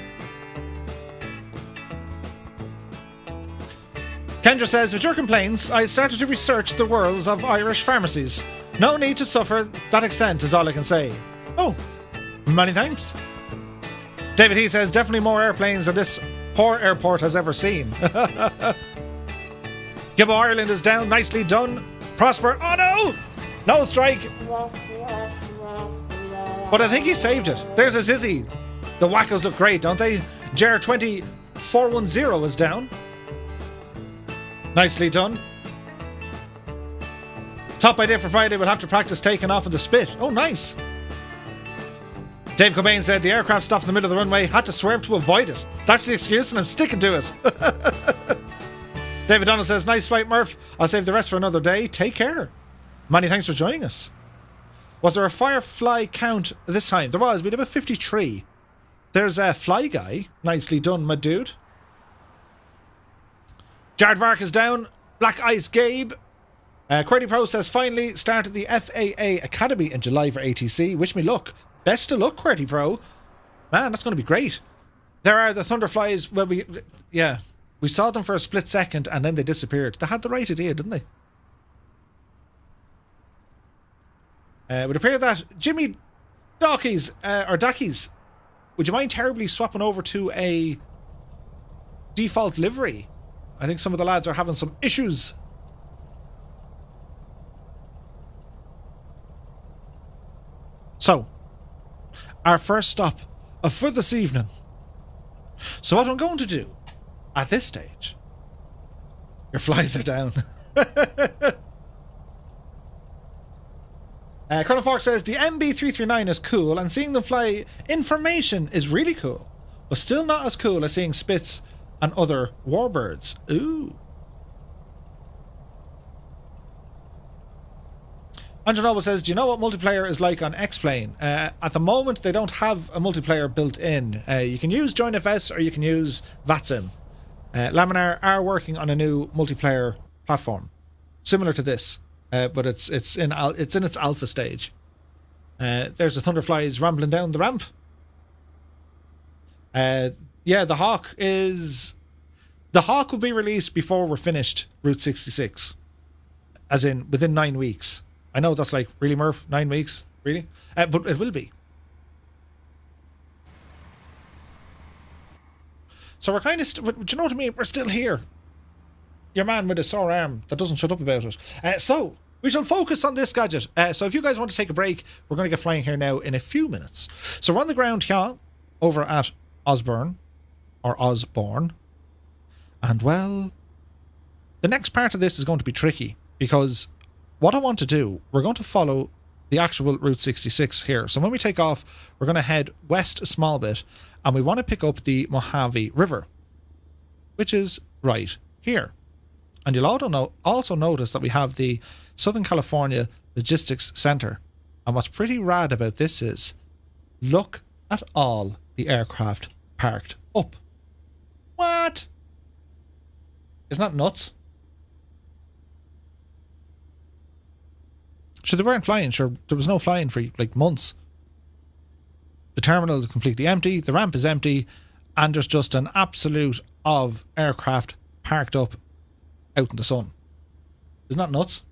Kendra says, with your complaints, I started to research the worlds of Irish pharmacies. No need to suffer that extent is all I can say. Oh, many thanks. David He says, definitely more airplanes than this poor airport has ever seen. Gibbo Ireland is down. Nicely done. Prosper. Oh no! No strike. But I think he saved it. There's a Zizzy. The wackos look great, don't they? Jer 20410 is down. Nicely done. Top idea for Friday. We'll have to practice taking off in the spit. Oh, nice. Dave Cobain said the aircraft stopped in the middle of the runway. Had to swerve to avoid it. That's the excuse and I'm sticking to it. David Donald says, nice flight, Murph. I'll save the rest for another day. Take care. Many thanks for joining us. Was there a Firefly count this time? There was. We had about 53. There's a Fly Guy. Nicely done, my dude. Jared Vark is down. Black Ice Gabe. QWERTY Pro says, finally started the FAA Academy in July for ATC. Wish me luck. Best of luck, QWERTY Pro. Man, that's going to be great. There are the Thunderflies. Well, we saw them for a split second and then they disappeared. They had the right idea, didn't they? It would appear that Jimmy Dackies, would you mind terribly swapping over to a default livery? I think some of the lads are having some issues. So, our first stop for this evening. So what I'm going to do at this stage, your flies are down. Colonel Fox says, the MB339 is cool and seeing them fly information is really cool, but still not as cool as seeing Spits and other warbirds. Ooh. Andrew Noble says, do you know what multiplayer is like on X-Plane? At the moment, they don't have a multiplayer built in. You can use JoinFS or you can use VATSIM. Laminar are working on a new multiplayer platform, similar to this, but it's in its alpha stage. There's the Thunderflies rambling down the ramp. Yeah, the Hawk will be released before we're finished Route 66, as in within 9 weeks. I know that's like, really, Murph? 9 weeks? Really? But it will be. So we're kind of, do you know what I mean? We're still here. Your man with a sore arm that doesn't shut up about it. So we shall focus on this gadget. So if you guys want to take a break, we're going to get flying here now in a few minutes. So we're on the ground here, over at Osborne, or Osborne. And well, the next part of this is going to be tricky, because what I want to do, we're going to follow the actual Route 66 here. So when we take off, we're going to head west a small bit, and we want to pick up the Mojave River, which is right here. And you'll also notice that we have the Southern California Logistics Center. And what's pretty rad about this is, look at all the aircraft parked up. What? Isn't that nuts? Sure, they weren't flying. Sure, there was no flying for like months. The terminal is completely empty. The ramp is empty. And there's just an absolute of aircraft parked up out in the sun. Isn't that nuts?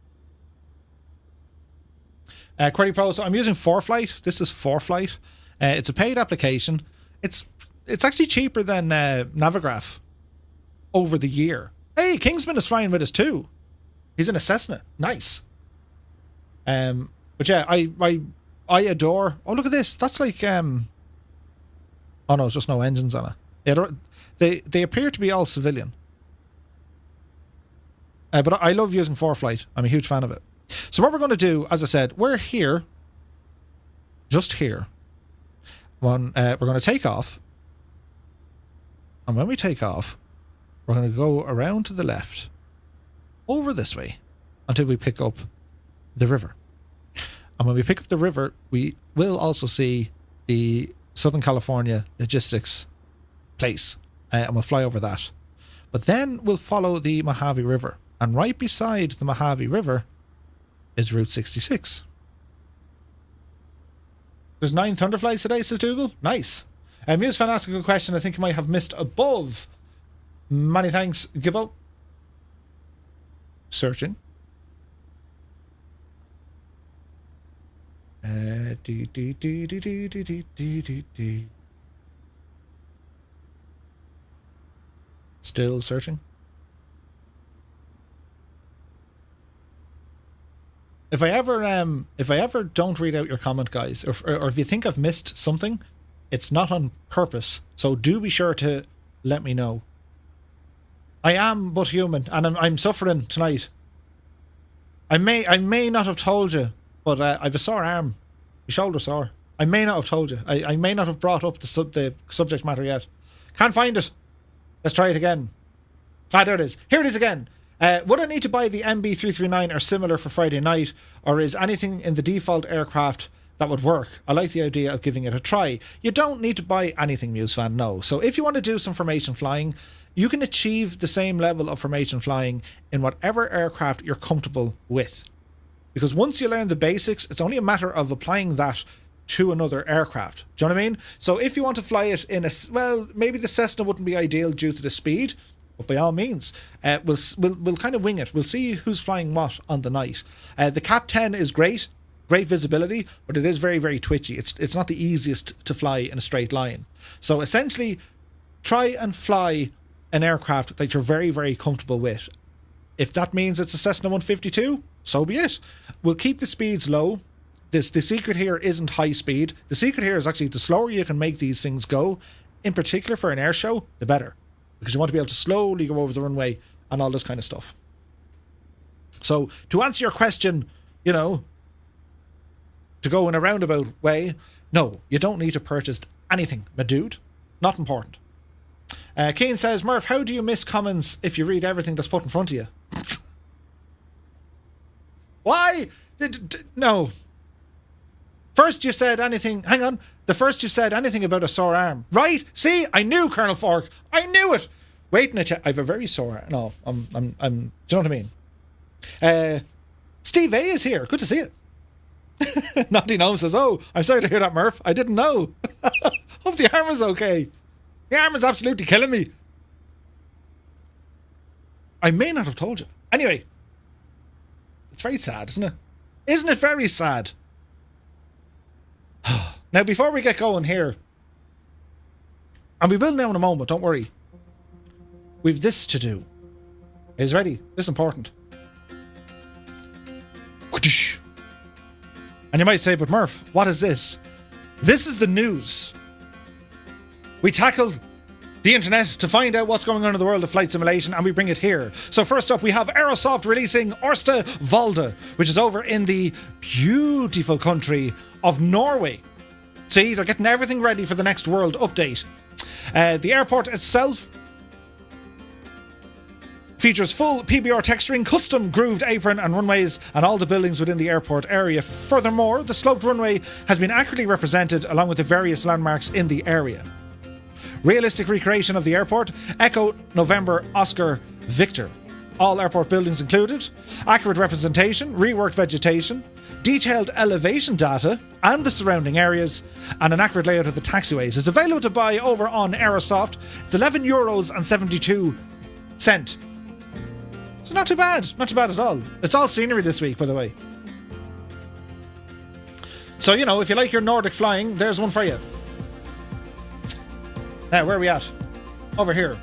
Query Pro, so I'm using ForeFlight. This is ForeFlight. It's a paid application. It's actually cheaper than Navigraph over the year. Hey, Kingsman is flying with us too. He's in a Cessna. Nice. But yeah, I adore. Oh, look at this. That's like oh no, it's just no engines on it. Yeah, they appear to be all civilian. But I love using ForeFlight. I'm a huge fan of it. So what we're going to do, as I said, we're here, just here. We're going to take off. And when we take off, we're going to go around to the left, over this way, until we pick up the river. And when we pick up the river, we will also see the Southern California Logistics place. And we'll fly over that. But then we'll follow the Mojave River. And right beside the Mojave River is Route 66. There's 9 Thunderflies today, says Dougal. Nice. Muse fan asked a good question. I think you might have missed above. Many thanks, Gibbo. Searching. Still searching. If I ever don't read out your comment, guys, or if you think I've missed something, it's not on purpose. So do be sure to let me know. I am but human, and I'm suffering tonight. I may not have told you, but I've a sore arm, my shoulder sore. I may not have told you. I may not have brought up the subject matter yet. Can't find it. Let's try it again. There it is. Here it is again. Would I need to buy the MB339 or similar for Friday night, or is anything in the default aircraft that would work? I like the idea of giving it a try. You don't need to buy anything, Muse fan, no. So if you want to do some formation flying, you can achieve the same level of formation flying in whatever aircraft you're comfortable with. Because once you learn the basics, it's only a matter of applying that to another aircraft. Do you know what I mean? So if you want to fly it in well, maybe the Cessna wouldn't be ideal due to the speed, but by all means, we'll kind of wing it. We'll see who's flying what on the night. The Cat 10 is great visibility, but it is very, very twitchy. It's not the easiest to fly in a straight line. So essentially, try and fly an aircraft that you're very, very comfortable with. If that means it's a Cessna 152, so be it. We'll keep the speeds low. The secret here isn't high speed. The secret here is actually the slower you can make these things go, in particular for an air show, the better. Because you want to be able to slowly go over the runway and all this kind of stuff. So, to answer your question, to go in a roundabout way, no, you don't need to purchase anything, my dude. Not important. Keane says, Murph, how do you miss comments if you read everything that's put in front of you? Why? No. First you said anything, hang on. The first you said anything about a sore arm. Right? See? I knew, Colonel Fork. I knew it. Wait a I have a very sore arm. No, I'm, do you know what I mean? Steve A is here. Good to see you. Naughty Gnome says, oh, I'm sorry to hear that, Murph. I didn't know. Hope the arm is okay. The arm is absolutely killing me. I may not have told you. Anyway, it's very sad, isn't it? Isn't it very sad? Now, before we get going here, and we will now in a moment, don't worry. We've this to do. Is ready? This is important. And you might say, but Murph, what is this? This is the news. We tackled the internet to find out what's going on in the world of flight simulation, and we bring it here. So first up, we have Aerosoft releasing Orsta Volda, which is over in the beautiful country of Norway. See, they're getting everything ready for the next world update. The airport itself features full PBR texturing, custom grooved apron and runways, and all the buildings within the airport area. Furthermore, the sloped runway has been accurately represented along with the various landmarks in the area. Realistic recreation of the airport, Echo November Oscar Victor. All airport buildings included, accurate representation, reworked vegetation, detailed elevation data and the surrounding areas, and an accurate layout of the taxiways. It's available to buy over on Aerosoft. It's €11.72. So not too bad at all. It's all scenery this week, by the way. So, you know, if you like your Nordic flying, there's one for you. Now, where are we at? Over here.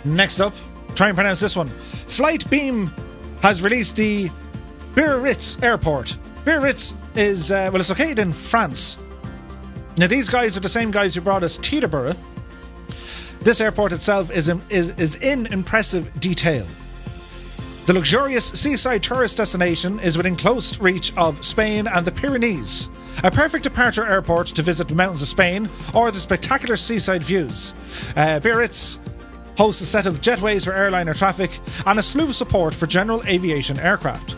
Next up, try and pronounce this one. Flightbeam has released the Biarritz Airport. Biarritz is, it's located in France. Now, these guys are the same guys who brought us Teterborough. This airport itself is in impressive detail. The luxurious seaside tourist destination is within close reach of Spain and the Pyrenees. A perfect departure airport to visit the mountains of Spain or the spectacular seaside views. Biarritz hosts a set of jetways for airliner traffic and a slew of support for general aviation aircraft.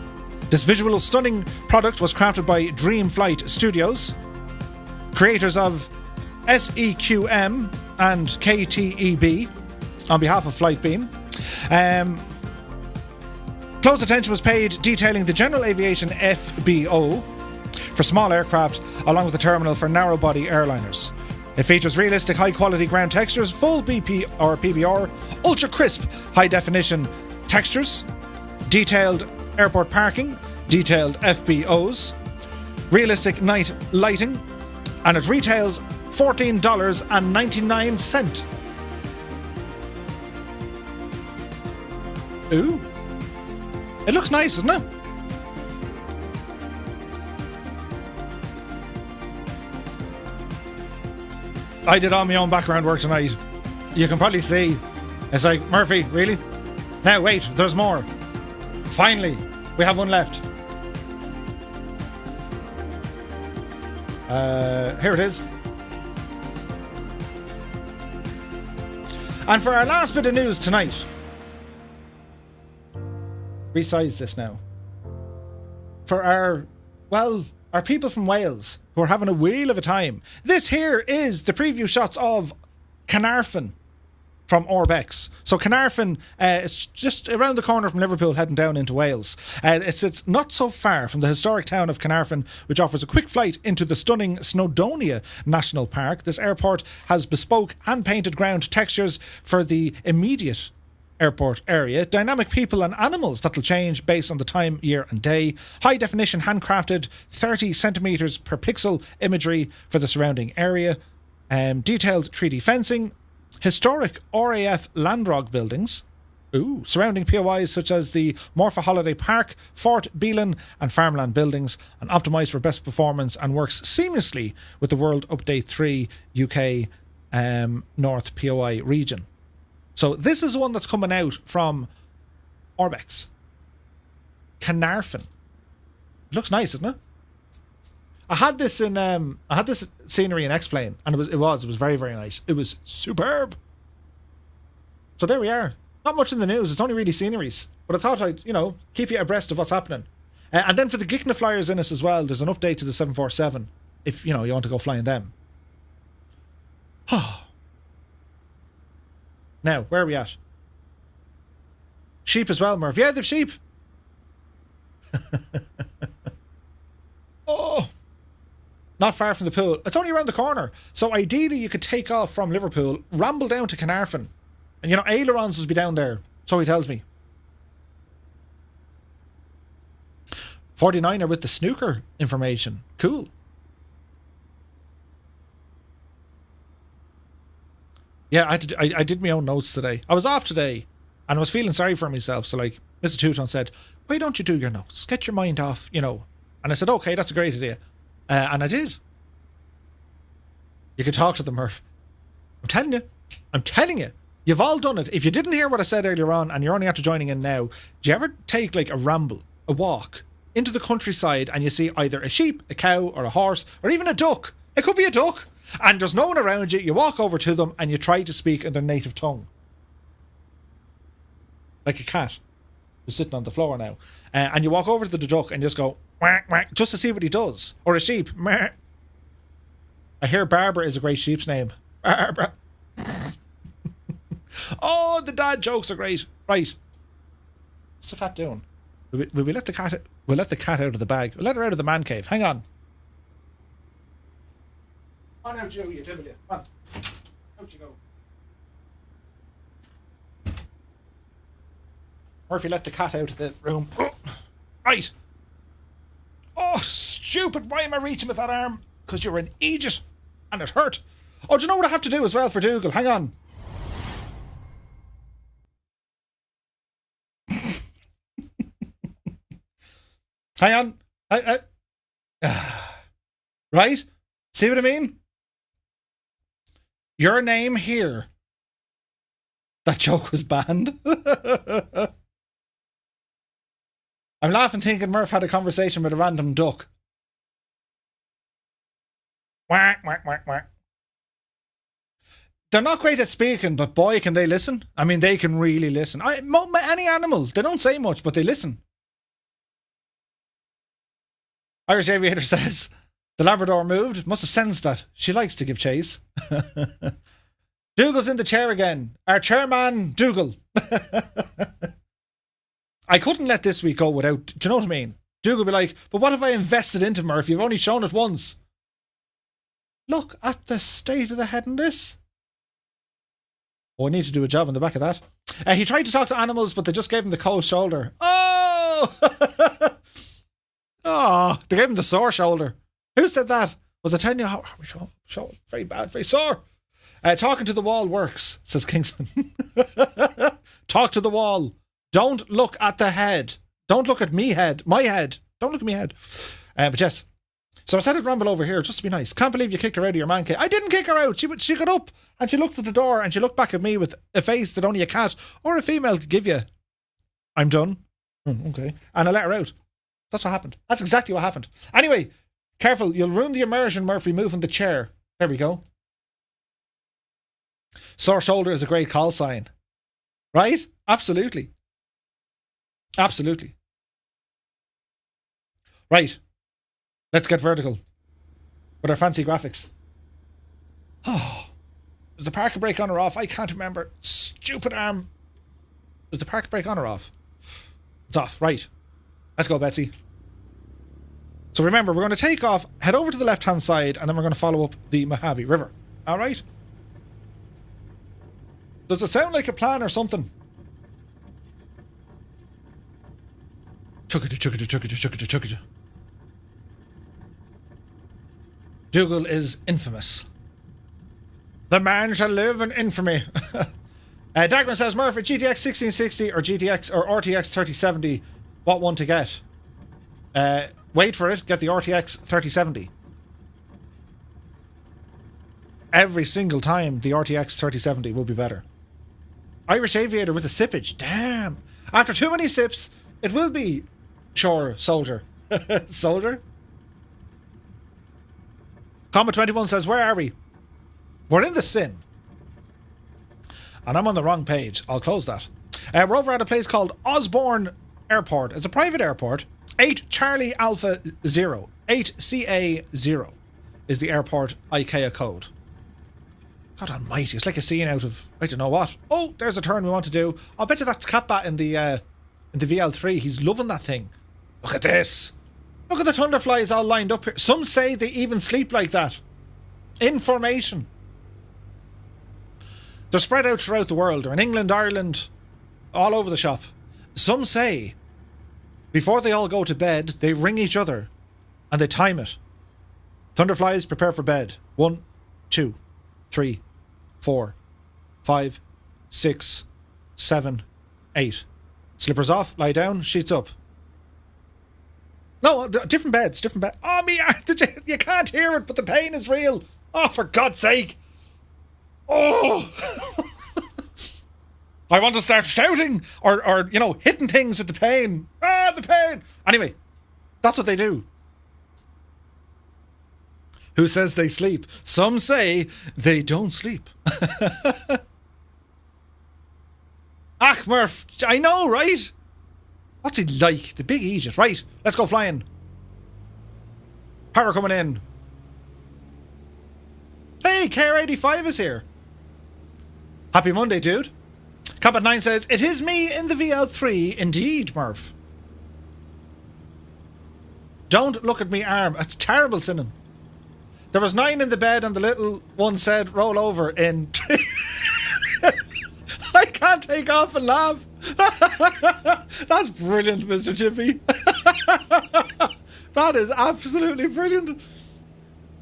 This visual stunning product was crafted by Dream Flight Studios, creators of SEQM and KTEB, on behalf of Flightbeam. Close attention was paid detailing the General Aviation FBO for small aircraft, along with the terminal for narrow-body airliners. It features realistic, high-quality ground textures, full BP or PBR, ultra-crisp, high-definition textures, detailed airport parking, detailed FBOs, realistic night lighting, and it retails $14.99. Ooh. It looks nice, doesn't it? I did all my own background work tonight. You can probably see. It's like, Murphy, really? Now wait, there's more. Finally, we have one left. Here it is. And for our last bit of news tonight, resize this now. For our people from Wales who are having a whale of a time, this here is the preview shots of Carnarvon from Orbex. So Carnarvon is just around the corner from Liverpool, heading down into Wales. It's not so far from the historic town of Carnarvon, which offers a quick flight into the stunning Snowdonia National Park. This airport has bespoke hand-painted ground textures for the immediate airport area, dynamic people and animals that'll change based on the time, year and day, high definition handcrafted 30 centimeters per pixel imagery for the surrounding area, detailed 3D fencing, historic RAF Landrog buildings, surrounding POIs such as the Morpha Holiday Park, Fort Beelan and farmland buildings, and optimised for best performance and works seamlessly with the World Update 3 UK North POI region. So this is the one that's coming out from Orbex. Carnarvon. It looks nice, doesn't it? I had this scenery in X-Plane, and it was very, very nice. It was superb. So there we are. Not much in the news. It's only really sceneries. But I thought I'd, keep you abreast of what's happening. And then for the Gigna flyers in us as well, there's an update to the 747 if, you want to go flying them. Now, where are we at? Sheep as well, Murph. Yeah, they've sheep. Oh, not far from the pool. It's only around the corner. So ideally you could take off from Liverpool, ramble down to Carnarvon. And, ailerons would be down there. So he tells me. 49er with the snooker information. Cool. Yeah, I did my own notes today. I was off today and I was feeling sorry for myself. So like Mr. Teuton said, why don't you do your notes? Get your mind off, you know. And I said, okay, that's a great idea. And I did. You can talk to them, Murph. I'm telling you. You've all done it. If you didn't hear what I said earlier on and you're only after joining in now, do you ever take like a ramble, a walk into the countryside and you see either a sheep, a cow or a horse or even a duck? It could be a duck. And there's no one around you. You walk over to them and you try to speak in their native tongue. Like a cat who's sitting on the floor now. And you walk over to the duck and just go, whack, whack, just to see what he does. Or a sheep. Meh. I hear Barbara is a great sheep's name. Barbara. Oh, the dad jokes are great. Right. What's the cat doing? Will we let the cat... We'll let the cat out of the bag. We'll let her out of the man cave. Hang on. Come on out, Joe, you devil, you. Come on. Out you go. Murphy, let the cat out of the room. Right. Oh, stupid. Why am I reaching with that arm? Because you're an idiot. And it hurt. Oh, do you know what I have to do as well for Dougal? Hang on. Hang on. Right? See what I mean? Your name here. That joke was banned. I'm laughing thinking Murph had a conversation with a random duck. Whack, whack, whack, whack. They're not great at speaking, but boy, can they listen. I mean, they can really listen. Any animal, they don't say much, but they listen. Irish Aviator says, the Labrador moved. Must have sensed that. She likes to give chase. Dougal's in the chair again. Our chairman, Dougal. I couldn't let this week go without... Do you know what I mean? Dougal will be like, but what have I invested into, Murphy? You've only shown it once. Look at the state of the head in this. Oh, I need to do a job on the back of that. He tried to talk to animals, but they just gave him the cold shoulder. Oh! Oh, they gave him the sore shoulder. Who said that? Was I telling you how very bad, very sore? Talking to the wall works, says Kingsman. Talk to the wall. Don't look at the head. Don't look at me head. My head. Don't look at me head. But yes. So I said I'd ramble over here just to be nice. Can't believe you kicked her out of your man cave. I didn't kick her out. She got up and she looked at the door and she looked back at me with a face that only a cat or a female could give you. I'm done. Okay. And I let her out. That's what happened. That's exactly what happened. Anyway, careful. You'll ruin the immersion, Murphy, moving the chair. There we go. Sore shoulder is a great call sign. Right? Absolutely. Absolutely. Right. Let's get vertical with our fancy graphics. Oh, is the parking brake on or off? I can't remember. Stupid arm. Is the parking brake on or off? It's off. Right. Let's go, Betsy. So remember, we're going to take off, head over to the left-hand side, and then we're going to follow up the Mojave River. All right? Does it sound like a plan or something? Chuckity, chuckity, chuckity, chuckity, chuckity. Dougal is infamous. The man shall live in infamy. Dagman says, Murphy, GTX 1660 or GTX or RTX 3070, what one to get? Wait for it, get the RTX 3070. Every single time the RTX 3070 will be better. Irish Aviator with a sippage. Damn. After too many sips, it will be sure, soldier. Soldier? Comma 21 says, where are we? We're in the sin. And I'm on the wrong page. I'll close that. We're over at a place called Osborne Airport. It's a private airport. 8 Charlie Alpha 0. 8CA0 is the airport IKEA code. God almighty, it's like a scene out of, I don't know what. Oh, there's a turn we want to do. I'll bet you that's Catbat in the VL3. He's loving that thing. Look at this. Look at the thunderflies all lined up here. Some say they even sleep like that. In formation. They're spread out throughout the world. They're in England, Ireland, all over the shop. Some say, before they all go to bed, they ring each other and they time it. Thunderflies, prepare for bed. 1, 2, 3, 4, 5, 6, 7, 8. Slippers off, lie down, sheets up. No, different beds, different bed. Oh, me, you can't hear it, but the pain is real. Oh, for God's sake. Oh. I want to start shouting or you know, hitting things with the pain. Ah, the pain. Anyway, that's what they do. Who says they sleep? Some say they don't sleep. Ach, Murph, I know, right? What's he like? The big Egypt. Right, let's go flying. Power coming in. Hey, KR85 is here. Happy Monday, dude. Combat9 says, it is me in the VL3. Indeed, Murph. Don't look at me arm. That's terrible, Sinan. There was 9 in the bed and the little one said, roll over in... I can't take off and laugh. That's brilliant, Mr. Chippy. That is absolutely brilliant.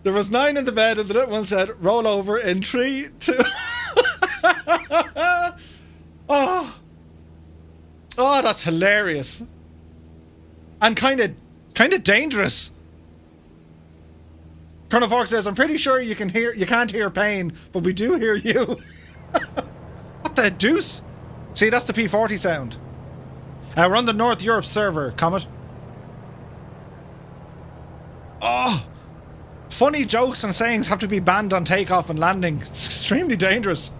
There was 9 in the bed and the little one said, roll over in 3, 2... Oh, that's hilarious. And kind of dangerous. Colonel Fork says, I'm pretty sure you can't hear pain, but we do hear you. What the deuce? See, that's the P40 sound. We're on the North Europe server, Comet. Oh, funny jokes and sayings have to be banned on takeoff and landing. It's extremely dangerous.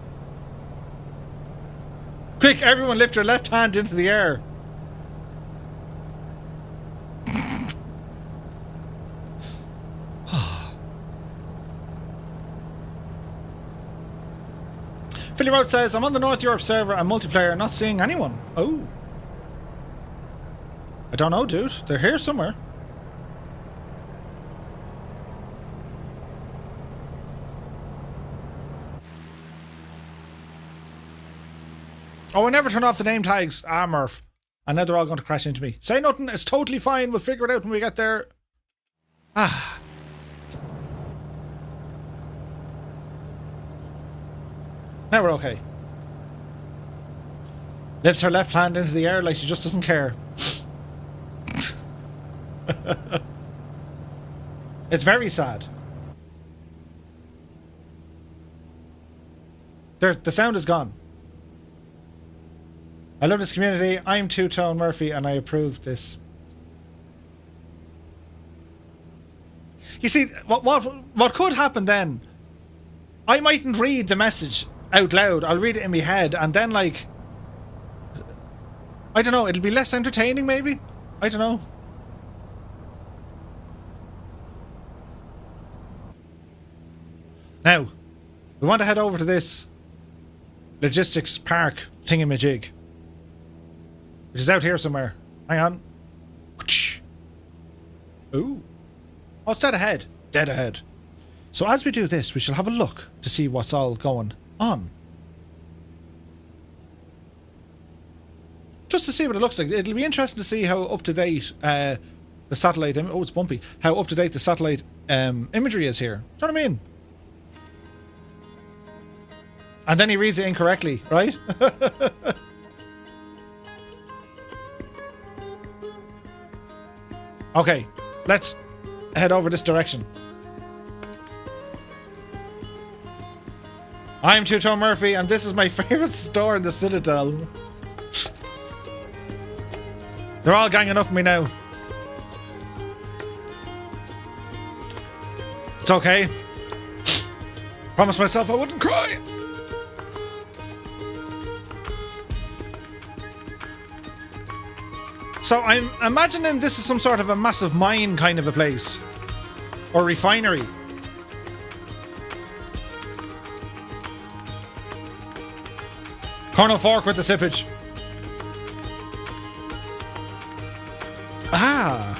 Quick, everyone lift your left hand into the air. Philly Road says, I'm on the North Europe server and multiplayer, not seeing anyone. Oh. I don't know, dude. They're here somewhere. Oh, I never turn off the name tags. Ah, Murph. And now they're all going to crash into me. Say nothing. It's totally fine. We'll figure it out when we get there. Ah. Now we're okay. Lifts her left hand into the air like she just doesn't care. It's very sad. The sound is gone. I love this community. I'm Two-Tone Murphy and I approve this. You see, what could happen then, I mightn't read the message out loud. I'll read it in my head and then, like, I don't know, it'll be less entertaining maybe? I don't know. Now, we want to head over to this logistics park thingamajig, which is out here somewhere. Hang on. Ooh. Oh, it's dead ahead. Dead ahead. So as we do this, we shall have a look to see what's all going on. Just to see what it looks like. It'll be interesting to see how up-to-date the satellite... Oh, it's bumpy. How up-to-date the satellite imagery is here. Do you know what I mean? And then he reads it incorrectly, right? Okay, let's head over this direction. I'm Two-Tone Murphy, and this is my favourite store in the Citadel. They're all ganging up on me now. It's okay. Promised myself I wouldn't cry. So I'm imagining this is some sort of a massive mine kind of a place. Or refinery. Colonel Fork with the sippage. Ah.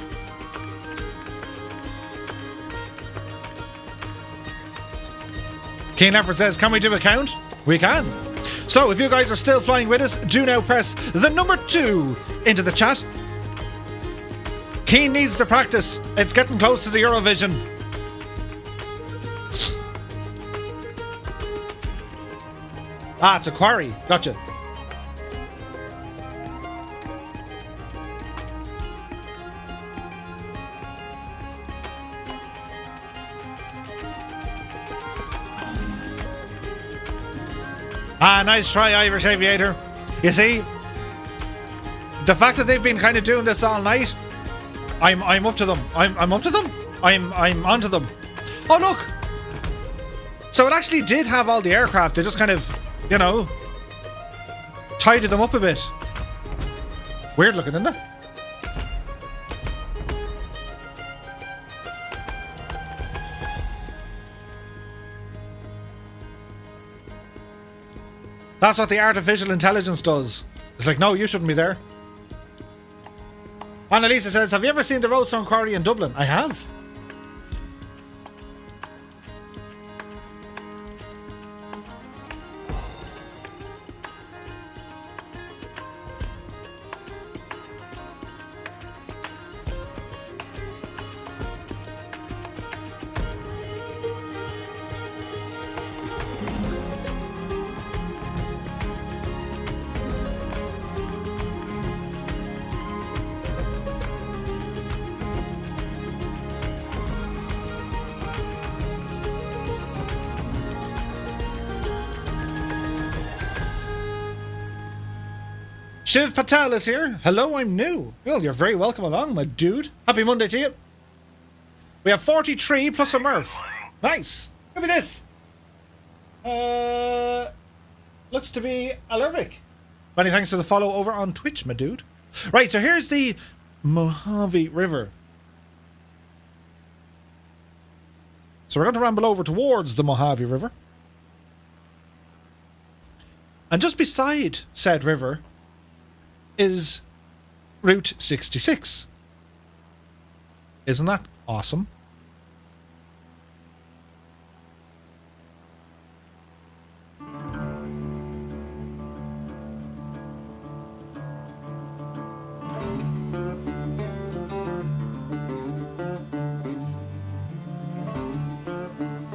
Keen Effort says, can we do a count? We can. So if you guys are still flying with us, do now press the number 2 into the chat. Keane needs to practice. It's getting close to the Eurovision. Ah, it's a quarry. Gotcha. Ah, nice try, Irish Aviator. You see, the fact that they've been kind of doing this all night, I'm up to them. I'm up to them. I'm onto them. Oh look! So it actually did have all the aircraft. They just kind of, you know, tidied them up a bit. Weird looking, isn't it? That's what the artificial intelligence does. It's like, no, you shouldn't be there. Annalisa says, have you ever seen the Roadstone Quarry in Dublin? I have. Shiv Patel is here. Hello, I'm new. Well, you're very welcome along, my dude. Happy Monday to you. We have 43 plus a Murph. Nice. Look at this. Looks to be Alervic. Many thanks for the follow over on Twitch, my dude. Right, so here's the Mojave River. So we're going to ramble over towards the Mojave River. And just beside said river is Route 66. Isn't that awesome?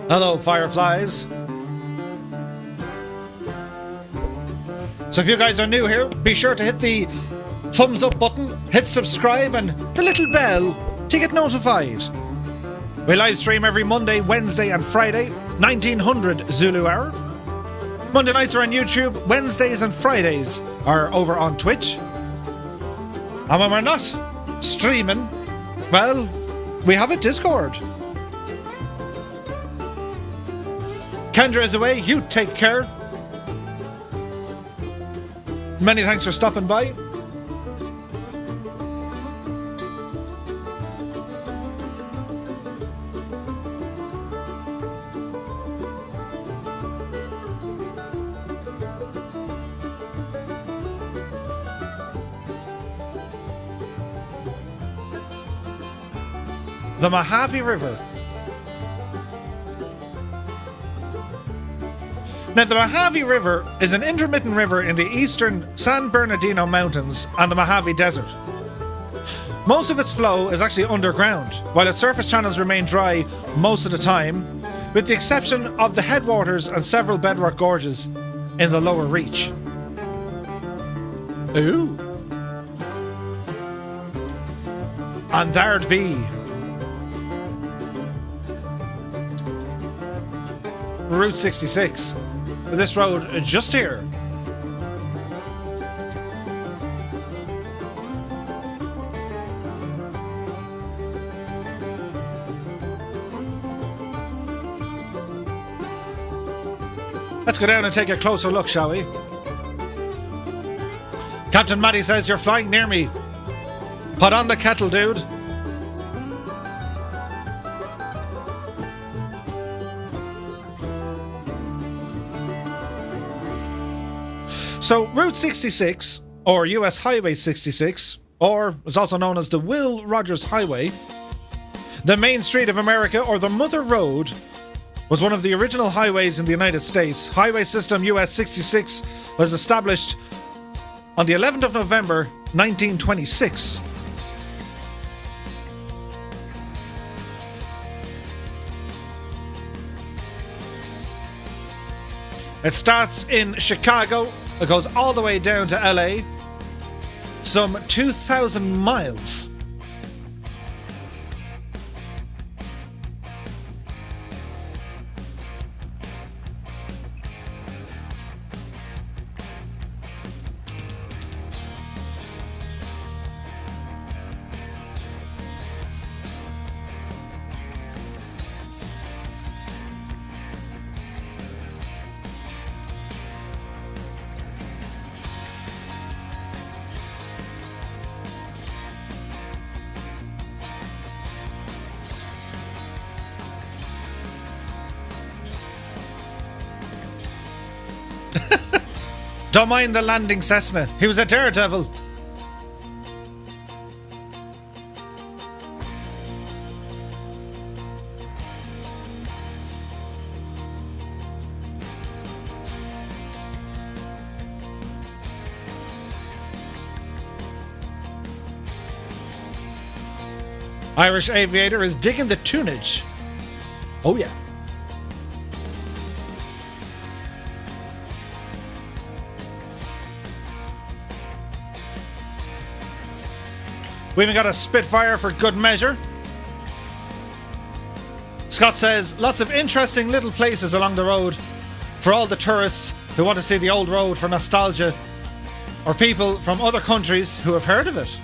Hello, fireflies. So if you guys are new here, be sure to hit the thumbs up button, hit subscribe and the little bell to get notified. We live stream every Monday, Wednesday and Friday, 1900 Zulu hour. Monday nights are on YouTube, Wednesdays and Fridays are over on Twitch. And when we're not streaming, well, we have a Discord. Kendra is away, you take care. Many thanks for stopping by. The Mojave River. Now, the Mojave River is an intermittent river in the eastern San Bernardino Mountains and the Mojave Desert. Most of its flow is actually underground, while its surface channels remain dry most of the time, with the exception of the headwaters and several bedrock gorges in the lower reach. Ooh. And there'd be Route 66. This road just here. Let's go down and take a closer look, shall we? Captain Matty says you're flying near me. Put on the kettle, dude. So, Route 66, or US Highway 66, or is also known as the Will Rogers Highway, the Main Street of America, or the Mother Road, was one of the original highways in the United States. Highway System US 66 was established on the 11th of November 1926. It starts in Chicago, it goes all the way down to LA, some 2,000 miles. Don't mind the landing Cessna. He was a daredevil. Irish aviator is digging the tunage. Oh yeah. We even got a Spitfire for good measure. Scott says, lots of interesting little places along the road for all the tourists who want to see the old road for nostalgia, or people from other countries who have heard of it.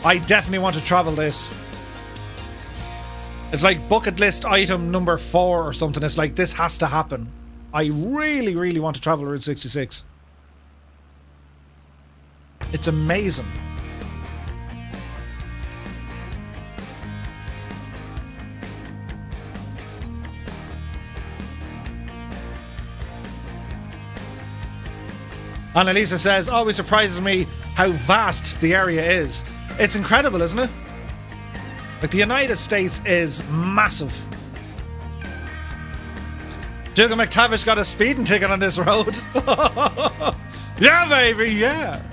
I definitely want to travel this. It's like bucket list item number 4 or something. It's like, this has to happen. I really, really want to travel Route 66. It's amazing. Annalisa says, always surprises me how vast the area is. It's incredible, isn't it? Like, the United States is massive. Dougal McTavish got a speeding ticket on this road. Yeah, baby, yeah.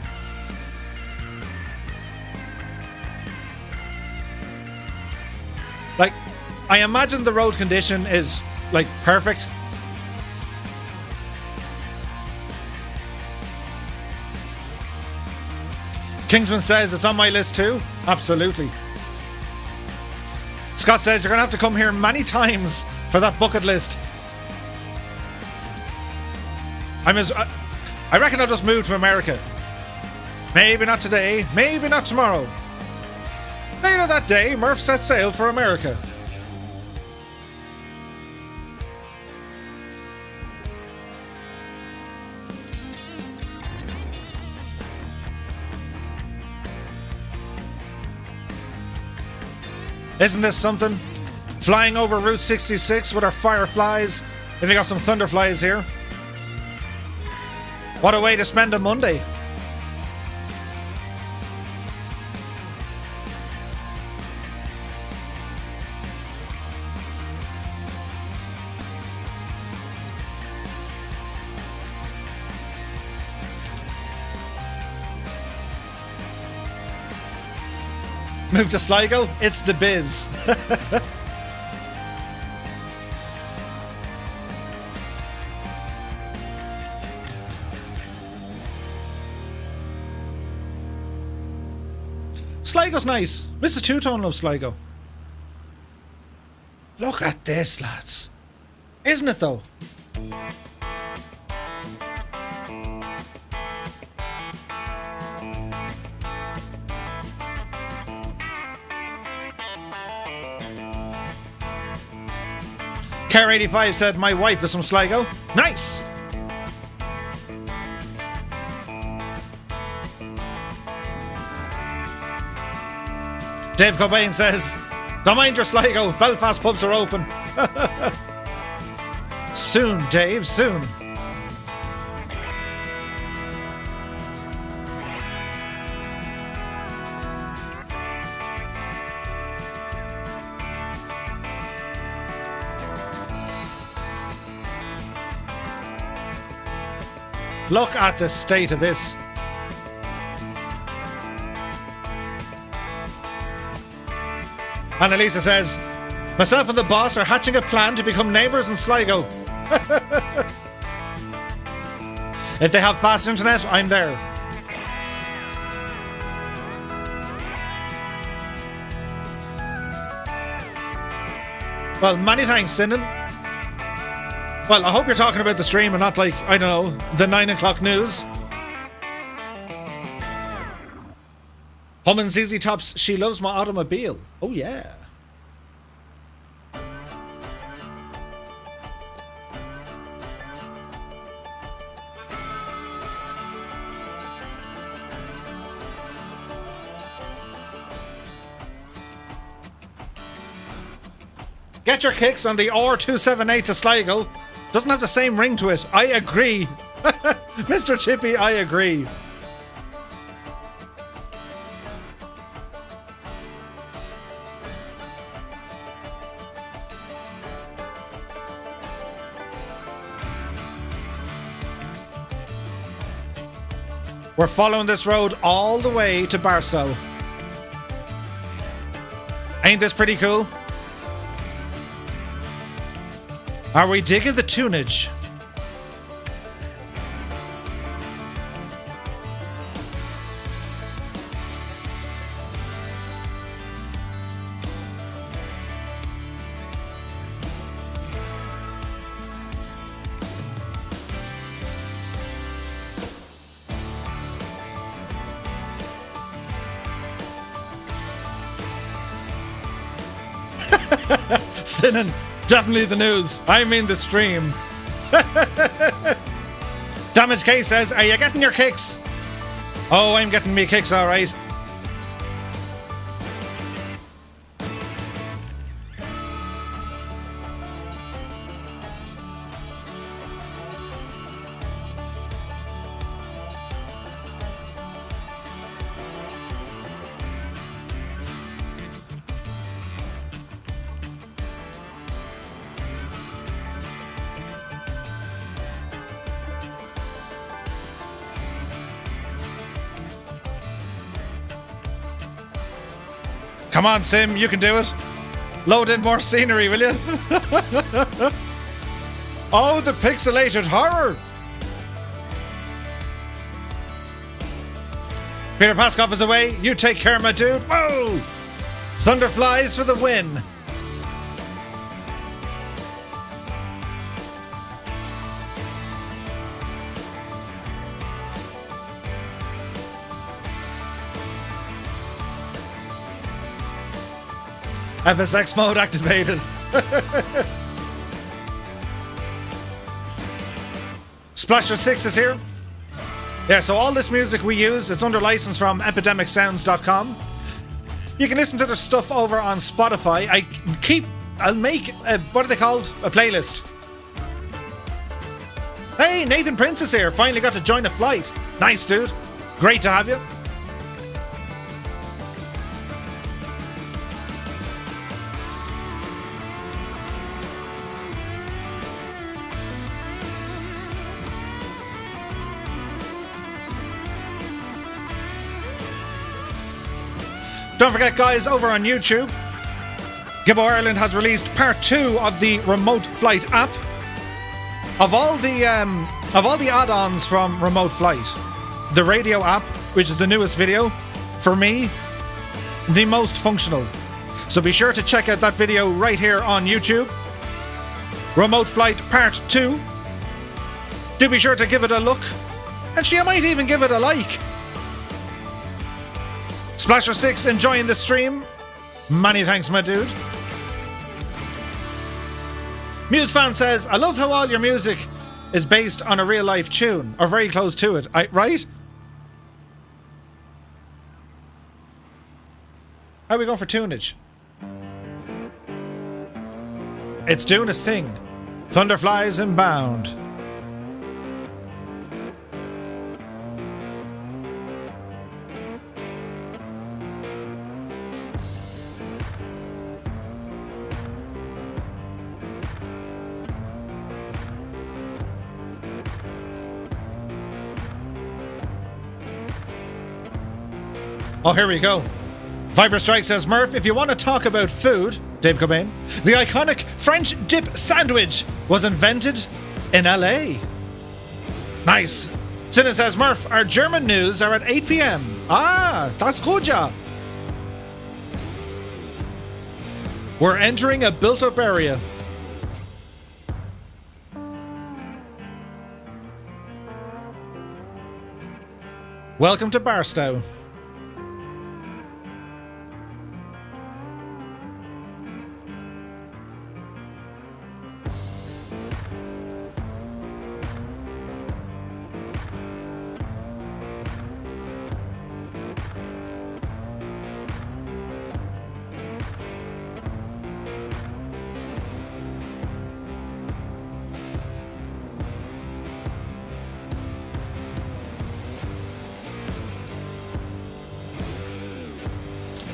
Like, I imagine the road condition is, like, perfect. Kingsman says it's on my list too. Absolutely. Scott says you're going to have to come here many times for that bucket list. I reckon I'll just move to America. Maybe not today, maybe not tomorrow. Later that day, Murph set sail for America. Isn't this something? Flying over Route 66 with our Fireflies. If you got some Thunderflies here. What a way to spend a Monday. Move to Sligo? It's the biz. Sligo's nice. Mr. Two-Tone loves Sligo. Look at this, lads. Isn't it, though? Care85 said, my wife is from Sligo. Nice! Dave Cobain says, don't mind your Sligo, Belfast pubs are open. Soon, Dave, soon. Look at the state of this. Annalisa says, myself and the boss are hatching a plan to become neighbours in Sligo. If they have fast internet, I'm there. Well, many thanks, Sinan. Well, I hope you're talking about the stream and not like, I don't know, the 9 o'clock news. Humming ZZ Top's She Loves My Automobile. Oh, yeah. Get your kicks on the R278 to Sligo. Doesn't have the same ring to it. I agree. Mr. Chippy, I agree. We're following this road all the way to Barstow. Ain't this pretty cool? Are we digging the tunage? Sinan, definitely the news. I mean the stream. Damage K says, are you getting your kicks? Oh, I'm getting me kicks, alright. Come on, Sim, you can do it. Load in more scenery, will you? Oh, the pixelated horror. Peter Paskov is away. You take care, my dude. Whoa! Thunder flies for the win. FSX mode activated. Splasher 6 is here. Yeah, so all this music we use, it's under license from epidemicsounds.com. You can listen to their stuff over on Spotify. I'll make, what are they called? A playlist. Hey, Nathan Prince is here. Finally got to join a flight. Nice, dude. Great to have you. Don't forget, guys, over on YouTube, Gibbo Ireland has released part 2 of the Remote Flight app. Of all the add-ons from Remote Flight, the radio app, which is the newest video, for me, the most functional. So be sure to check out that video right here on YouTube. Remote Flight part 2. Do be sure to give it a look. And you might even give it a like. Splasher 6 enjoying the stream. Many thanks, my dude. MuseFan says, I love how all your music is based on a real life tune, or very close to it. Right? How are we going for tunage? It's doing its thing. Thunder flies inbound. Oh, here we go. Viper Strike says, Murph, if you want to talk about food, Dave Cobain, the iconic French dip sandwich was invented in LA. Nice. Sinan says, Murph, our German news are at 8 p.m. Ah, that's good, yeah. We're entering a built-up area. Welcome to Barstow.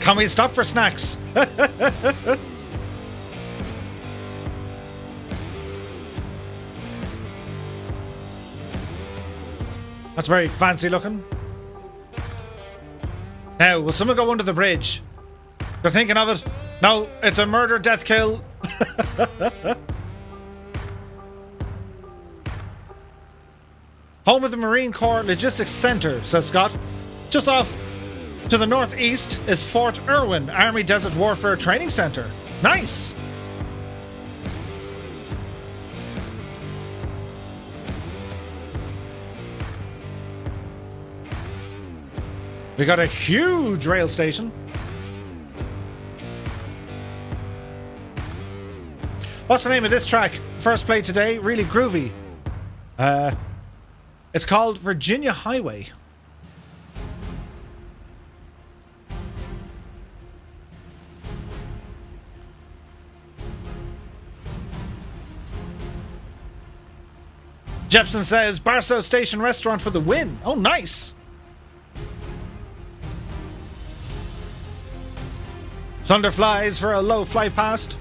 Can we stop for snacks? That's very fancy looking. Now, will someone go under the bridge? They're thinking of it. No, it's a murder, death, kill. Home of the Marine Corps Logistics Center, says Scott. Just off to the northeast is Fort Irwin Army Desert Warfare Training Center. Nice! We got a huge rail station. What's the name of this track? First played today, really groovy. It's called Virginia Highway. Jepson says, Barstow Station Restaurant for the win. Oh, nice. Thunder flies for a low fly past.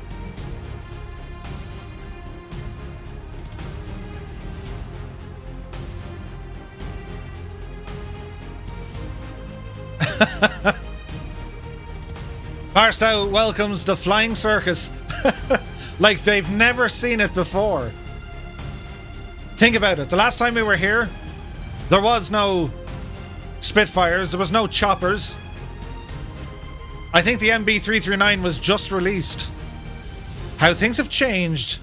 Barstow welcomes the flying circus like they've never seen it before. Think about it. The last time we were here, there was no Spitfires, there was no choppers. I think the MB339 was just released. How things have changed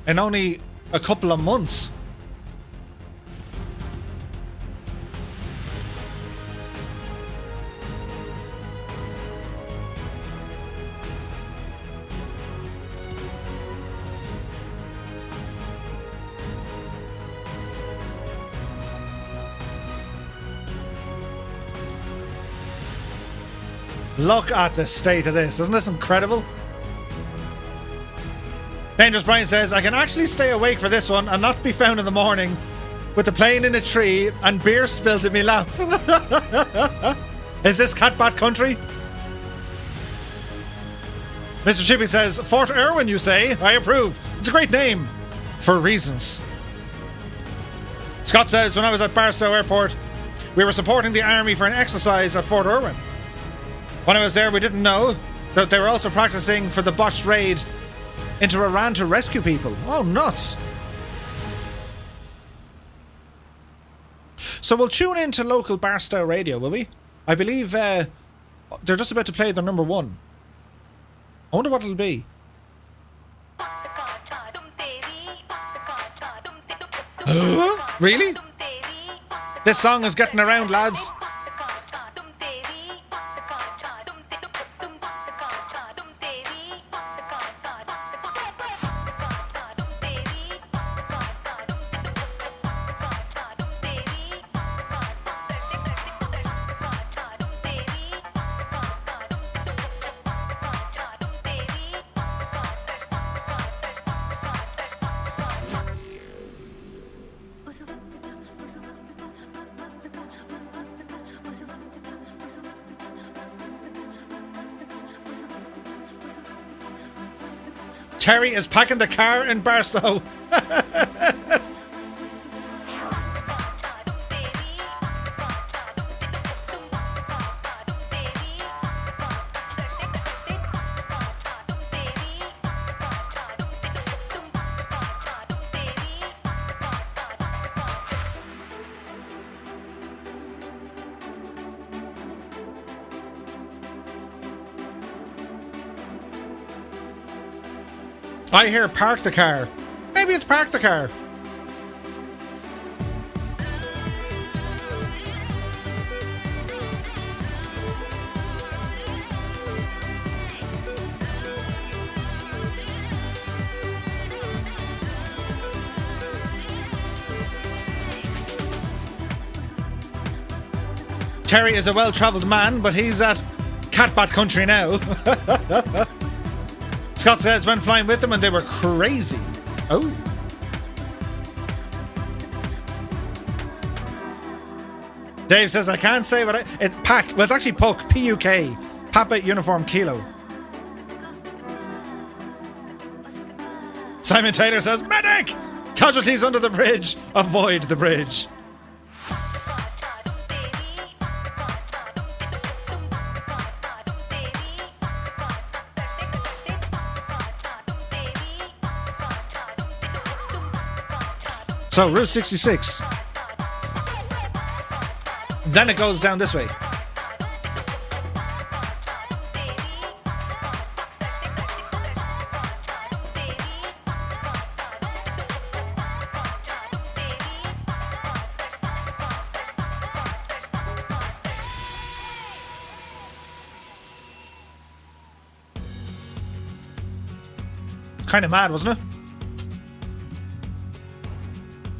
in only a couple of months. Look at the state of this. Isn't this incredible? Dangerous Brian says, I can actually stay awake for this one and not be found in the morning with the plane in a tree and beer spilled in me lap. Is this Catbat country? Mr. Chippy says, Fort Irwin, you say? I approve. It's a great name. For reasons. Scott says, when I was at Barstow Airport, we were supporting the army for an exercise at Fort Irwin. When I was there, we didn't know that they were also practicing for the botched raid into Iran to rescue people. Oh, nuts. So we'll tune into local Barstow radio, will we? I believe they're just about to play their number one. I wonder what it'll be. Really? This song is getting around, lads. Terry is packing the car in Barstow. I hear park the car. Maybe it's park the car. Terry is a well-travelled man, but he's at Catbat country now. Scott says went flying with them and they were crazy. Oh. Dave says I can't say what Pack. Well, it's actually Puck. P-U-K. Papa Uniform Kilo. Simon Taylor says medic. Casualties under the bridge. Avoid the bridge. So, Route 66. Then it goes down this way. Kind of mad, wasn't it?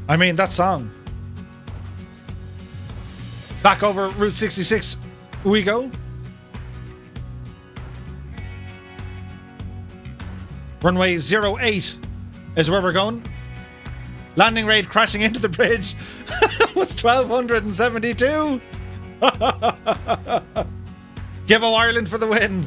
I mean, that song. Back over Route 66 we go. Runway 08 is where we're going. Landing rate crashing into the bridge was 1,272. Gibbo Ireland for the win.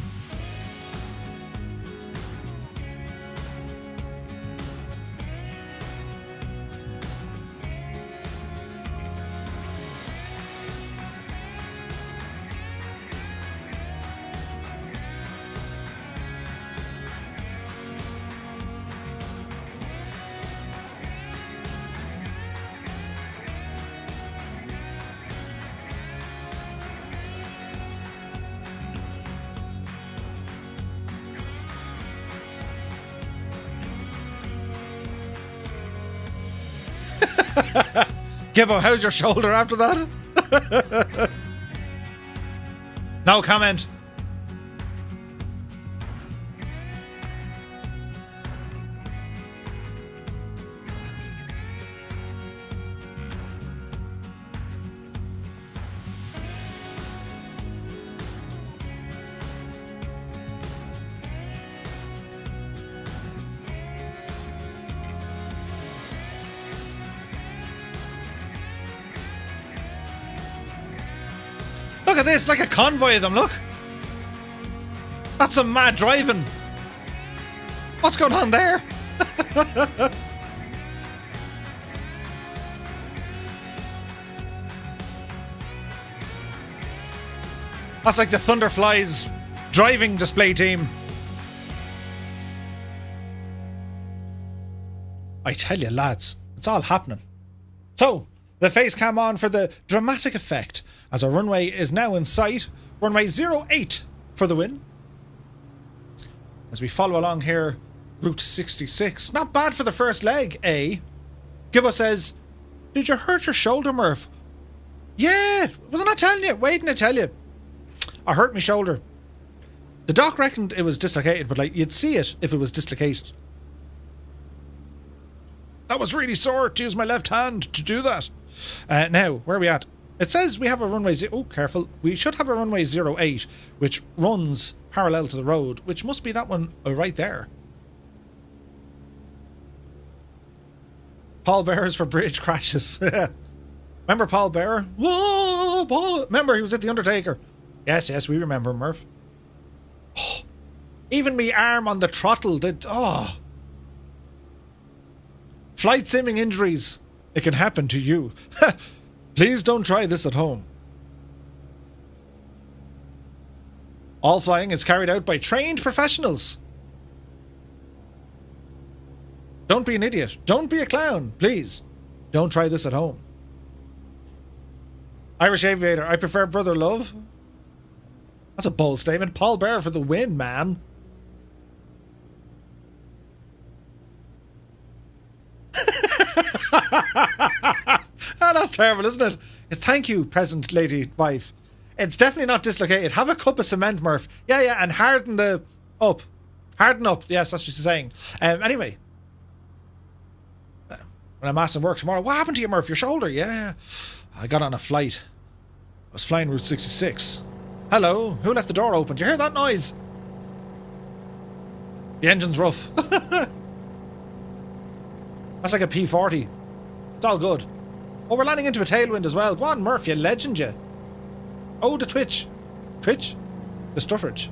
Gibbo, how's your shoulder after that? No comment. Look at this, like a convoy of them, look. That's some mad driving. What's going on there? That's like the Thunderflies driving display team. I tell you, lads, it's all happening. So, the face cam on for the dramatic effect as our runway is now in sight. Runway 08 for the win. As we follow along here, Route 66. Not bad for the first leg, eh? Gibbo says, did you hurt your shoulder, Murph? Yeah, wasn't I telling you? Waiting to tell you. I hurt my shoulder. The doc reckoned it was dislocated, but like you'd see it if it was dislocated. That was really sore to use my left hand to do that. Now, where are we at? It says we have a runway... Oh, careful. We should have a runway 08, which runs parallel to the road, which must be that one right there. Paul Bearers for bridge crashes. Remember Paul Bearer? Whoa, Paul. Remember, he was at The Undertaker. Yes, yes, we remember him, Murph. Oh, even me arm on the throttle did... Oh... Flight simming injuries. It can happen to you. Please don't try this at home. All flying is carried out by trained professionals. Don't be an idiot. Don't be a clown. Please. Don't try this at home. Irish Aviator. I prefer Brother Love. That's a bold statement. Paul Bear for the win, man. That's terrible, isn't it? It's thank you, present lady wife. It's definitely not dislocated. Have a cup of cement, Murph. Yeah, and harden the up. Harden up. Yes, that's what she's saying. Anyway. When I'm asking work tomorrow, what happened to you, Murph? Your shoulder? Yeah. I got on a flight. I was flying Route 66. Hello? Who left the door open? Do you hear that noise? The engine's rough. That's like a P40. It's all good. Oh, we're landing into a tailwind as well. Go on, Murph, you legend, you. Oh, the twitch. Twitch? The stutterage.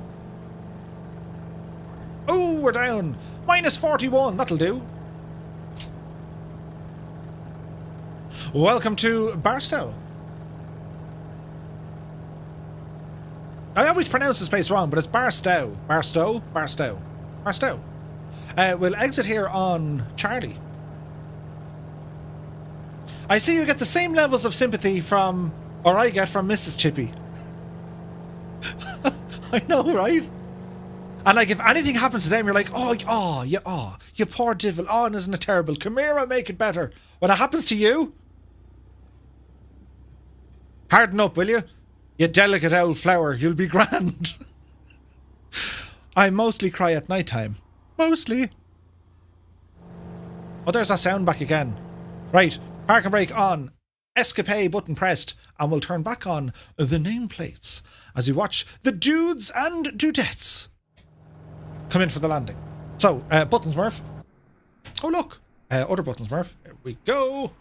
Oh, we're down. Minus 41. That'll do. Welcome to Barstow. I always pronounce this place wrong, but it's Barstow. Barstow? Barstow. Barstow. We'll exit here on Charlie. I see you get the same levels of sympathy from, or I get from Mrs. Chippy. I know, right? And like, if anything happens to them, you're like, you poor devil. Oh, and isn't it terrible? Come here, I'll make it better. When it happens to you, harden up, will you? You delicate old flower, you'll be grand. I mostly cry at night time. Mostly. Oh, there's that sound back again. Right, park and brake on. Escape button pressed. And we'll turn back on the nameplates as we watch the dudes and dudettes come in for the landing. So, buttons, Murph. Oh, look. Other buttons, Murph. Here we go.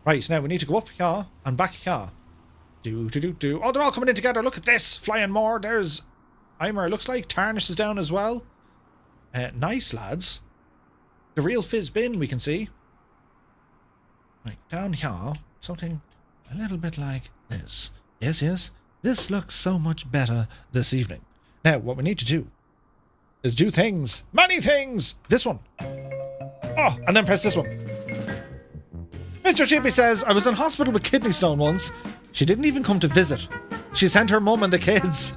Right, now we need to go up here and back here. Oh, they're all coming in together. Look at this. Flying more. There's Eimer, looks like. Tarnish is down as well. Nice, lads. The real fizz bin, we can see. Right, down here. Something a little bit like this. Yes. This looks so much better this evening. Now, what we need to do is do things. Many things. This one. Oh, and then press this one. Mr. Chippy says, I was in hospital with kidney stone once. She didn't even come to visit. She sent her mum and the kids.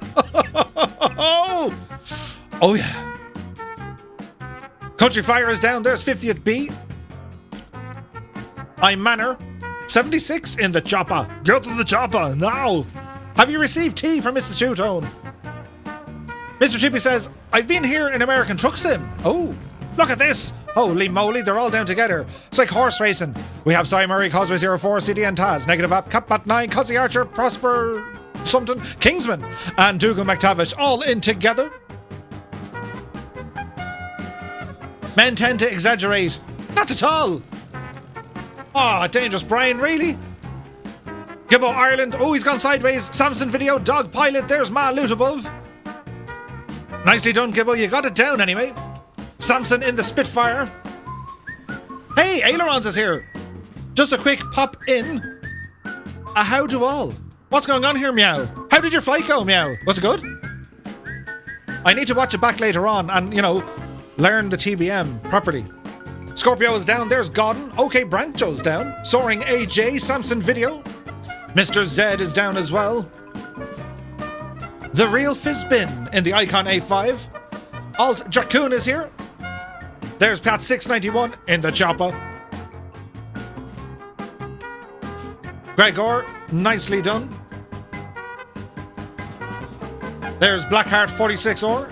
Oh yeah. Country Fire is down. There's 50th B. I'm Manor. 76 in the chopper. Get to the chopper now. Have you received tea from Mrs. Shoetone? Mr. Chippy says, I've been here in American Truck Sim. Oh, look at this. Holy moly, they're all down together. It's like horse racing. We have Cy Murray, Causeway 04, CDN Taz, Negative App, Capbat 9, Cuzzy Archer, Prosper something, Kingsman, and Dougal McTavish all in together. Men tend to exaggerate. Not at all. Ah, Dangerous Brian, really? Gibbo Ireland. Oh, he's gone sideways. Samson video. Dog Pilot. There's Ma Loot above. Nicely done, Gibbo. You got it down anyway. Samson in the Spitfire. Hey, Ailerons is here. Just a quick pop in. A how do all. What's going on here, Meow? How did your flight go, Meow? Was it good? I need to watch it back later on and, learn the TBM properly. Scorpio is down. There's Godden. OK, Brancho's down. Soaring AJ. Samson video. Mr. Z is down as well. The Real Fizzbin in the Icon A5. Alt Dracoon is here. There's Pat 691 in the chopper. Gregor, nicely done. There's Blackheart 46 or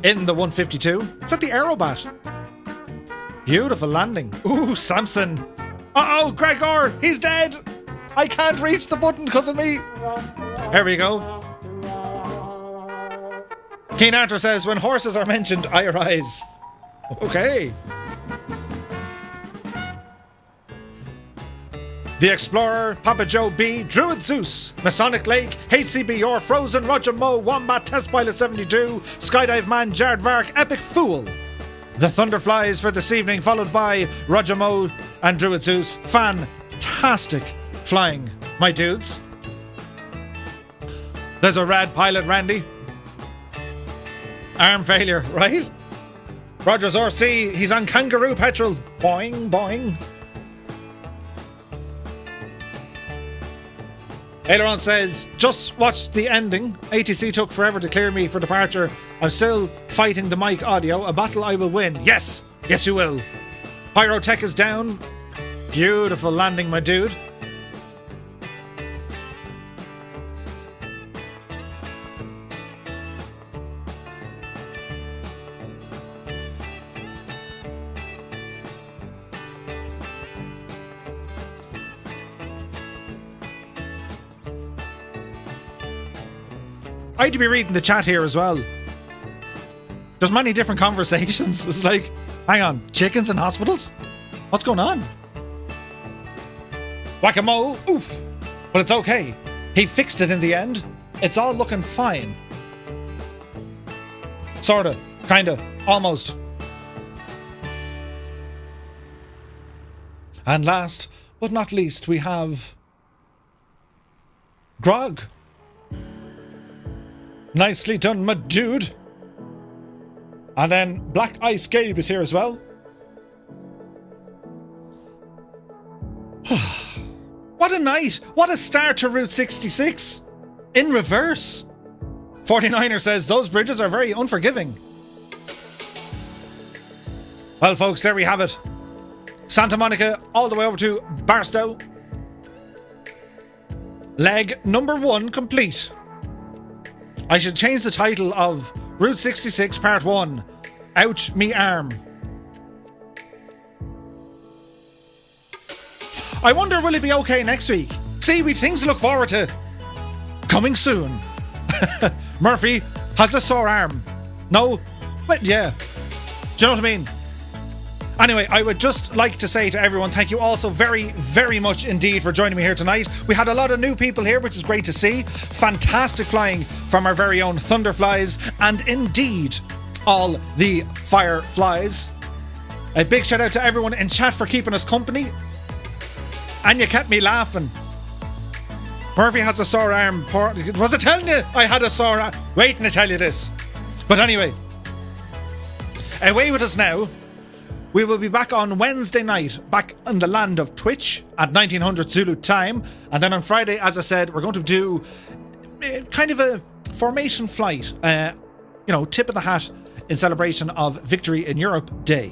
in the 152. Is that the Aerobat? Beautiful landing. Ooh, Samson. Uh-oh, Gregor, he's dead. I can't reach the button because of me. There we go. Keen Arthur says, when horses are mentioned, I arise. Okay. The Explorer, Papa Joe B, Druid Zeus, Masonic Lake, HCB or Frozen, Roger Moe, Wombat, Test Pilot 72, Skydive Man, Jared Vark, Epic Fool. The Thunderflies for this evening, followed by Roger Moe and Druid Zeus. Fantastic flying, my dudes. There's a rad pilot, Randy. Arm failure, right? Rogers RC, he's on Kangaroo Petrol. Boing, boing. Aileron says, just watched the ending. ATC took forever to clear me for departure. I'm still fighting the mic audio. A battle I will win. Yes, yes you will. Pyrotech is down. Beautiful landing, my dude. I'd be reading the chat here as well. There's many different conversations. It's like, hang on, chickens in hospitals? What's going on? Whack-a-mole, oof. But it's okay. He fixed it in the end. It's all looking fine. Sorta, kinda, almost. And last but not least, we have Grog. Nicely done, my dude. And then Black Ice Gabe is here as well. What a night. What a start to Route 66. In reverse. 49er says those bridges are very unforgiving. Well, folks, there we have it. Santa Monica all the way over to Barstow. Leg number 1 complete. I should change the title of Route 66 Part 1. Ouch me arm. I wonder will it be okay next week? See, we've things to look forward to. Coming soon. Murphy has a sore arm. No? But yeah. Do you know what I mean? Anyway, I would just like to say to everyone, thank you all so very, very much indeed for joining me here tonight. We had a lot of new people here, which is great to see. Fantastic flying from our very own Thunderflies, and indeed, all the Fireflies. A big shout out to everyone in chat for keeping us company. And you kept me laughing. Murphy has a sore arm. Was I telling you I had a sore arm? Waiting to tell you this. But anyway, away with us now. We will be back on Wednesday night, back in the land of Twitch at 1900 Zulu time. And then on Friday, as I said, we're going to do kind of a formation flight. Tip of the hat in celebration of Victory in Europe Day.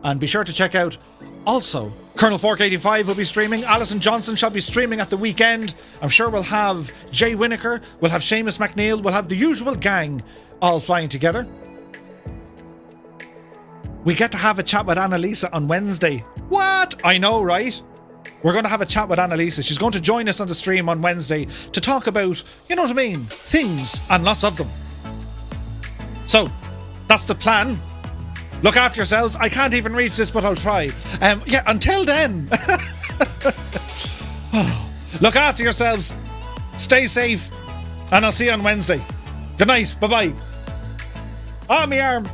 And be sure to check out also Colonel Fork 85 will be streaming. Alison Johnson shall be streaming at the weekend. I'm sure we'll have Jay Winokur, we'll have Seamus McNeil, we'll have the usual gang all flying together. We get to have a chat with Annalisa on Wednesday. What? I know, right? We're going to have a chat with Annalisa. She's going to join us on the stream on Wednesday to talk about, you know what I mean, things and lots of them. So, that's the plan. Look after yourselves. I can't even reach this, but I'll try. Until then. Look after yourselves. Stay safe. And I'll see you on Wednesday. Good night. Bye-bye. Ah, me arm.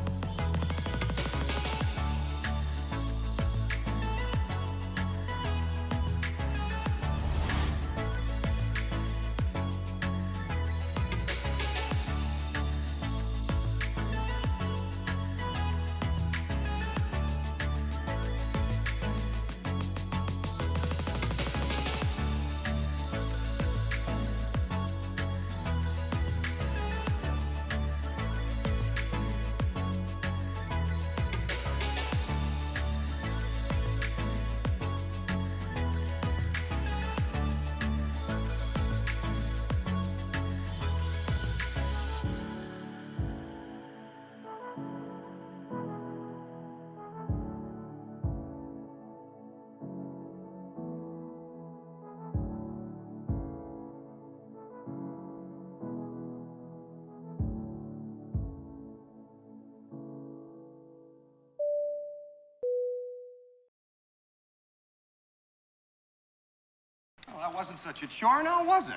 Well, that wasn't such a chore now, was it?